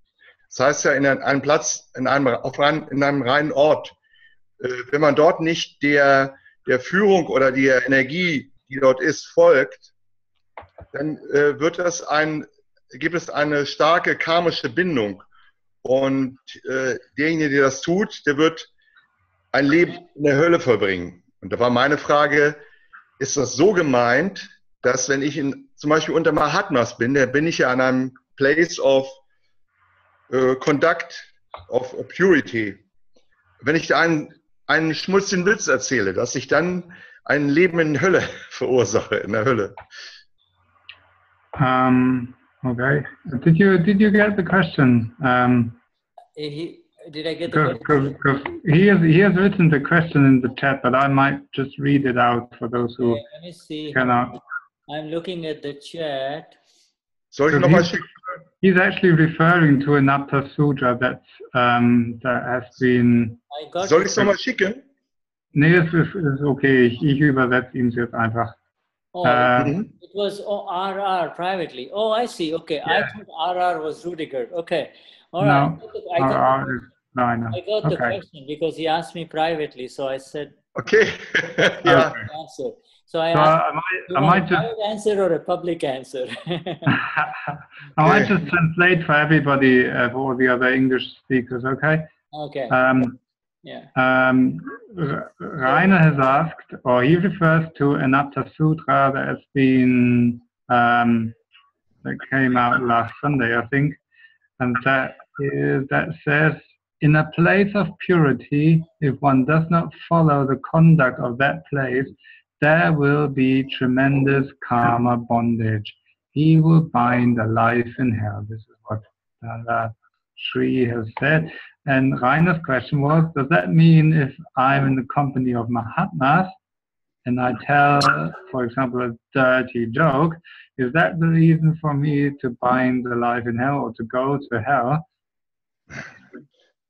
Das heißt ja, in einem Platz, in einem reinen Ort, wenn man dort nicht der Führung oder der Energie, die dort ist, folgt, dann gibt es eine starke karmische Bindung. Und derjenige, der das tut, der wird ein Leben in der Hölle verbringen. Und da war meine Frage, ist das so gemeint, dass wenn ich zum Beispiel unter Mahatmas bin, dann bin ich ja an einem place of conduct, of purity. Wenn ich da einen schmutzigen Witz erzähle, dass ich dann ein Leben in der Hölle verursache, in der Hölle. Okay. Did you get the question? Did I get the question? He has written the question in the chat, but I might just read it out for those who let me see. cannot. I'm looking at the chat. Soll ich nochmal schicken? He's actually referring to an Apta Sutra that has been... Soll ich es nochmal schicken? Nee, das ist okay. Ich übersetze ihm jetzt einfach. Oh, it was RR privately. Oh, I see. Okay, yeah. I thought RR was Ruediger. Okay, all right. No, RR is Rainer. I got the question because he asked me privately, so I said Okay. Yeah. Answer. So I asked, I might just private answer or a public answer? I might just translate for everybody, for all the other English speakers, okay? Okay. Yeah. Rainer has asked, or he refers to an Anatta Sutra that has been, that came out last Sunday, I think, and that says, in a place of purity, if one does not follow the conduct of that place, there will be tremendous karma bondage. He will bind a life in hell. This is what Dadashri has said. And Rainer's question was, does that mean if I'm in the company of Mahatmas and I tell, for example, a dirty joke, is that the reason for me to bind the life in hell or to go to hell?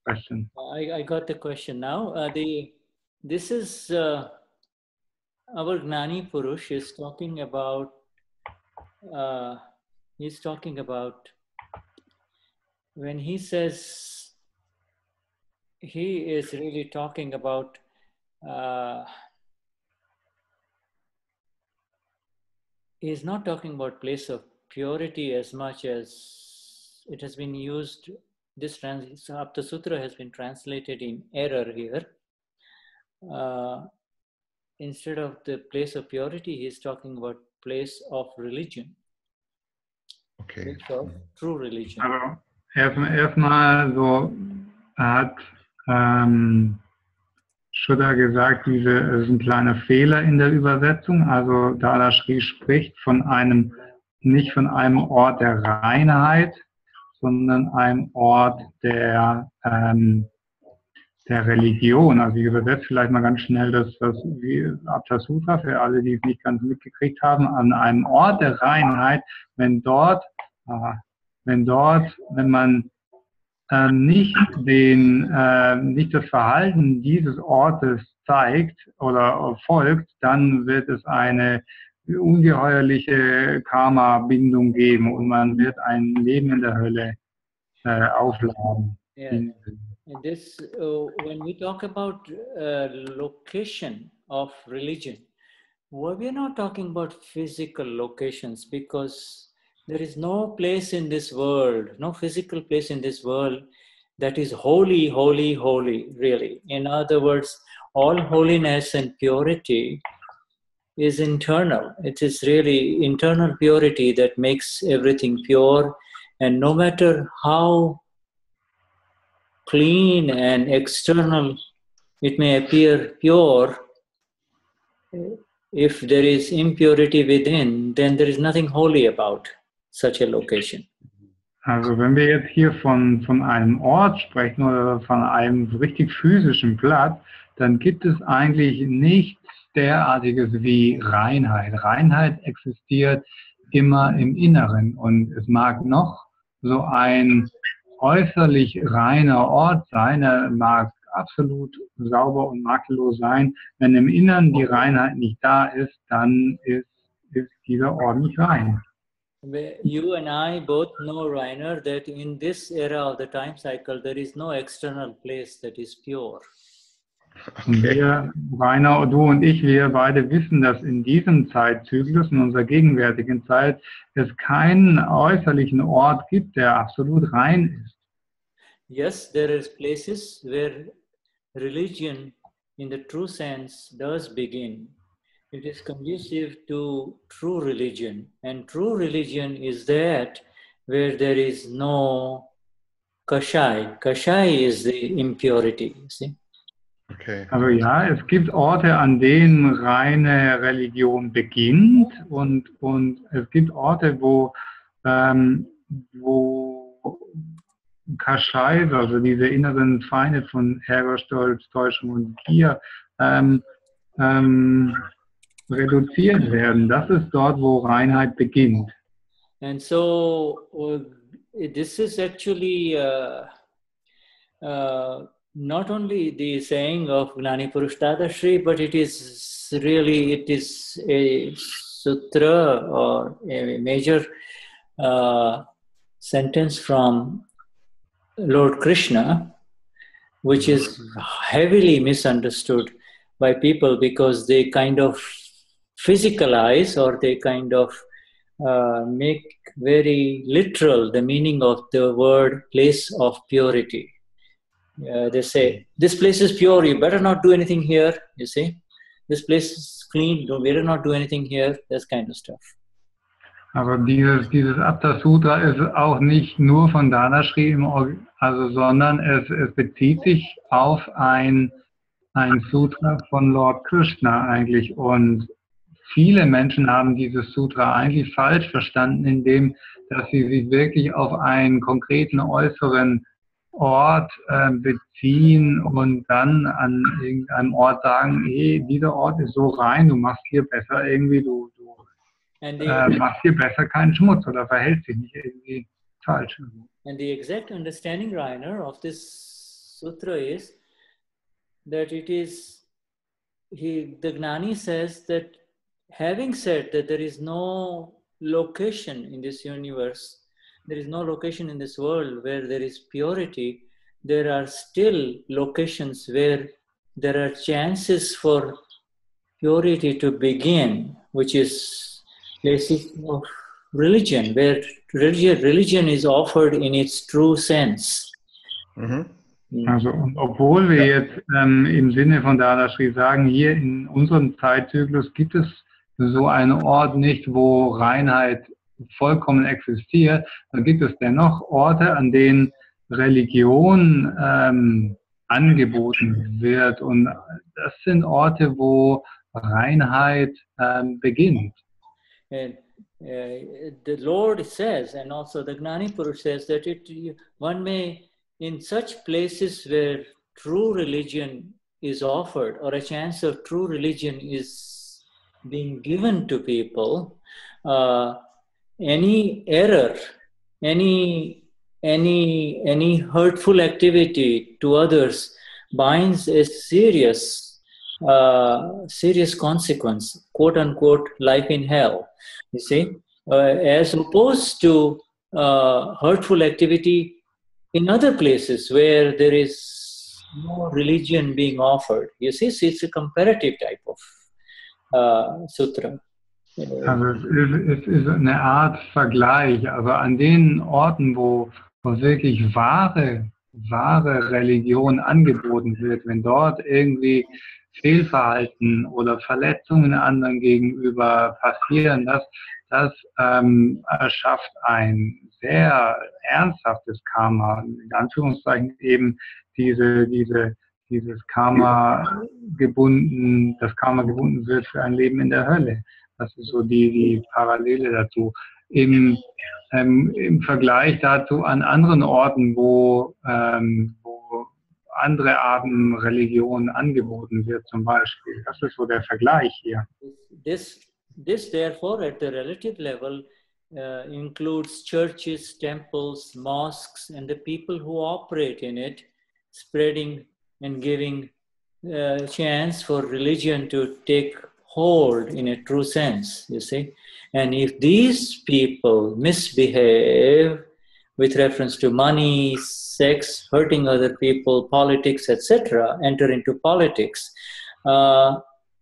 Question. I got the question now. This is our Gnani Purush is talking about. He's talking about when he says he is really talking about. He's not talking about place of purity as much as it has been used. This Sapta Sutra has been translated in error here. Instead of the place of purity, he's talking about place of religion. Okay. Place of true religion. Aber erstmal so hat Shuddha gesagt, das ist ein kleiner Fehler in der Übersetzung. Also Dadashri spricht nicht von einem Ort der Reinheit, sondern einem Ort der Religion. Also ich übersetze vielleicht mal ganz schnell das Sapta Sutra für alle, die es nicht ganz mitgekriegt haben, an einem Ort der Reinheit, wenn man nicht das Verhalten dieses Ortes zeigt oder folgt, dann wird es eine ungeheuerliche Karma-Bindung geben und man wird ein Leben in der Hölle aufladen. Yeah. And this, when we talk about location of religion, we're not talking about physical locations, because there is no place in this world, no physical place in this world that is holy, holy, holy, really. In other words, all holiness and purity is internal. It is really internal purity that makes everything pure. And no matter how clean and external it may appear pure, if there is impurity within, then there is nothing holy about such a location. Also wenn wir jetzt hier von einem Ort sprechen oder von einem richtig physischen Platz, dann gibt es eigentlich nichts derartiges wie Reinheit. Reinheit existiert immer im Inneren, und es mag noch so ein äußerlich reiner Ort sein, er mag absolut sauber und makellos sein. Wenn im Inneren die Reinheit nicht da ist, dann ist dieser Ort nicht rein. You and I both know, Rainer, that in this era of the time cycle, there is no external place that is pure. Okay. Wir, Rainer, du und ich, wir beide wissen, dass in diesem Zeitzyklus, in unserer gegenwärtigen Zeit, es keinen äußerlichen Ort gibt, der absolut rein ist. Yes, there is places where religion in the true sense does begin. It is conducive to true religion, and true religion is that where there is no kashai. Kashai is the impurity, you see. Okay. Also ja, es gibt Orte, an denen reine Religion beginnt, und es gibt Orte, wo Kashai, also diese inneren Feinde von Ärgerstolz, Täuschung und Gier, reduziert werden. Das ist dort, wo Reinheit beginnt. And so this is actually not only the saying of Gnani Purush Dadashri, but it is a sutra or a major sentence from Lord Krishna, which is heavily misunderstood by people because they kind of physicalize or they kind of make very literal the meaning of the word place of purity. They say, this place is pure, you better not do anything here, you see. This place is clean, you better not do anything here, this kind of stuff. Aber dieses Apta Sutra ist auch nicht nur von Dadashri, sondern es bezieht sich auf ein Sutra von Lord Krishna eigentlich. Und viele Menschen haben dieses Sutra eigentlich falsch verstanden, indem dass sie sich wirklich auf einen konkreten äußeren Ort beziehen und dann an irgendeinem Ort sagen, hey, dieser Ort ist so rein, du machst hier besser irgendwie, du machst hier besser keinen Schmutz oder verhältst dich nicht irgendwie falsch. And the exact understanding, Rainer, of this sutra is that it is, the Gnani says that having said that there is no location in this universe, there is no location in this world where there is purity, there are still locations where there are chances for purity to begin, which is places of religion, where religion is offered in its true sense. Also, und obwohl wir jetzt im Sinne von Dadashri sagen, hier in unserem Zeitzyklus gibt es so einen Ort nicht, wo Reinheit vollkommen existiert, dann gibt es dennoch Orte, an denen Religion angeboten wird. Und das sind Orte, wo Reinheit beginnt. And the Lord says, and also the Gnani Purush says, that one may, in such places where true religion is offered, or a chance of true religion is being given to people, any error, any hurtful activity to others binds a serious consequence, quote unquote, life in hell. You see, as opposed to hurtful activity in other places where there is no religion being offered. You see, so it's a comparative type of sutra. Also es ist eine Art Vergleich, aber an den Orten, wo wirklich wahre Religion angeboten wird, wenn dort irgendwie Fehlverhalten oder Verletzungen anderen gegenüber passieren, das erschafft ein sehr ernsthaftes Karma, in Anführungszeichen eben dieses Karma gebunden wird für ein Leben in der Hölle. Das ist so die Parallele dazu. Im Vergleich dazu an anderen Orten, wo andere Arten Religion angeboten wird, zum Beispiel. Das ist so der Vergleich hier. This therefore, at the relative level, includes churches, temples, mosques, and the people who operate in it, spreading and giving chance for religion to take hold in a true sense, you see. And if these people misbehave with reference to money, sex, hurting other people, politics, etc., enter into politics,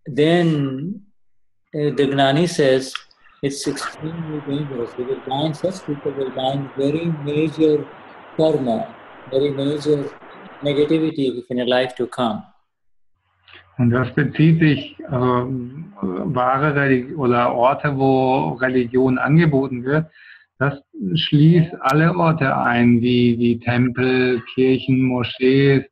then the Gnani says it's extremely dangerous. They will bind, such people will bind very major karma, very major negativity in a life to come. Und das bezieht sich, also oder Orte, wo Religion angeboten wird, das schließt alle Orte ein, wie Tempel, Kirchen, Moschees.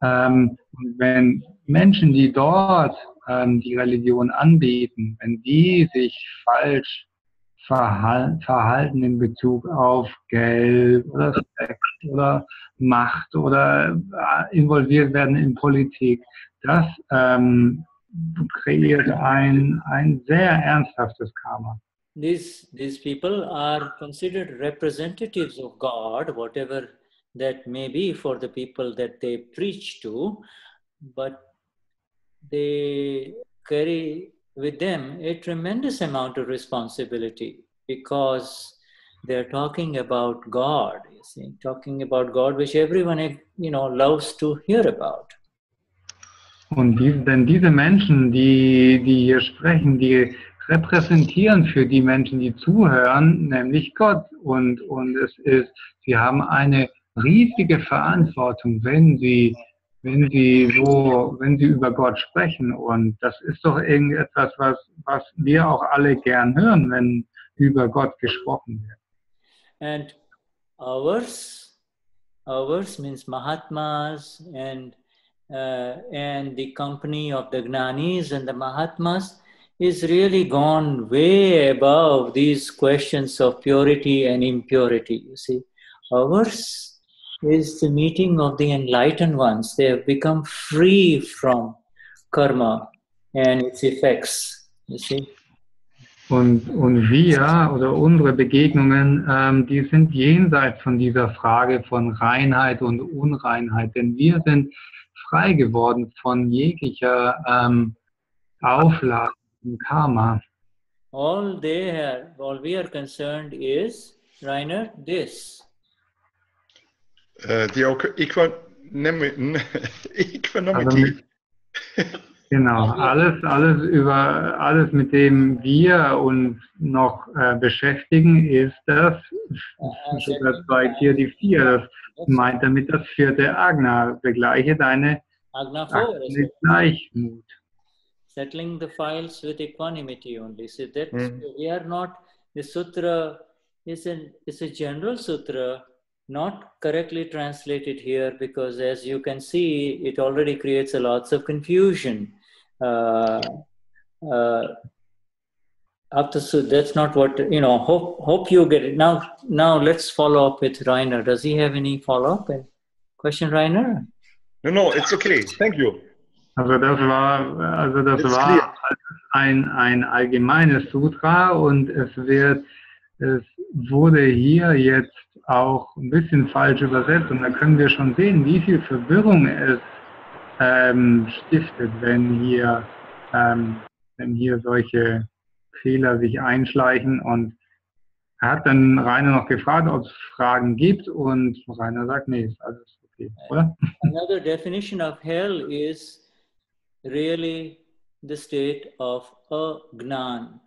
Und wenn Menschen, die dort die Religion anbieten, wenn die sich falsch verhalten in Bezug auf Geld oder Sex oder Macht oder involviert werden in Politik, das kreiert ein sehr ernsthaftes Karma. These people are considered representatives of God, whatever that may be for the people that they preach to, but they carry with them a tremendous amount of responsibility because they're talking about God, you see, talking about God, which everyone, loves to hear about. Denn diese Menschen, die hier sprechen, die repräsentieren für die Menschen, die zuhören, nämlich Gott. Und sie haben eine riesige Verantwortung, wenn sie über Gott sprechen. Und das ist doch irgendetwas, was wir auch alle gern hören, wenn über Gott gesprochen wird. And ours means Mahatmas and the company of the Gnanis and the Mahatmas is really gone way above these questions of purity and impurity. You see, ours is the meeting of the enlightened ones. They have become free from karma and its effects. You see. Und wir oder unsere Begegnungen, die sind jenseits von dieser Frage von Reinheit und Unreinheit, denn wir sind frei geworden von jeglicher Auflage im Karma. All we are concerned is, Rainer, this. The equanimity. Genau, alles mit dem wir uns noch beschäftigen, ist das bei dir die 4. Das meint damit das 4. Agna. Begleiche deine Agna mit Gleichmut. Settling the files with equanimity only. So that we are not, the sutra is a general sutra, not correctly translated here, because as you can see, it already creates a lots of confusion. That's not what, hope you get it. Now let's follow up with Rainer. Does he have any follow-up question, Rainer? No, it's okay. Thank you. Also das war ein allgemeines Sutra und es wurde hier jetzt auch ein bisschen falsch übersetzt und da können wir schon sehen, wie viel Verwirrung es stiftet, wenn hier solche Fehler sich einschleichen. Und er hat dann Rainer noch gefragt, ob es Fragen gibt und Rainer sagt, nee, ist alles okay, oder? Another definition of hell is really the state of a Gnan.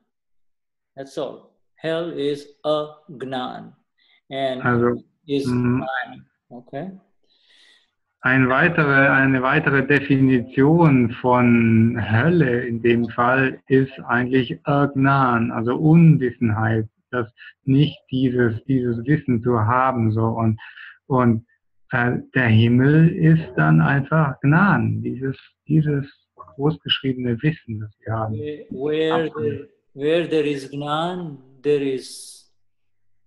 That's all. Hell is a Gnan. And is Gnan. Okay? Eine weitere Definition von Hölle in dem Fall ist eigentlich Gnan, also Unwissenheit, das nicht dieses Wissen zu haben. So. Und der Himmel ist dann einfach Gnan, dieses großgeschriebene Wissen, das wir haben. Where there is Gnan, there is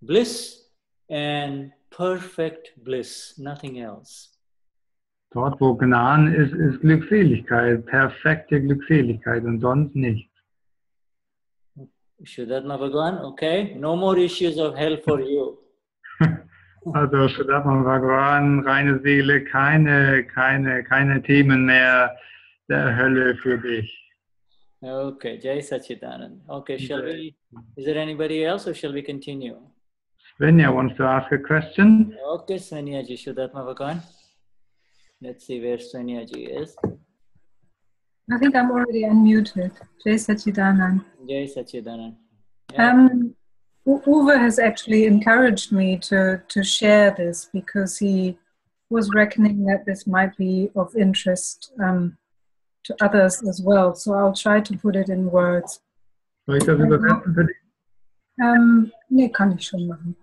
bliss and perfect bliss, nothing else. Dort, wo Gnan ist Glückseligkeit, perfekte Glückseligkeit und sonst nichts. Vishuddhatma Bhagwan, okay, no more issues of hell for you. Also Vishuddhatma Bhagwan, reine Seele, keine Themen mehr der Hölle für dich. Okay, Jai Sachidanand. Okay, is there anybody else or shall we continue? Swenja wants to ask a question. Okay, Swenja ji, Vishuddhatma Bhagwan. Let's see where Swenja ji is. I think I'm already unmuted. Jai Sachidanand. Jai Sachidanand. Yeah. Uwe has actually encouraged me to share this because he was reckoning that this might be of interest to others as well. So I'll try to put it in words. Soll ich das übersetzen für dich? Nee, kann ich schon machen.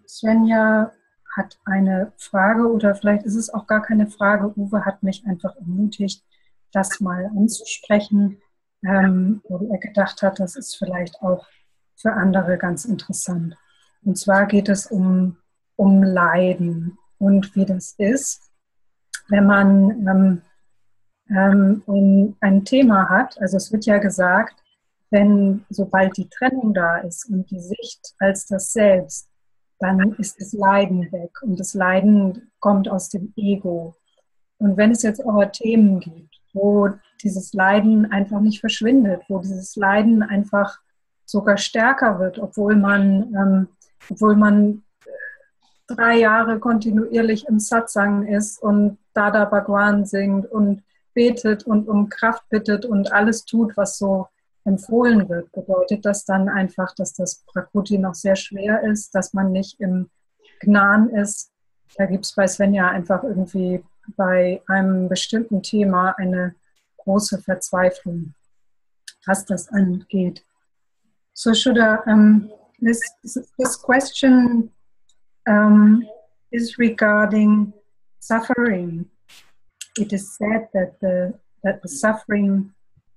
Swenja hat eine Frage oder vielleicht ist es auch gar keine Frage. Uwe hat mich einfach ermutigt, das mal anzusprechen, wo er gedacht hat, das ist vielleicht auch für andere ganz interessant. Und zwar geht es um Leiden und wie das ist, wenn man ein Thema hat. Also es wird ja gesagt, sobald die Trennung da ist und die Sicht als das Selbst, dann ist das Leiden weg und das Leiden kommt aus dem Ego. Und wenn es jetzt aber Themen gibt, wo dieses Leiden einfach nicht verschwindet, wo dieses Leiden einfach sogar stärker wird, obwohl man 3 Jahre kontinuierlich im Satsang ist und Dada Bhagwan singt und betet und um Kraft bittet und alles tut, was so empfohlen wird, bedeutet das dann einfach, dass das Prakruti noch sehr schwer ist, dass man nicht im Gnan ist. Da gibt es bei Swenja einfach irgendwie bei einem bestimmten Thema eine große Verzweiflung, was das angeht. So Shuddha, this question is regarding suffering. It is said that the suffering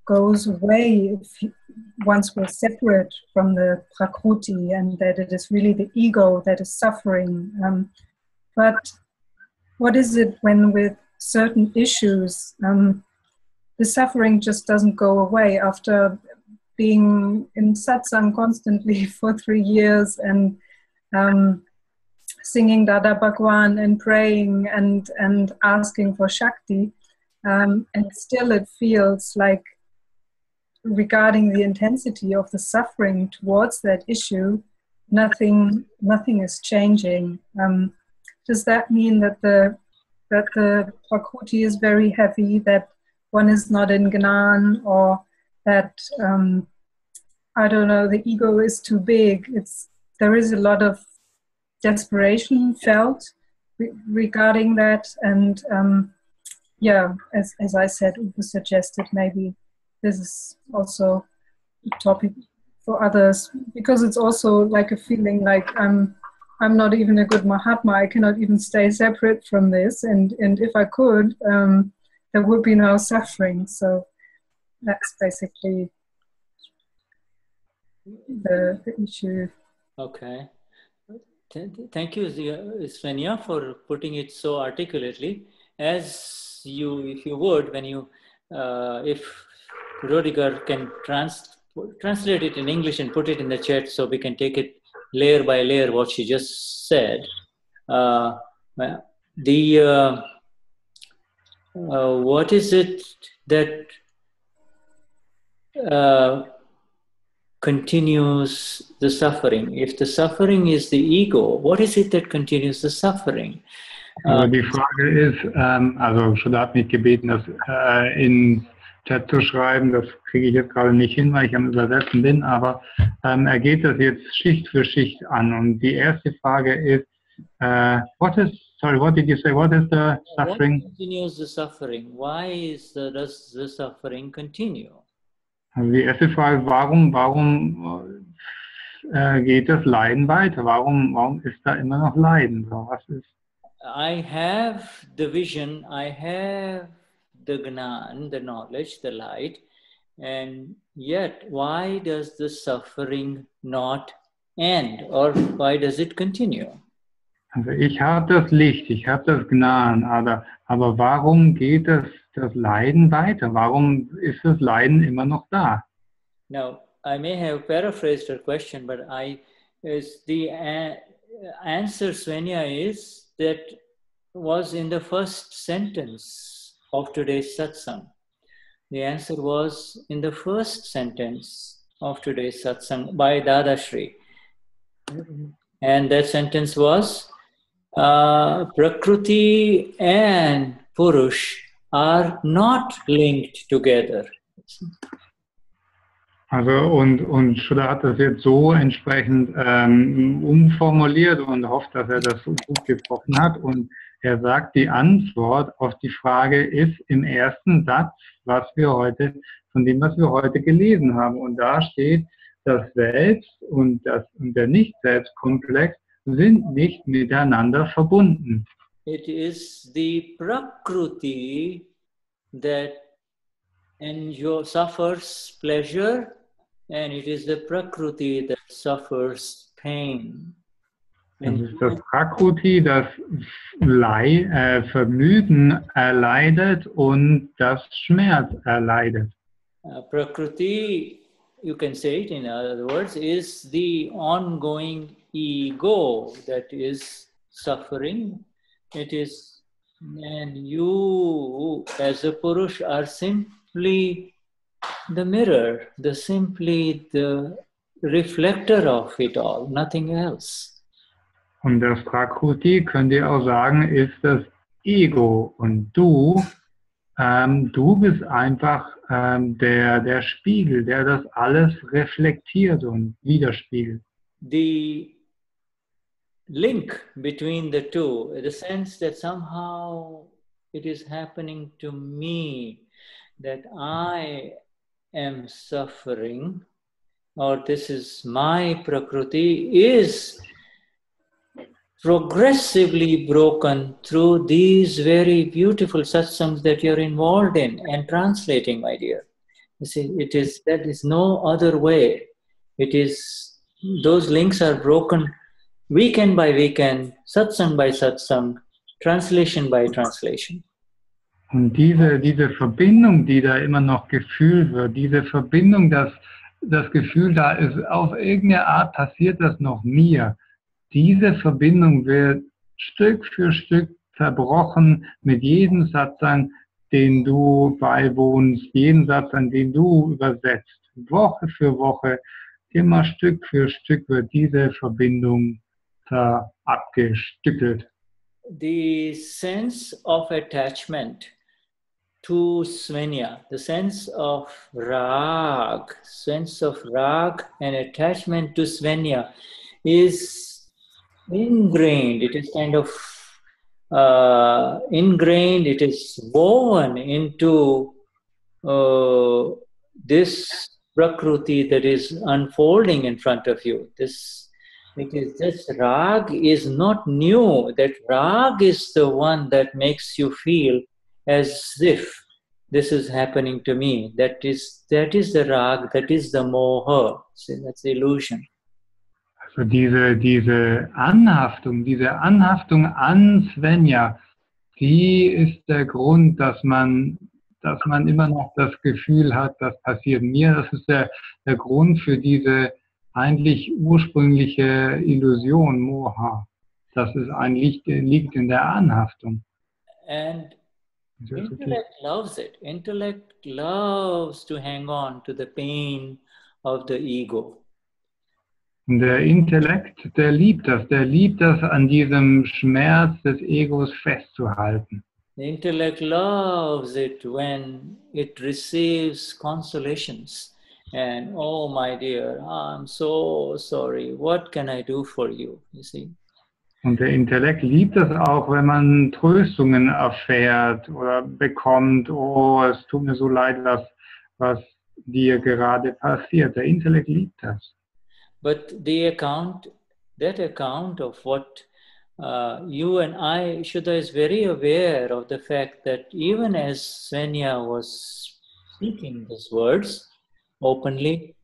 goes away once we're separate from the Prakruti, and that it is really the ego that is suffering. But what is it when with certain issues, the suffering just doesn't go away after being in satsang constantly for 3 years and singing Dada Bhagwan and praying and asking for Shakti, and still it feels like regarding the intensity of the suffering towards that issue, nothing is changing. Does that mean that the Prakruti is very heavy, that one is not in Gnan, or that I don't know, the ego is too big? There is a lot of desperation felt regarding that, and as I said, Uwe suggested maybe this is also a topic for others, because it's also like a feeling like I'm not even a good Mahatma. I cannot even stay separate from this, and if I could, there would be no suffering. So that's basically the issue. Okay. Thank you, Swenja, for putting it so articulately. As you, if you would, when you, if Ruediger can translate it in English and put it in the chat so we can take it layer by layer, what she just said. What is it that continues the suffering? If the suffering is the ego, what is it that continues the suffering? Also die Frage ist, also Shuddha hat mich gebeten, das in Chat zu schreiben. Das kriege ich jetzt gerade nicht hin, weil ich am Übersetzen bin, aber er geht das jetzt Schicht für Schicht an. Und die erste Frage ist, what did you say? What is the suffering? What continues the suffering? Why does the suffering continue? Also die erste Frage ist, warum geht das Leiden weiter? Warum ist da immer noch Leiden? So, was ist? I have the vision, I have the Gnan, the knowledge, the light, and yet why does the suffering not end, or why does it continue? Also ich habe das Licht, ich habe das Gnan, aber warum geht das Leiden weiter? Warum ist das Leiden immer noch da? Now, I may have paraphrased her question, but the answer, Swenja, is that was in the first sentence of today's satsang. The answer was in the first sentence of today's satsang by Dadashri. And that sentence was, Prakruti and Purush are not linked together. Also und Shuddha hat das jetzt so entsprechend umformuliert und hofft, dass er das so gut gesprochen hat. Und er sagt, die Antwort auf die Frage ist im ersten Satz, was wir heute gelesen haben. Und da steht, das Selbst und der Nicht-Selbst-Komplex sind nicht miteinander verbunden. It is the Prakruti that suffers pleasure, and it is the Prakruti that suffers pain. Das ist das Prakruti, das Vergnügen erleidet und das Schmerz erleidet. Prakruti, you can say it in other words, is the ongoing ego that is suffering. It is, and you as a Purush are simply the mirror, simply the reflector of it all, nothing else. Und das Prakruti, könnt ihr auch sagen, ist das Ego. Und du Du bist einfach der Spiegel, der das alles reflektiert und widerspiegelt. The link between the two, the sense that somehow it is happening to me, that I am suffering, or this is my Prakruti, is progressively broken through these very beautiful satsangs that you're involved in and translating, my dear. You see, that is no other way. It is, those links are broken weekend by weekend, satsang by satsang, translation by translation. Und diese Verbindung, die da immer noch gefühlt wird, diese Verbindung, dass das Gefühl da ist, auf irgendeine Art passiert das noch mir. Diese Verbindung wird Stück für Stück zerbrochen mit jedem Satsang, den du beiwohnst, jeden Satsang, den du übersetzt. Woche für Woche, immer Stück für Stück wird diese Verbindung abgestückelt. The sense of attachment to Swenja, the sense of rag and attachment to Swenja is ingrained. It is kind of ingrained, it is woven into this Prakruti that is unfolding in front of you. This rag is not new. That rag is the one that makes you feel as if this is happening to me. That is the rag, that is the moha. See, that's the illusion. Also diese Anhaftung an Swenja, die ist der Grund, dass man immer noch das Gefühl hat, das passiert mir. Das ist der Grund für diese eigentlich ursprüngliche Illusion, Moha. Das ist liegt in der Anhaftung. And intellect loves it. Intellect loves to hang on to the pain of the ego. Und der Intellekt, der liebt das an diesem Schmerz des Egos festzuhalten. The intellect loves it when it receives consolations. And, oh my dear, I'm so sorry. What can I do for you? You see? Und der Intellekt liebt es auch, wenn man Tröstungen erfährt oder bekommt. Oh, es tut mir so leid, was dir gerade passiert. Der Intellekt liebt das. But that account of what you and I, Shuddha is very aware of the fact that even as Swenja was speaking these words openly,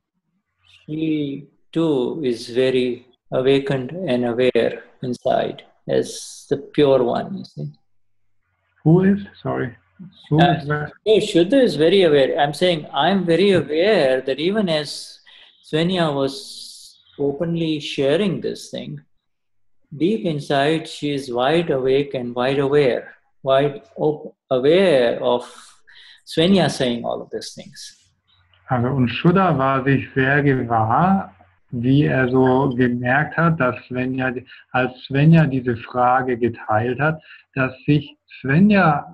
she too is very awakened and aware inside as the pure one, you see. Who is? Sorry. Who is that? Shuddha is very aware. I'm saying I'm very aware that even as Swenja was openly sharing this thing, deep inside she is wide awake and aware of Swenja saying all of these things. Also, und Shuddha war sich sehr gewahr, wie er so gemerkt hat, dass als Swenja diese Frage geteilt hat, dass sich Swenja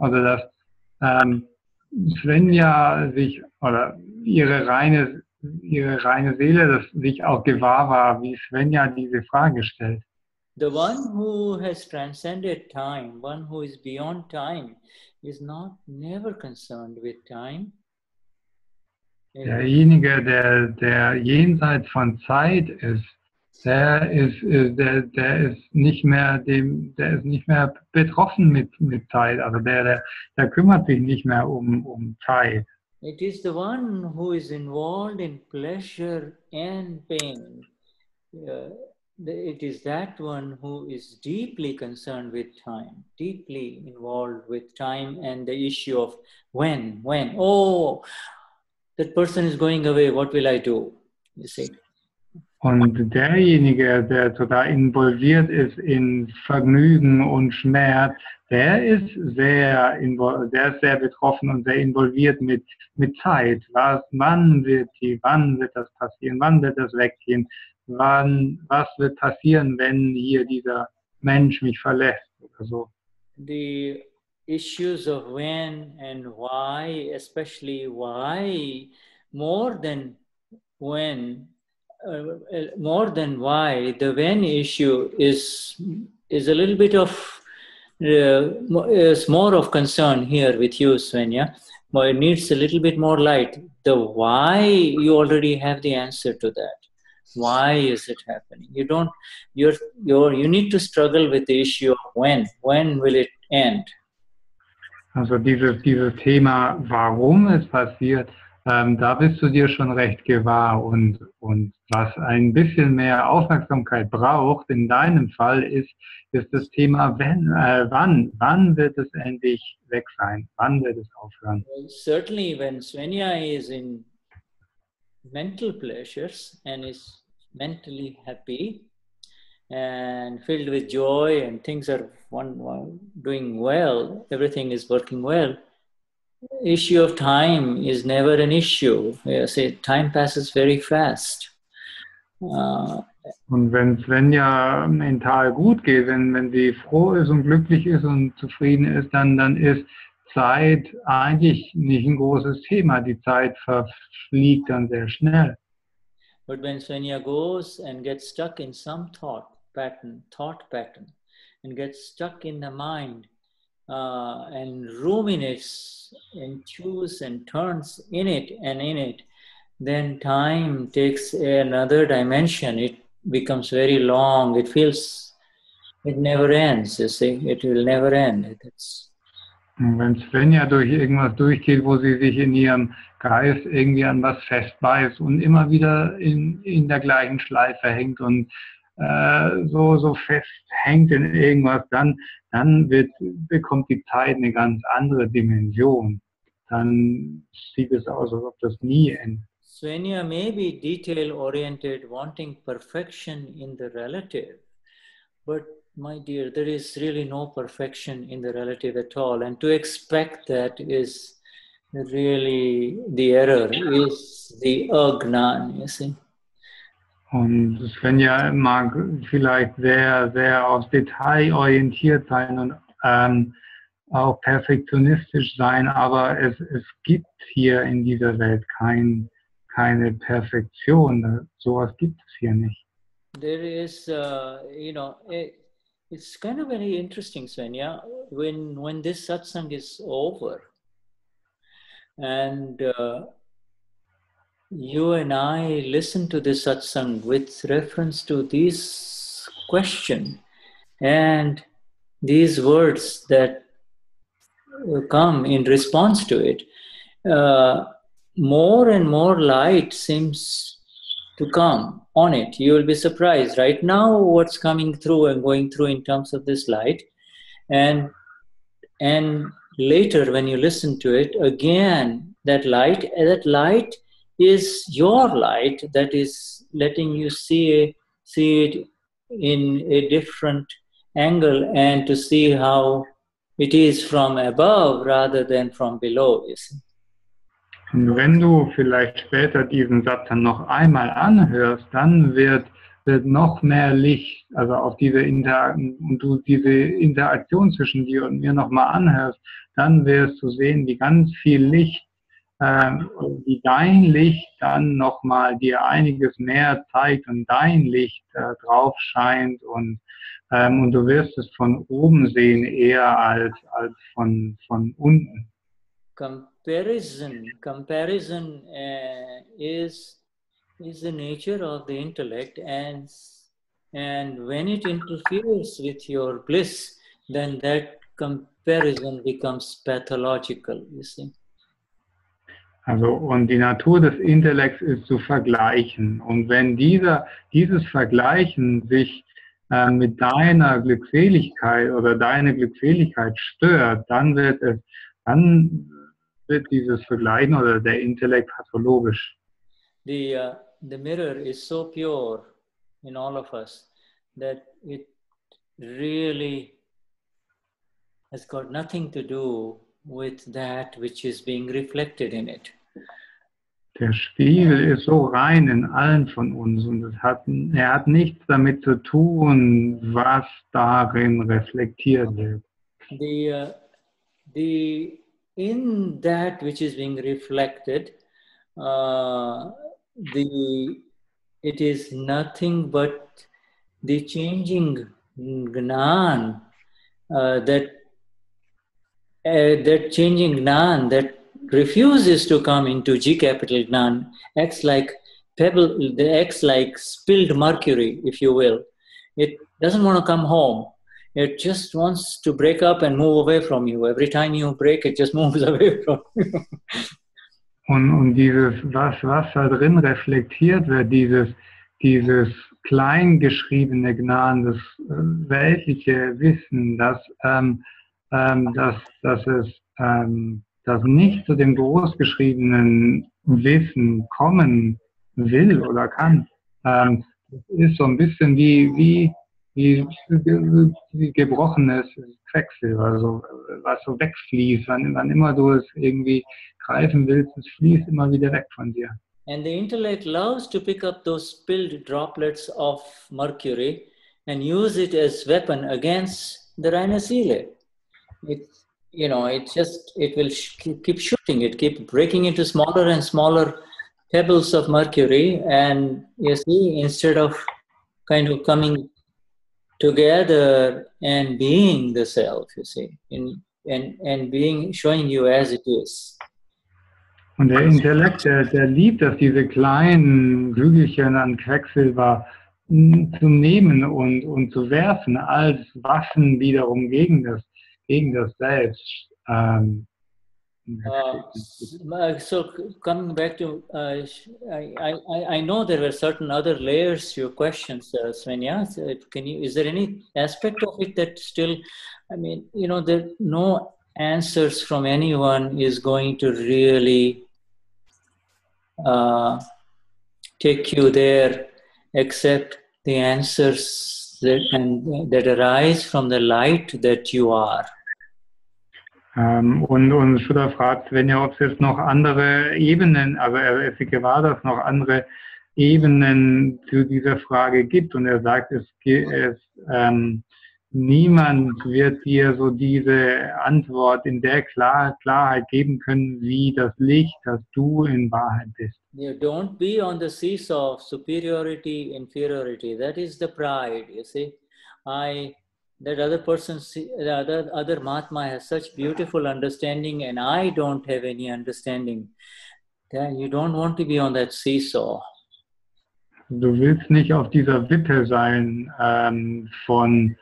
sich, oder ihre reine Seele, dass sich auch gewahr war, wie Swenja diese Frage stellt. The one who has transcended time, one who is beyond time, is never concerned with time. Derjenige, der jenseits von Zeit ist, der ist nicht mehr betroffen mit Zeit. Also der kümmert sich nicht mehr um Zeit. It is the one who is involved in pleasure and pain. It is that one who is deeply concerned with time, deeply involved with time and the issue of when. Oh, that person is going away, what will I do? You see. Und derjenige, der total involviert ist in Vergnügen und Schmerz, der ist sehr betroffen und sehr involviert mit Zeit. Wann wird das passieren? Wann wird das weggehen? Was wird passieren, wenn hier dieser Mensch mich verlässt oder so? The issues of when and why, especially why, more than when, more than why, the when issue is a little bit of, is more of concern here with you, Swenja. But it needs a little bit more light. The why, you already have the answer to that. Why is it happening? You don't, you need to struggle with the issue of when. When will it end? Also dieses Thema, warum es passiert, da bist du dir schon recht gewahr und was ein bisschen mehr Aufmerksamkeit braucht in deinem Fall ist das Thema wann wird es endlich weg sein, wann wird es aufhören? Well, certainly when Swenja is in mental pleasures and is mentally happy and filled with joy and things are doing well, everything is working well, issue of time is never an issue. Say time passes very fast. Und wenn Swenja mental gut geht, wenn sie froh ist und glücklich ist und zufrieden ist, dann ist Zeit eigentlich nicht ein großes Thema. Die Zeit verfliegt dann sehr schnell. But when Swenja goes and gets stuck in some thought pattern, and gets stuck in the mind, and ruminates and chews and turns in it, then time takes another dimension. It becomes very long. It feels it never ends, you see. It will never end. Wenn Swenja durch irgendwas durchgeht, wo sie sich in ihrem Geist irgendwie an was festbeißt und immer wieder in der gleichen Schleife hängt und so festhängt in irgendwas, dann bekommt die Zeit eine ganz andere Dimension. Dann sieht es aus, als ob das nie endet. Swenja may be detail-oriented, wanting perfection in the relative, but my dear, there is really no perfection in the relative at all, and to expect that is really the error, is the Gnan, you see. Und Swenja mag vielleicht sehr, sehr aufs Detail orientiert sein und auch perfektionistisch sein, aber es gibt hier in dieser Welt keine Perfektion. Sowas gibt es hier nicht. There is, it's kind of very interesting, Swenja, when this satsang is over and you and I listen to this satsang with reference to this question and these words that come in response to it, more and more light seems to come on it. You will be surprised right now what's coming through and going through in terms of this light, and later when you listen to it again, that light is your light that is letting you see it in a different angle and to see how it is from above rather than from below, you see. Und wenn du vielleicht später diesen Satz dann noch einmal anhörst, dann wird noch mehr Licht, also auf diese Interaktion zwischen dir und mir nochmal anhörst, dann wirst du sehen, wie ganz viel Licht, wie dein Licht dann nochmal dir einiges mehr zeigt und dein Licht drauf scheint und du wirst es von oben sehen eher als von unten. Comparison is the nature of the intellect, and when it interferes with your bliss, then that comparison becomes pathological, you see. Also, und die Natur des Intellekts ist zu vergleichen. Und wenn dieses Vergleichen sich mit deiner Glückseligkeit oder deine Glückseligkeit stört, dann wird dieses Vergleichen oder der Intellekt pathologisch. The mirror is so pure in all of us that it really has got nothing to do with that which is being reflected in it. Der Spiegel ist so rein in allen von uns und er hat nichts damit zu tun, was darin reflektiert wird. in that which is being reflected, it is nothing but the changing Gnan, that changing Gnan that refuses to come into G capital Gnan, acts like pebble, acts like spilled mercury, if you will. It doesn't want to come home. It just wants to break up and move away from you. Every time you break, it just moves away from you. Und dieses, was da drin reflektiert wird, dieses kleingeschriebene Gnan, das weltliche Wissen, dass das nicht zu dem großgeschriebenen Wissen kommen will oder kann, das ist so ein bisschen wie gebrochenes Quecksilber, so, was so wegfließt, wann immer du es irgendwie greifen willst, es fließt immer wieder weg von dir. And the intellect loves to pick up those spilled droplets of mercury and use it as weapon against the reine Seele. It will keep shooting it, keep breaking into smaller and smaller pebbles of mercury, and you see, instead of kind of coming together and being the self, you see, and being, showing you as it is. Und der Intellekt, der liebt es, diese kleinen Kügelchen an Quecksilber zu nehmen und zu werfen als Waffen wiederum gegen das Selbst. So coming back to, I know there were certain other layers to your questions, Swenja. Is there any aspect of it that still, I mean, there no answers from anyone is going to really take you there, except the answers that arise from the light that you are. Und Shuddha fragt Swenja, ob es jetzt noch andere Ebenen, also er ist sich gewahr, dass es noch andere Ebenen zu dieser Frage gibt. Und er sagt, niemand wird dir so diese Antwort in der Klarheit geben können, wie das Licht, das du in Wahrheit bist. You don't be on the seesaw of superiority, inferiority. That is the pride, you see. That other person, the other Mahatma has such beautiful understanding and I don't have any understanding. Then you don't want to be on that seesaw. Du willst nicht auf dieser Wippe sein von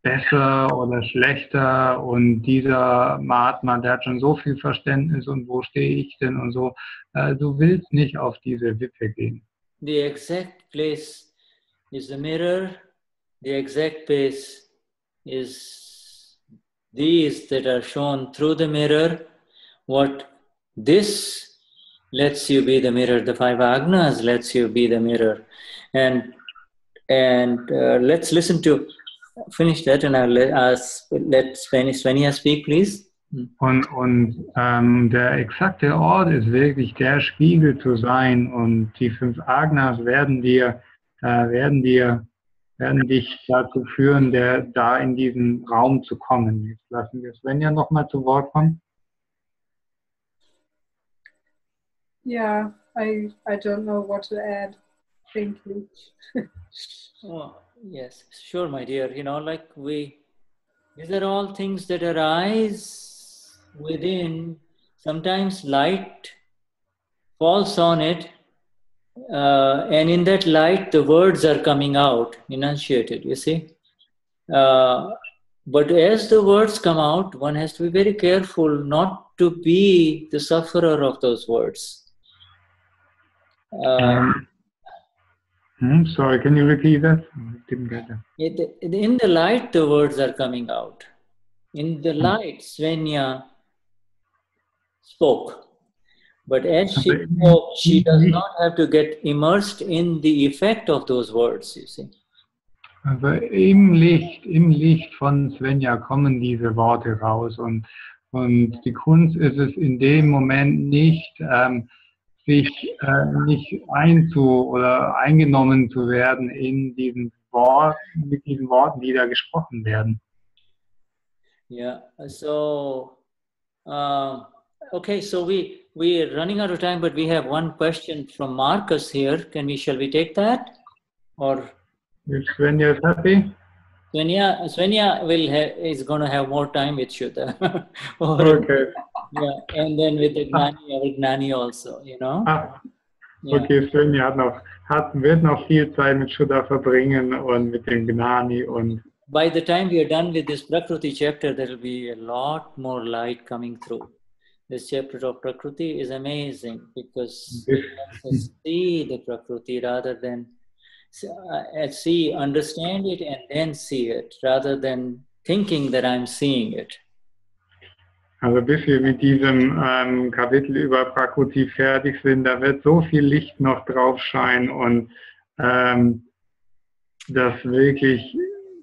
besser oder schlechter und dieser Mahatma, der hat schon so viel Verständnis und wo stehe ich denn und so. Du willst nicht auf diese Wippe gehen. The exact place is the mirror. The exact place is these that are shown through the mirror. What this lets you be the mirror, the five agnas lets you be the mirror. And let's listen to, finish that and I'll let Swenja speak, please. Und der exakte Ort ist wirklich der Spiegel zu sein und die fünf Agnas werden dich dazu führen, da in diesen Raum zu kommen. Jetzt lassen wir Swenja nochmal zu Wort kommen. Yeah, I don't know what to add. Thank you. Oh, yes, sure, my dear. These are all things that arise within. Sometimes light falls on it. And in that light, the words are coming out, enunciated, you see. But as the words come out, one has to be very careful not to be the sufferer of those words. Sorry, can you repeat that? Didn't get that. In the light, the words are coming out. In the light, Swenja spoke. But as she spoke, she does not have to get immersed in the effect of those words, you see. Also im Licht von Swenja kommen diese Worte raus und die Kunst ist es in dem Moment nicht, sich nicht oder eingenommen zu werden in diesen Worten, mit diesen Worten, die da gesprochen werden. Yeah. So, okay. So we are running out of time, but we have one question from Marcus here. Shall we take that? Or If Swenja is happy? Swenja is going to have more time with Shuddha. Okay. Yeah, and then with the Gnani also, you know. Yeah. Okay, Swenja wird noch viel Zeit mit Shuddha verbringen und mit den Gnani und. By the time we are done with this Prakruti chapter, there will be a lot more light coming through. This chapter of Prakruti is amazing because it lets us see the Prakruti rather than see, understand it and then see it, rather than thinking that I'm seeing it. Also bis wir mit diesem Kapitel über Prakruti fertig sind, da wird so viel Licht noch drauf scheinen und das wirklich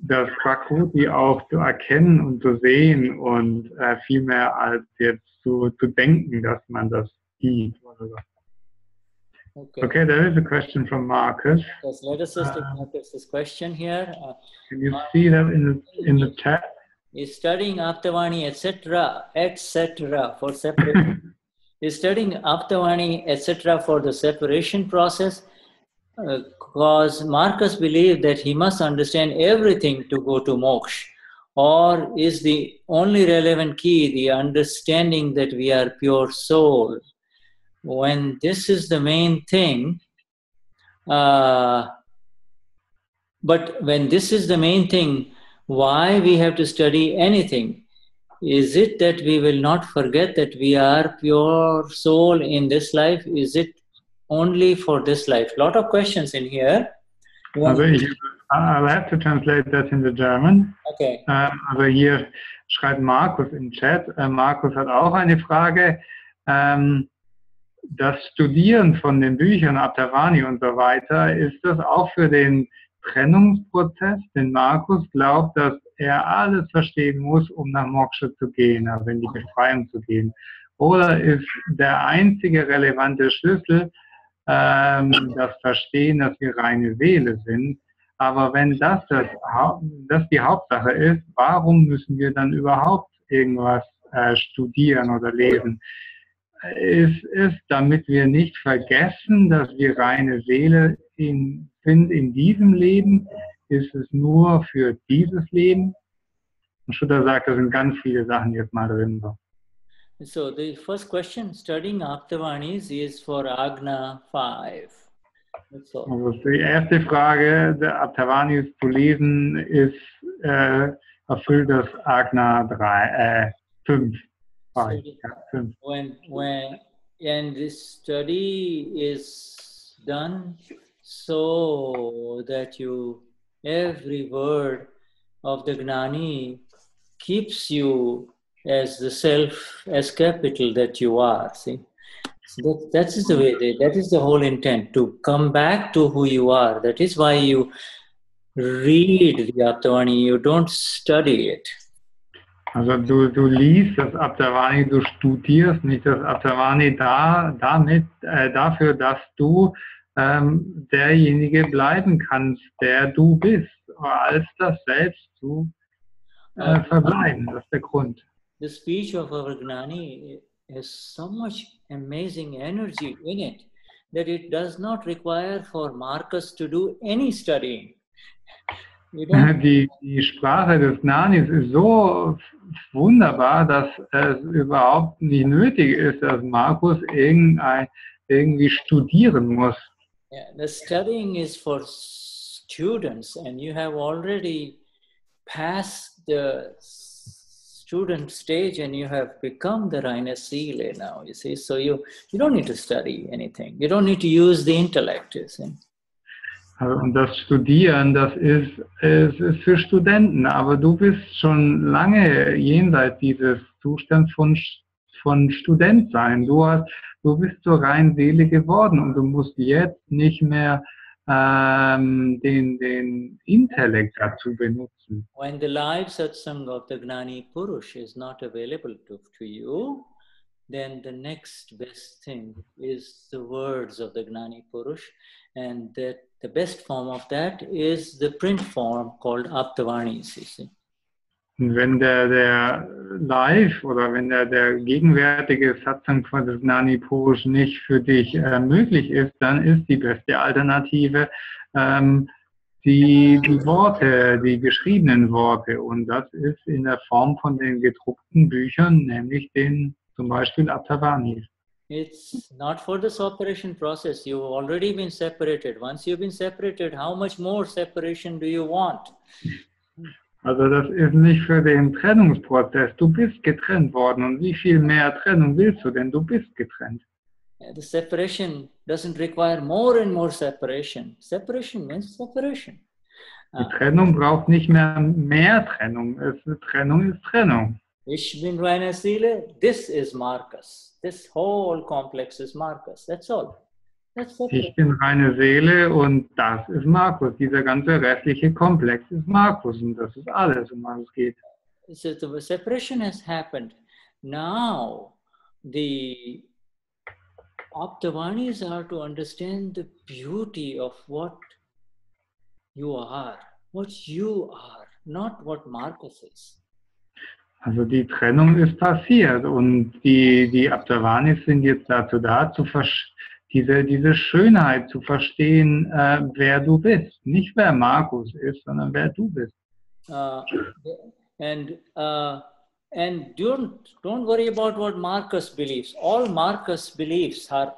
das Prakruti auch zu erkennen und zu sehen und viel mehr als jetzt zu denken, dass man das sieht. Okay, there is a question from Marcus. Yes, let us just take Marcus's question here. Can you see that in the chat? Is studying Aptavani, etc. for separation. Is studying Aptavani, etc. for the separation process, because Marcus believed that he must understand everything to go to moksha, or is the only relevant key the understanding that we are pure soul? When this is the main thing, but when this is the main thing, why we have to study anything? Is it that we will not forget that we are pure soul in this life? Is it only for this life? A lot of questions in here. I'll have to translate that into German. Okay. Aber hier schreibt Markus im Chat. Markus hat auch eine Frage. Das Studieren von den Büchern Aptavani und so weiter, ist das auch für den Trennungsprozess? Denn Markus glaubt, dass er alles verstehen muss, um nach Moksha zu gehen, also in die Befreiung zu gehen. Oder ist der einzige relevante Schlüssel das Verstehen, dass wir reine Seele sind? Aber wenn das die Hauptsache ist, warum müssen wir dann überhaupt irgendwas studieren oder lesen? Ist es, damit wir nicht vergessen, dass wir reine Seele sind in diesem Leben? Ist es nur für dieses Leben? Und Shuddha sagt, da sind ganz viele Sachen jetzt mal drin. So the first question, studying Aptavanis, is for Agna 5. Also die erste Frage, der Aptavanis zu lesen, ist erfüllt das Agna 5. And this study is done so that every word of the Gnani keeps you as the self, as capital that you are, see? So that is the way, that is the whole intent, to come back to who you are. That is why you read the Aptavani, you don't study it. Also du liest das Aptavani, du studierst nicht das Aptavani dafür, dass du derjenige bleiben kannst, der du bist, als das Selbst zu verbleiben. Das ist der Grund. The speech of our Gnani has so much amazing energy in it that it does not require for Marcus to do any studying. Die Sprache des Gnanis ist so wunderbar, dass es überhaupt nicht nötig ist, dass Markus irgendwie studieren muss. Yeah, the studying is for students, and you have already passed the student stage and you have become the Reine Seele now, you see. So you don't need to study anything. You don't need to use the intellect, you see. Und das Studieren, das ist für Studenten, aber du bist schon lange jenseits dieses Zustands von Student sein. Du bist zur reinen Seele geworden und du musst jetzt nicht mehr den Intellekt dazu benutzen. When the live satsang of the Gnani Purush is not available to you, then the next best thing is the words of the Gnani Purush, and that the best form of that is the print form called Aptavanis, you see. Und wenn der Live oder wenn der gegenwärtige Satsang von des Gnani Purush nicht für dich möglich ist, dann ist die beste Alternative die Worte, die geschriebenen Worte. Und das ist in der Form von den gedruckten Büchern, nämlich den zum Beispiel Abtavanis. It's not for the separation process. You've already been separated. Once you've been separated, how much more separation do you want? Also das ist nicht für den Trennungsprozess. Du bist getrennt worden. Und wie viel mehr Trennung willst du denn? Du bist getrennt. The separation doesn't require more and more separation. Separation means separation. Die Trennung braucht nicht mehr Trennung. Trennung ist Trennung. Ich bin reine Seele. This is Marcus. This whole complex is Marcus. That's all. That's separation. Ich bin reine Seele und das ist Markus. Dieser ganze restliche Komplex ist Markus und das ist alles, um was es geht. So the separation has happened. Now the Aptavanis are to understand the beauty of what you are, not what Marcus is. Also die Trennung ist passiert und die Aptavanis sind jetzt dazu da, diese Schönheit zu verstehen, wer du bist. Nicht wer Markus ist, sondern wer du bist. And don't worry about what Marcus believes. All Marcus beliefs are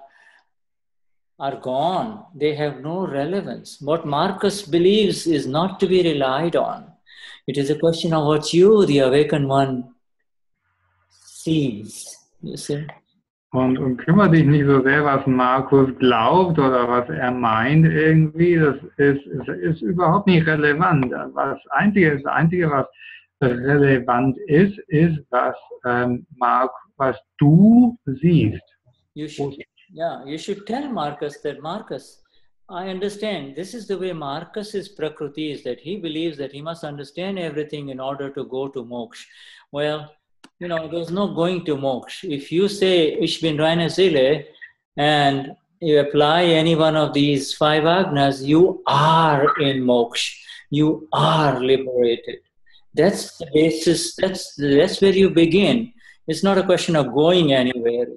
gone. They have no relevance. What Marcus believes is not to be relied on. It is a question of what you, the awakened one, sees. You see? Und kümmere dich nicht so sehr, was Markus glaubt oder was er meint irgendwie. Das ist überhaupt nicht relevant. Das Einzige, was relevant ist, was du siehst. You should tell Marcus that, Marcus, I understand. This is the way Marcus's Prakruti is, that he believes that he must understand everything in order to go to moksha. Well, there's no going to moksha. If you say, Ich bin reine Seele, and you apply any one of these 5 agnas, you are in moksha. You are liberated. That's the basis, that's where you begin. It's not a question of going anywhere.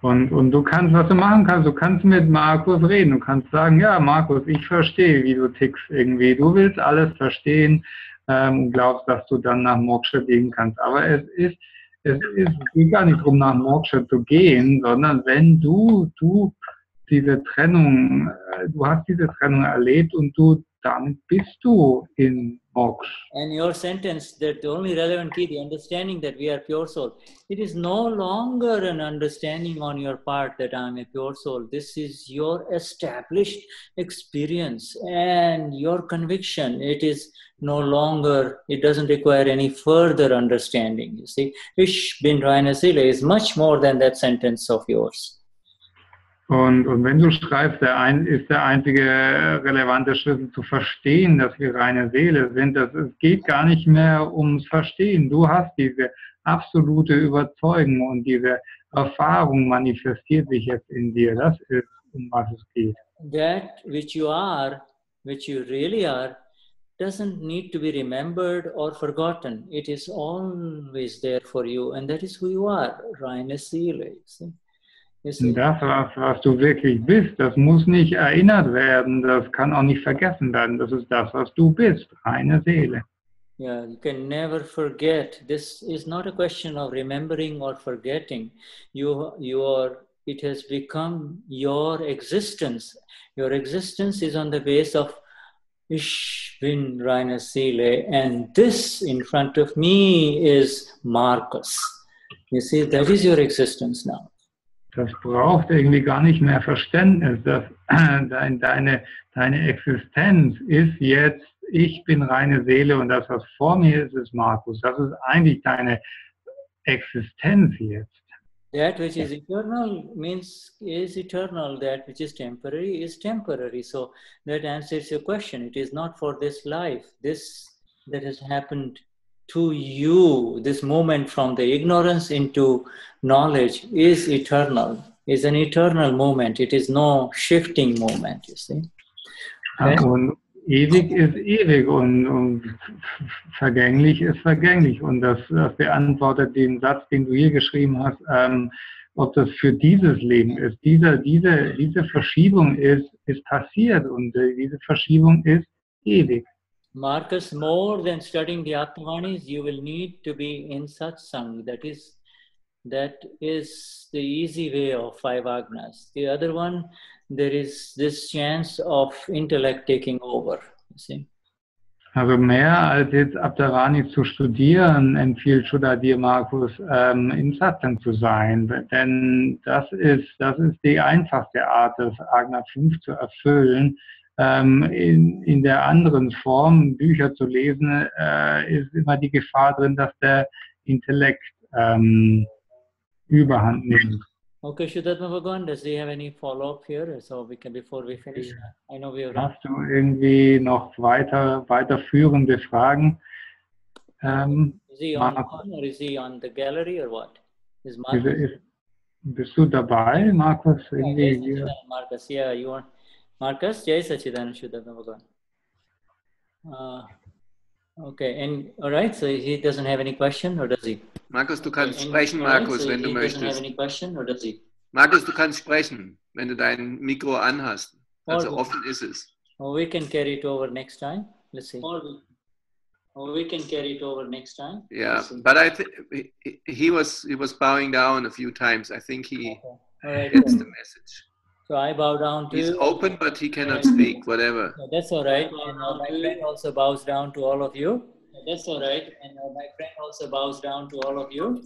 Und du kannst, was du machen kannst, du kannst mit Markus reden. Du kannst sagen, ja, Markus, ich verstehe, wie du tickst irgendwie. Du willst alles verstehen und glaubst, dass du dann nach Moksha gehen kannst. Aber es geht gar nicht darum, nach Moksha zu gehen, sondern wenn du diese Trennung, du hast diese Trennung erlebt und damit bist du in moksha. And your sentence, that the only relevant key, the understanding that we are pure soul, it is no longer an understanding on your part that I am a pure soul. This is your established experience and your conviction. It is no longer, it doesn't require any further understanding. You see, Ich bin reine Seele is much more than that sentence of yours. Und wenn du schreibst, ist der einzige relevante Schlüssel zu verstehen, dass wir reine Seele sind, es geht gar nicht mehr ums Verstehen. Du hast diese absolute Überzeugung und diese Erfahrung manifestiert sich jetzt in dir. Das ist, um was es geht. That which you are, which you really are, doesn't need to be remembered or forgotten. It is always there for you, and that is who you are, reine Seele. Das, was du wirklich bist, das muss nicht erinnert werden, das kann auch nicht vergessen werden. Das ist das, was du bist, reine Seele. Yeah, you can never forget. This is not a question of remembering or forgetting. It has become your existence. Your existence is on the base of Ich bin reine Seele, and this in front of me is Marcus. You see, that is your existence now. Das braucht irgendwie gar nicht mehr Verständnis. Deine Existenz ist jetzt, ich bin reine Seele und das, was vor mir ist, ist Markus. Das ist eigentlich deine Existenz jetzt. That which is eternal is eternal. That which is temporary. So that answers your question. It is not for this life. This that has happened to you, this moment from the ignorance into knowledge is eternal, is an eternal moment. It is no shifting moment, you see. Okay? ewig ist ewig und vergänglich ist vergänglich. Und das beantwortet den Satz, den du hier geschrieben hast, ob das für dieses Leben ist. Diese Verschiebung ist passiert und diese Verschiebung ist ewig. Marcus, more than studying the Atmavanis, you will need to be in Satsang. That is the easy way of 5 Agnas. The other one, there is this chance of intellect taking over. You see? Also mehr als jetzt Abdarani zu studieren, empfiehlt Shuddha dir, Markus, in Satsang zu sein. Denn das ist die einfachste Art, das Agna 5 zu erfüllen. In der anderen Form, Bücher zu lesen, ist immer die Gefahr drin, dass der Intellekt Überhand nimmt. Okay, Shuddhatma Bhagwan, does he have any follow-up here? So we can, before we finish, I know we have. Hast du irgendwie noch weiterführende Fragen? Is he on the phone or is he on the gallery or what? Bist du dabei, Markus? Irgendwie Marcus, yeah, you want Marcus? Jai Sachidananda Shuddhatma Bhagwan. Okay, and all right, so he doesn't have any question, or does he? Markus, du kannst sprechen, Markus, wenn du möchtest. Doesn't have any question, or does he? Markus, du kannst sprechen, wenn du dein Mikro anhast. Also offen ist es. Or we can carry it over next time. Let's see. Or we can carry it over next time. Yeah, but I think he was bowing down a few times. I think he gets the message. So I bow down to you. He's open, but he cannot speak, whatever. That's all right. And my friend also bows down to all of you. That's all right. And my friend also bows down to all of you.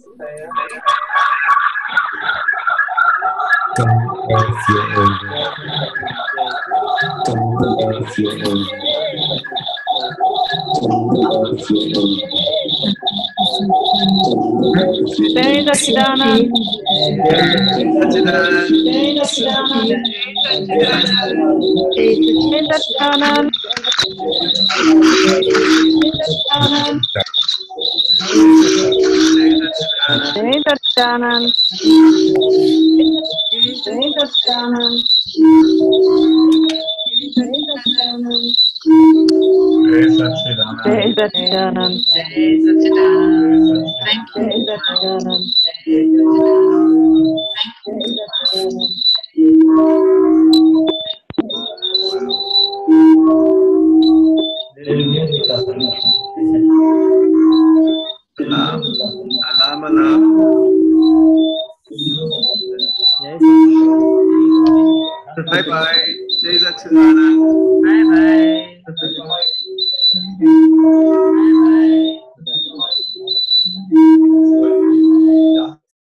Jai Sachidanand. Thank you. Alarm, alarm. Bye bye. Jai Sachidananda. Bye bye.